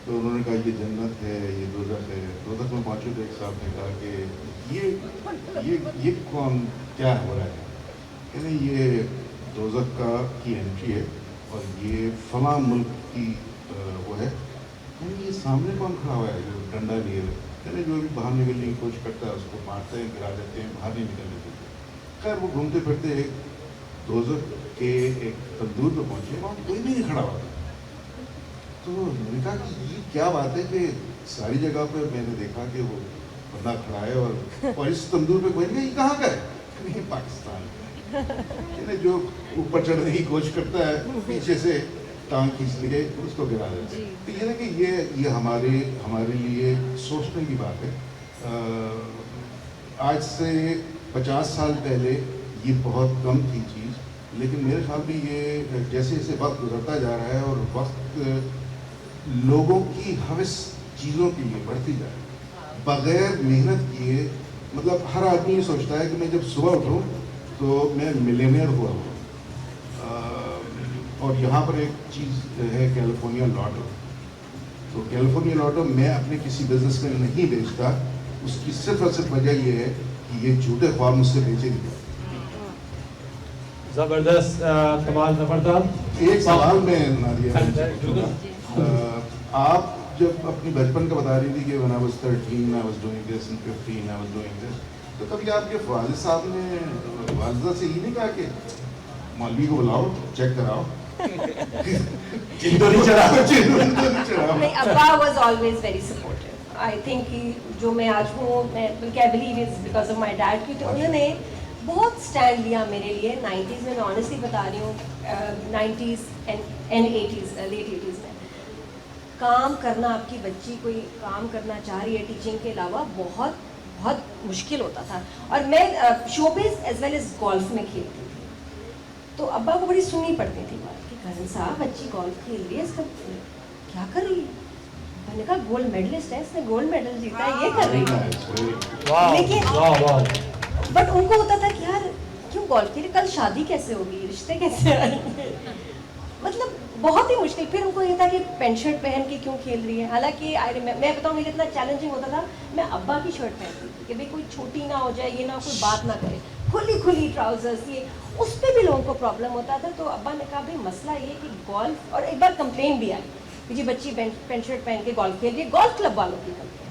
Speaker 19: तो उन्होंने कहा ये जन्नत है, ये दोज़ख है। दोज़ख में पहुँचे तो एक साहब ने कहा कि ये कौन, क्या हो रहा है? कहते ये दोज़ख की एंट्री है और ये फलां मुल्क की वो है। ये सामने कौन खड़ा हुआ है जो डंडा लिए हुए? कहते जो भी बाहर निकलने की कोशिश करता है उसको मारते हैं, गिरा देते हैं, बाहर नहीं निकलने देते। खैर वो घूमते फिरते एक दोज़ख के एक तंदूर पर पहुँचे, वहाँ कोई नहीं खड़ा हुआ था। तो मैंने कहा कि ये क्या बात है कि सारी जगह पे मैंने देखा कि वो बंदा खड़ा है और इस तंदूर पे कोई नहीं, ये कहाँ का है? नहीं पाकिस्तान का।
Speaker 16: है जो ऊपर चढ़ने की कोशिश करता है पीछे से टांग खींच लिए उसको गिरा देते हैं। तो ये ना कि ये हमारे लिए सोचने की बात है। आज से 50 साल पहले ये बहुत कम थी चीज़, लेकिन मेरे ख्याल में ये जैसे जैसे वक्त गुजरता जा रहा है और वक्त लोगों की हवस चीज़ों के लिए बढ़ती जा रही है बगैर मेहनत किए। मतलब हर आदमी ये सोचता है कि मैं जब सुबह उठूँ तो मैं मिलियनेयर हुआ हूँ। और यहाँ पर एक चीज़ है कैलिफोर्निया लॉटो। तो कैलिफोर्निया लॉटो मैं अपने किसी बिजनेस में नहीं बेचता, उसकी सिर्फ और सिर्फ वजह ये है कि ये झूठे ख्वाब मुझसे बेचे नहीं।
Speaker 1: जबरदस्त कमाल जबरदस्त।
Speaker 16: एक सवाल में नादिया, आप जब अपनी बचपन का बता रही थी कि when I was 13 I was doing this and 15 I was doing this, तो कभी आपके वालिद साहब ने वालिदा से ही नहीं कहा कि मौलवी को बुलाओ चेक कराओ?
Speaker 10: नहीं,
Speaker 8: अब्बा was always very supportive. I think कि जो मैं आज हूँ, मैं I believe it's because of my dad, क्योंकि उन्होंने बहुत स्टैंड लिया मेरे लिए 90s में। मैं ऑनेस्टली बता रही हूँ 90s and 80s late 80s में काम करना, आपकी बच्ची कोई काम करना चाह रही है टीचिंग के अलावा, बहुत बहुत मुश्किल होता था। और मैं showbiz as well as golf में खेलती थी, तो अब्बा को बड़ी सुननी पड़ती थी बात कि करण साहब बच्ची गोल्फ खेल रही है, इसका क्या कर रही है? मैंने कहा गोल्ड मेडलिस्ट है, इसने गोल्ड मेडल जीता है, ये कर रही है। लेकिन बट उनको होता था कि यार क्यों गोल्फ खेले, कल शादी कैसे होगी, रिश्ते कैसे आएंगे, मतलब बहुत ही मुश्किल। फिर उनको ये था कि पैंट शर्ट पहन के क्यों खेल रही है। हालांकि मैं बताऊँ मुझे इतना चैलेंजिंग होता था, मैं अब्बा की शर्ट पहनती थी कि भाई कोई छोटी ना हो जाए, ये ना कोई बात ना करे, खुली ट्राउजर्स, ये उस पर भी लोगों को प्रॉब्लम होता था। तो अब्बा ने कहा भाई मसला ये कि गोल्फ, और एक बार कंप्लेन भी आई कि जी बच्ची पैंट शर्ट पहन के गोल्फ खेल रही है, गोल्फ क्लब वालों की कंप्लेन।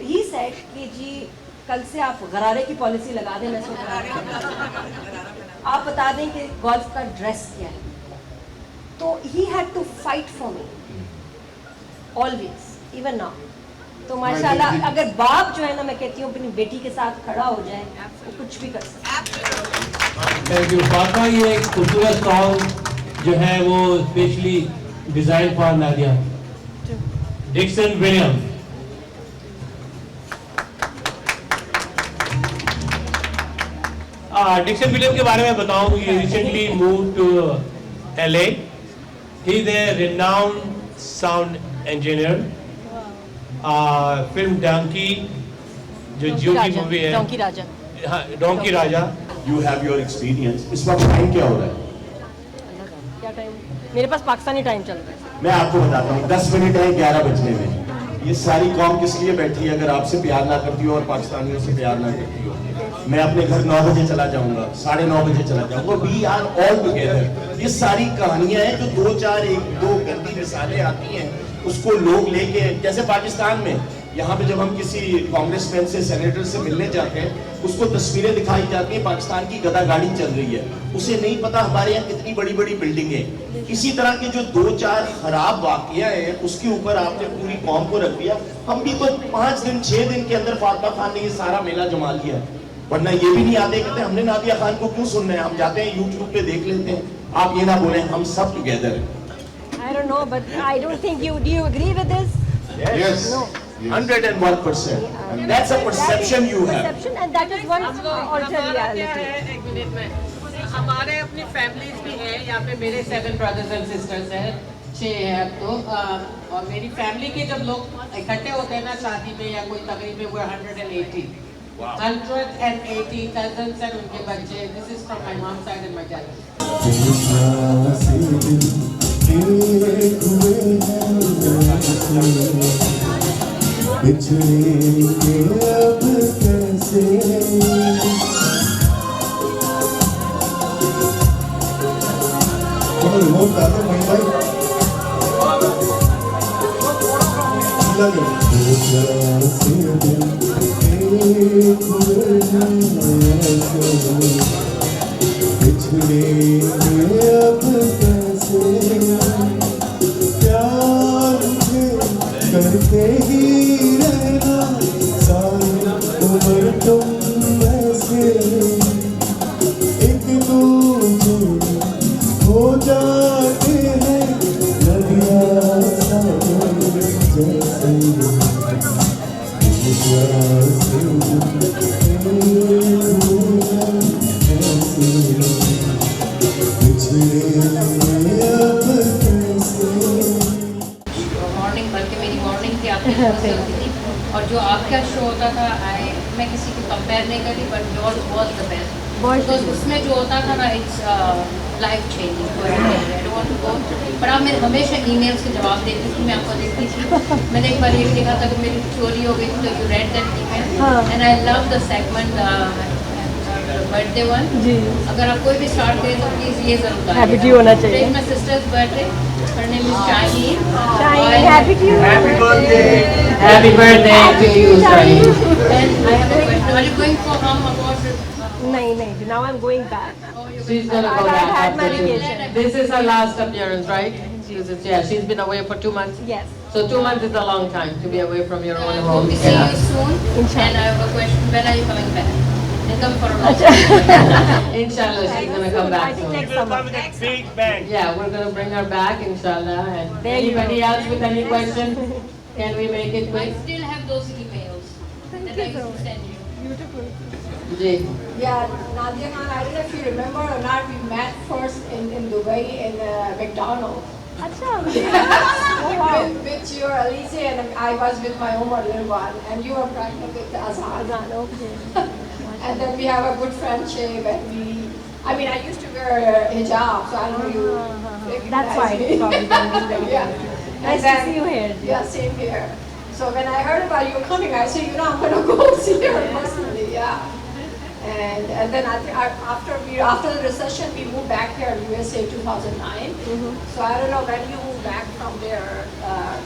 Speaker 8: ही सेड कि जी कल से आप गरारे की पॉलिसी लगा दें, मैं सोच रहा आप बता दें कि गोल्फ का ड्रेस क्या है। तो he had to fight for me always, even now. तो माशाल्लाह अगर बाप जो है ना, मैं कहती हूँ अपनी बेटी के साथ खड़ा हो जाए, वो कुछ भी कर सकता।
Speaker 1: Thank you Fatima. ये एक खूबसूरत सॉन्ग जो है वो specially design for Nadia. Dixon William. Dixon William के बारे में बताऊं, ये recently move to LA. He is a renowned sound engineer. Film donkey जो जियो की मूवी है,
Speaker 8: डोंकी राजा।
Speaker 1: हाँ, donkey Raja.
Speaker 10: You have your experience. इस वक्त टाइम क्या हो रहा है?
Speaker 8: क्या टाइम? मेरे पास पाकिस्तानी टाइम चल रहा है।
Speaker 10: मैं आपको बताता हूँ, 10 मिनट है 11 बजने में। ये सारी कौम किस लिए बैठी है? अगर आपसे प्यार ना करती हो और पाकिस्तानियों से प्यार ना करती हो। मैं अपने घर 9 बजे चला जाऊंगा, 9:30 बजे चला जाऊंगा। We are all together. ये सारी कहानियां हैं जो 2 गंदी मिसालें आती हैं, उसको लोग लेके, जैसे पाकिस्तान में यहाँ पे जब हम किसी कांग्रेसमैन से, सेनेटर से मिलने जाते हैं, उसको तस्वीरें दिखाई जाती हैं पाकिस्तान की गधा गाड़ी चल रही है, उसे नहीं पता हमारे यहाँ कितनी बड़ी बड़ी बिल्डिंगें। इसी तरह के जो 2-4 खराब वाकया हैं, उसके ऊपर आपने पूरी कौम को रख दिया। हम भी तो 5 दिन 6 दिन के अंदर फातिमा खान ने ये सारा मेला जमा लिया, वरना ये भी नहीं आते, कहते हमने नादिया खान को क्यों सुनना है, हम जाते हैं YouTube पे देख लेते हैं। आप ये ना बोलें, हम सब टुगेदर हैं।
Speaker 8: I don't know, but I don't think you do. You agree with this?
Speaker 10: Yes. No. 101%. And that's a perception you have.
Speaker 8: Perception, and that is one altered reality.
Speaker 4: एक मिनट में, हमारे अपनी फैमिलीज भी हैं यहाँ पे। मेरे 7 brothers and sisters हैं, 6 हैं अब तो। और मेरी फैमिली के जब लोग इकट्ठे होते हैं ना शादी में या कोई तकरीब में, वो 180 cousins and उनके बच्चे। This is from my mom's side and my dad's.
Speaker 12: बिछड़ेंगे अब कैसे, रिमोट डालो भाई भाई। बिछड़ेंगे अब कैसे, प्यार करते ही रहना सारी उम्र तुम ऐसे। एक
Speaker 6: मॉर्निंग बल्कि मेरी मॉर्निंग थी आपकी शो से होती थी और जो आपका शो होता था मैं किसी को कंपेयर नहीं करती but yours was the best because उसमें जो होता था ना इट्स लाइफ चेंजिंग पर आप मैं हमेशा ईमेल से जवाब देती थी मैं आपको देखती थी मैंने एक बार ये भी देखा था कि मेरी चोरी हो गई थी तो you read that email and I love the segment birthday one जी अगर आप कोई भी स्टार्ट करें तो प्लीज ये जरूर
Speaker 8: हैप्पी टू होना चाहिए
Speaker 6: my sister's birthday her name is Shaheen
Speaker 8: happy to
Speaker 4: Happy birthday to you, Shaheen.
Speaker 6: and I have a question are you going for home about
Speaker 8: नहीं now I'm going back
Speaker 4: She's gonna go
Speaker 8: I
Speaker 4: back
Speaker 8: had my
Speaker 4: after this.
Speaker 8: vacation.
Speaker 4: This is her last appearance, right? Yeah, she's been away for 2 months.
Speaker 8: Yes.
Speaker 4: So 2 months is a long time to be away from your own home.
Speaker 6: hope to see you soon and I have a question when are you coming back and come for a long
Speaker 4: Inshallah, she's gonna come back soon.
Speaker 1: Next summer. Big bang.
Speaker 4: Yeah, we're gonna bring her back, inshallah. And
Speaker 8: There you
Speaker 4: anybody
Speaker 8: go.
Speaker 4: else with any question? Can we make it
Speaker 6: I
Speaker 4: quick?
Speaker 6: still have those emails that I used to send you
Speaker 8: beautiful
Speaker 4: Jay.
Speaker 17: Yeah, Nadia Khan, I don't know if you remember or not, we met first in Dubai in McDonald's.
Speaker 8: अच्छा
Speaker 17: With your Alicia and I was with my Umar little one and you were pregnant with Azhan.
Speaker 8: okay
Speaker 17: And then we have a good friendship and I used to wear a hijab, so I know you recognize
Speaker 8: That's why
Speaker 17: me.
Speaker 8: probably don't think
Speaker 17: Yeah.
Speaker 8: Nice to see you here.
Speaker 17: Yeah, same here. So when I heard about you coming, I said, I'm going to go see her personally, yeah. And then after the recession, we moved back here in USA 2009. So I don't know when you moved back from there,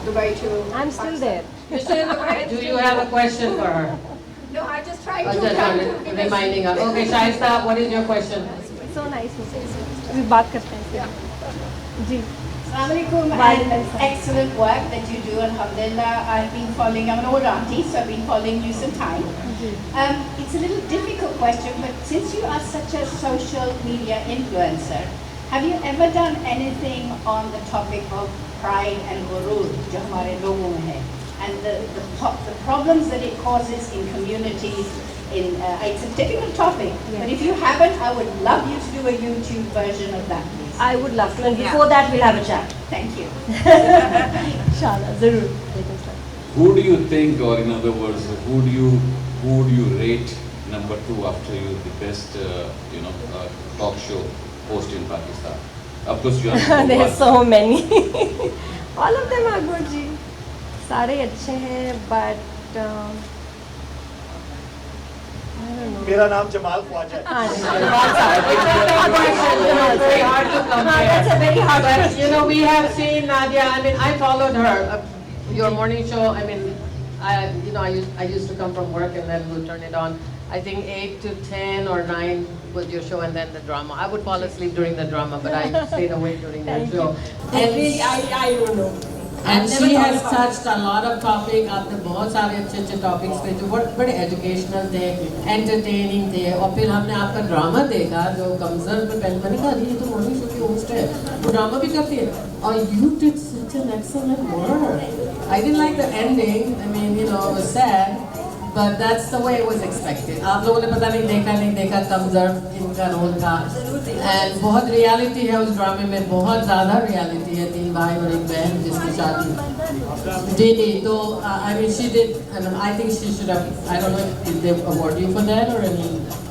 Speaker 17: Dubai to
Speaker 8: I'm still there.
Speaker 17: You're still in Dubai?
Speaker 4: Do you have a question for her?
Speaker 17: No, I just tried to
Speaker 4: Just
Speaker 17: come
Speaker 4: reminding her. Okay, Shaista, what is your question?
Speaker 8: So nice अभी बात करते हैं जी
Speaker 11: Assalamualaikum and excellent work that you do, alhamdulillah. I've been following, I'm an old auntie, so I've been following you some time. It's a little difficult question, but since you are such a social media influencer, have you ever done anything on the topic of pride and ghurur, जो हमारे लोगों में है, and the problems that it causes in communities? It's a difficult topic, but if you haven't, I would love you to do a YouTube version of that, please.
Speaker 8: I would love to and before that we'll have a chat
Speaker 11: Thank you.
Speaker 8: इंशाल्लाह जरूर
Speaker 3: Who do you think, or in other words, who do you rate number 2 after you the best talk show host in Pakistan? Of course you are number
Speaker 8: there are
Speaker 3: 1.
Speaker 8: so many all of them are good जी सारे अच्छे हैं but
Speaker 10: मेरा नाम जमाल ख्वाजा है
Speaker 4: Very hard to compare.
Speaker 8: That's a very hard
Speaker 4: But,
Speaker 8: question.
Speaker 4: we have seen Nadia. I followed her. Your morning show. I used to come from work and then we'll turn it on. I think 8 to 10 or 9 was your show, and then the drama. I would fall asleep during the drama, but I stayed awake during the show.
Speaker 17: And I don't know.
Speaker 4: And she has touched a lot of topics. आपने बहुत सारे अच्छे topics पे जो बड़े educational थे, entertaining थे, और फिर हमने आपका ड्रामा देखा जो कमजर में पहले मैंने कहा ये तो मॉर्निंग शो की होस्ट है, वो ड्रामा भी करती है, और you did such an excellent work. I didn't like the ending. It was sad. But that's the way it was expected. आप लोगों ने पता नहीं देखा कमजर इनका रोल था, and बहुत reality है उस ड्रामे में, बहुत ज़्यादा reality है, 3 भाई और 1 बहन जिसकी शादी जी तो she did, and I think she should have, I don't know if they award you for that or any.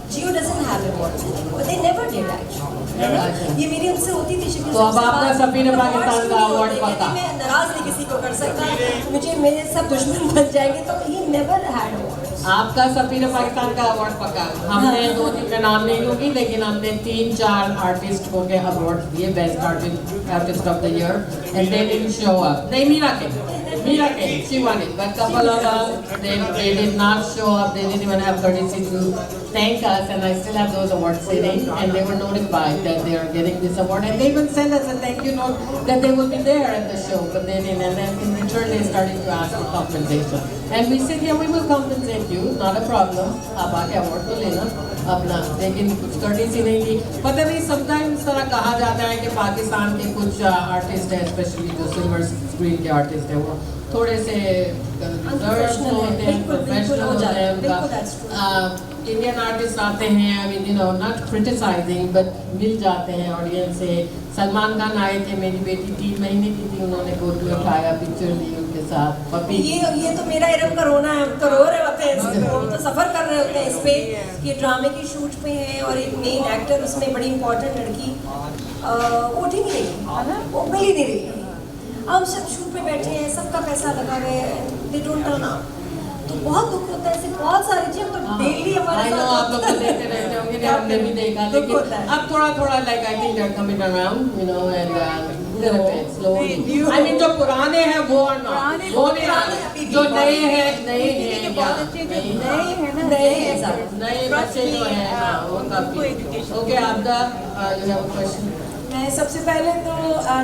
Speaker 22: Jio doesn't have awards anymore. They never did actually. ये मेरी उनसे होती थी शिकन
Speaker 4: तो अब आपका सफीर पाकिस्तान का अवार्ड पक्का।
Speaker 22: मैं नाराज नहीं किसी को कर सकता, मुझे मेरे सब दुश्मन बन जाएंगे, तो he never had awards.
Speaker 4: आपका सफीर पाकिस्तान का अवार्ड पक्का। हमने 2-3 का नाम नहीं लूँगी, लेकिन हमने 3-4 आर्टिस्ट को के अवार्ड दिए, best artist of the year, and they didn't show up. नहीं Mira K, she won it, but couple of them they did not show up. They didn't even have courtesy to thank us, and I still have those awards sitting, and they were notified that they are getting this award, and they even sent us a thank you note that they will be there at the show, but they didn't, and then in return they started to ask for compensation, and we said, yeah, we will compensate you, not a problem, आप आके award तो लेना अपना, लेकिन कुछ courtesy नहीं दी। पता नहीं sometimes तरह कहा जाता है कि पाकिस्तान के कुछ आर्टिस्ट हैं, स्पेशली जो सिल्वर स्क्रीन के आर्टिस्ट हैं, वो थोड़े से
Speaker 22: Unprofessional है, बिल्कुल, बिल्कुल हो जाता है, बिल्कुल, that's true.
Speaker 4: इंडियन आर्टिस्ट आते हैं, I mean not criticising but मिल जाते हैं ऑडियंस से। सलमान खान आए थे, मेरी बेटी 3 महीने की थी, उन्होंने फोटो उठाया, पिक्चर ली उनके साथ। पपी
Speaker 22: ये तो मेरा इरम का रोना है, तो रो रहे होते हैं, हम तो सफर कर रहे होते हैं इस पे कि ड्रामे की शूट पे हैं और एक मेन एक्टर, उसमें बड़ी इंपॉर्टेंट लड़की उठ ही नहीं रही है ना, वो मिल ही नहीं रही। हम सब शूट पे बैठे हैं, सबका पैसा लगा हुआ है, दे डोंट टर्न अप, तो बहुत दुख होता है। ऐसे बहुत सारी चीज़ तो डेली हमारे साथ
Speaker 4: आप लोग तो देखते रहते होंगे, हमने भी देखा, लेकिन अब थोड़ा like I think they are coming around, you know, and slowly. I mean जो पुराने हैं वो और नॉट, वो नहीं, जो नए हैं नए बच्चे जो हैं, हाँ, वो काफी। ओके, आपका यू हैव अ क्वेश्चन।
Speaker 22: मैं सबसे पहले तो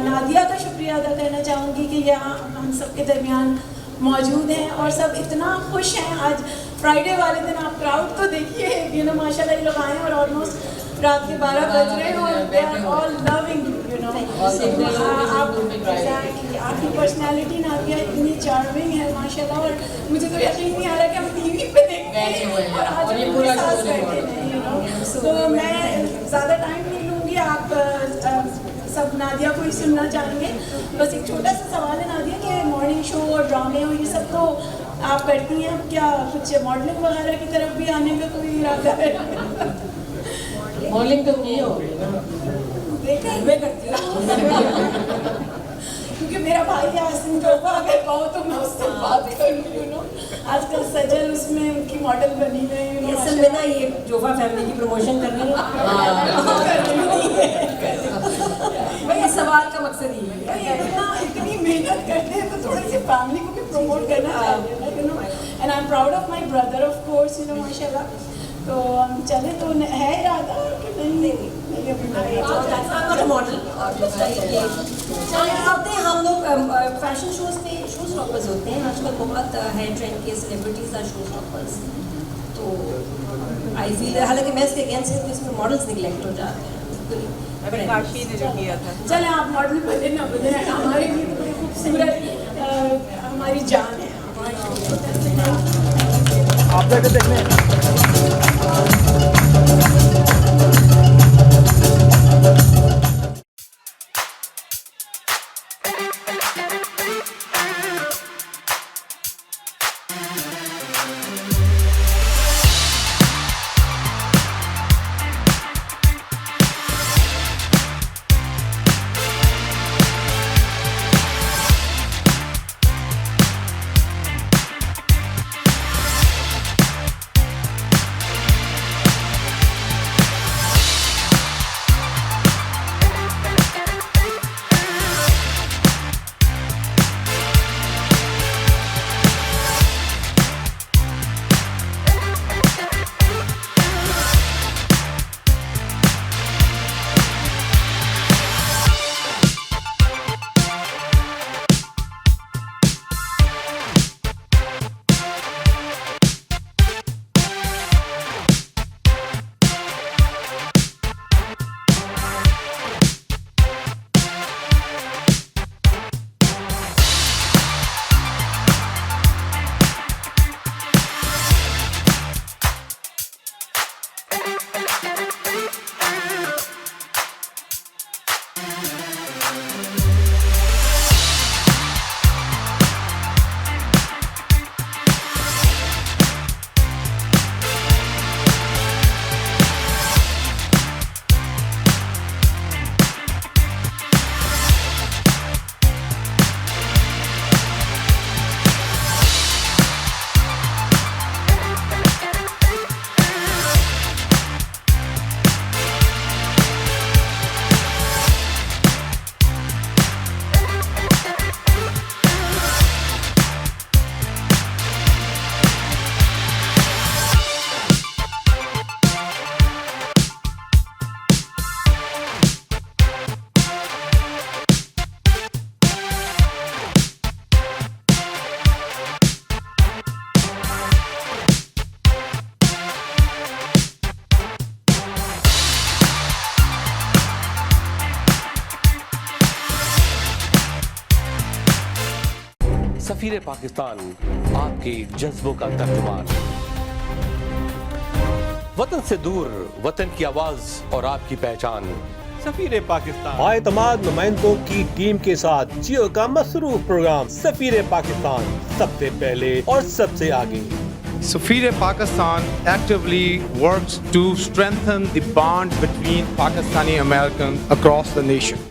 Speaker 22: नादिया का शुक्रिया अदा करना चाहूँगी कि यहाँ हम सबके दरमियान मौजूद हैं और सब इतना खुश हैं। आज फ्राइडे वाले दिन आप क्राउड तो देखिए, यू नो, माशाल्लाह ये लोग आए हैं और ऑलमोस्ट रात के 12 बज रहे हैं और they are all loving you know. आपकी पर्सनैलिटी नादिया इतनी चार्मिंग है माशाल्लाह, और मुझे तो यकीन नहीं आ रहा कि हम टीवी पे देखते हैं और आज हम उनके साथ बैठे हैं, यू नो। तो मैं ज़्यादा टाइम नहीं लूँगी, आप सब नादिया को ही सुनना चाहेंगे। बस एक छोटा सा सवाल है नादिया कि मॉर्निंग शो और ड्रामे और ये सब तो आप करती हैं, क्या कुछ मॉडलिंग वगैरह की तरफ भी आने का कोई इरादा है?
Speaker 4: मॉडलिंग तो की होगी ना,
Speaker 22: मैं करती हूँ क्योंकि मेरा भाई यासिन जोफा अगर कहो तो मैं उससे बात करूँ, यू नो। आजकल सजल उसमें उनकी मॉडल बनी हुई है। असल में ना ये जोफा फैमिली की प्रमोशन कर रही है। सवाल का मकसद ये है, इतनी मेहनत करते हैं तो थोड़ी सी फैमिली को भी प्रमोट करना चाहिए, you know. And I am proud of my brother of course, you know, माशाल्लाह। तो हम चले तो है इरादा कि नहीं मॉडल होते हैं हम लोग फैशन शोज पे शो स्टॉपर्स होते हैं आजकल बहुत है ट्रेंड के, सेलिब्रिटीज आर शो स्टॉपर्स। तो आई फील, हालांकि मैं इसके अगेंस्ट हूँ कि इसमें मॉडल्स निगलेक्ट हो जाते हैं।
Speaker 5: काशी ने जो किया था,
Speaker 22: चले आप मॉडल बने ना बने, हमारे लिए तो बड़ी खूबसूरत हमारी जान है।
Speaker 12: आप जाके देखने
Speaker 7: सफीर पाकिस्तान, आपके जज्बों का तर्जुमान। वतन से दूर, वतन की आवाज और आपकी पहचान।
Speaker 9: सफीर पाकिस्तान बाएतमाद नुमाइंदों की टीम के साथ जियो का मसरूफ प्रोग्राम सफीर पाकिस्तान, सबसे पहले और सबसे आगे।
Speaker 23: Safir Pakistan actively works to strengthen the bond between Pakistani Americans across the nation.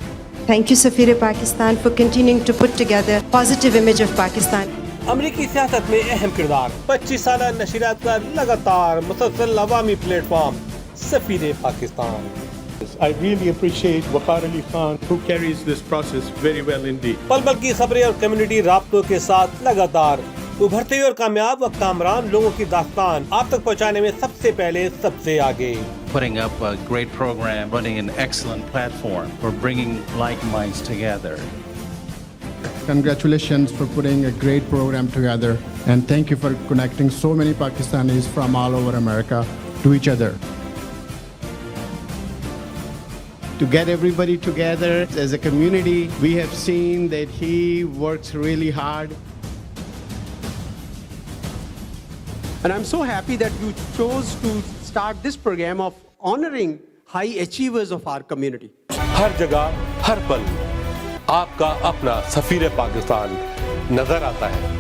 Speaker 24: Thank you, Safir Pakistan, for continuing to put together positive image of Pakistan.
Speaker 9: अमरीकी सियासत में अहम किरदार, 25 साल नशरियात का लगातार मुसलसल अवामी प्लेटफॉर्म सफीर Pakistan.
Speaker 25: I really appreciate Waqar Ali Khan, who carries this process very well indeed.
Speaker 9: पल पल की खबरें और कम्युनिटी राब्तों के साथ लगातार उभरते हुए और कामयाब व कामरान लोगों की दास्तान आप तक पहुंचाने में सबसे पहले सबसे आगे।
Speaker 26: Putting up a great program, running an excellent platform for bringing like minds together.
Speaker 27: Congratulations for putting a great program together, and thank you for connecting so many Pakistanis from all over America to each other.
Speaker 28: To get everybody together as a community, we have seen that he works really hard.
Speaker 29: And I'm so happy that you chose to start this program of honoring high achievers of our community.
Speaker 7: हर जगह, हर पल आपका अपना सफीर पाकिस्तान नजर आता है।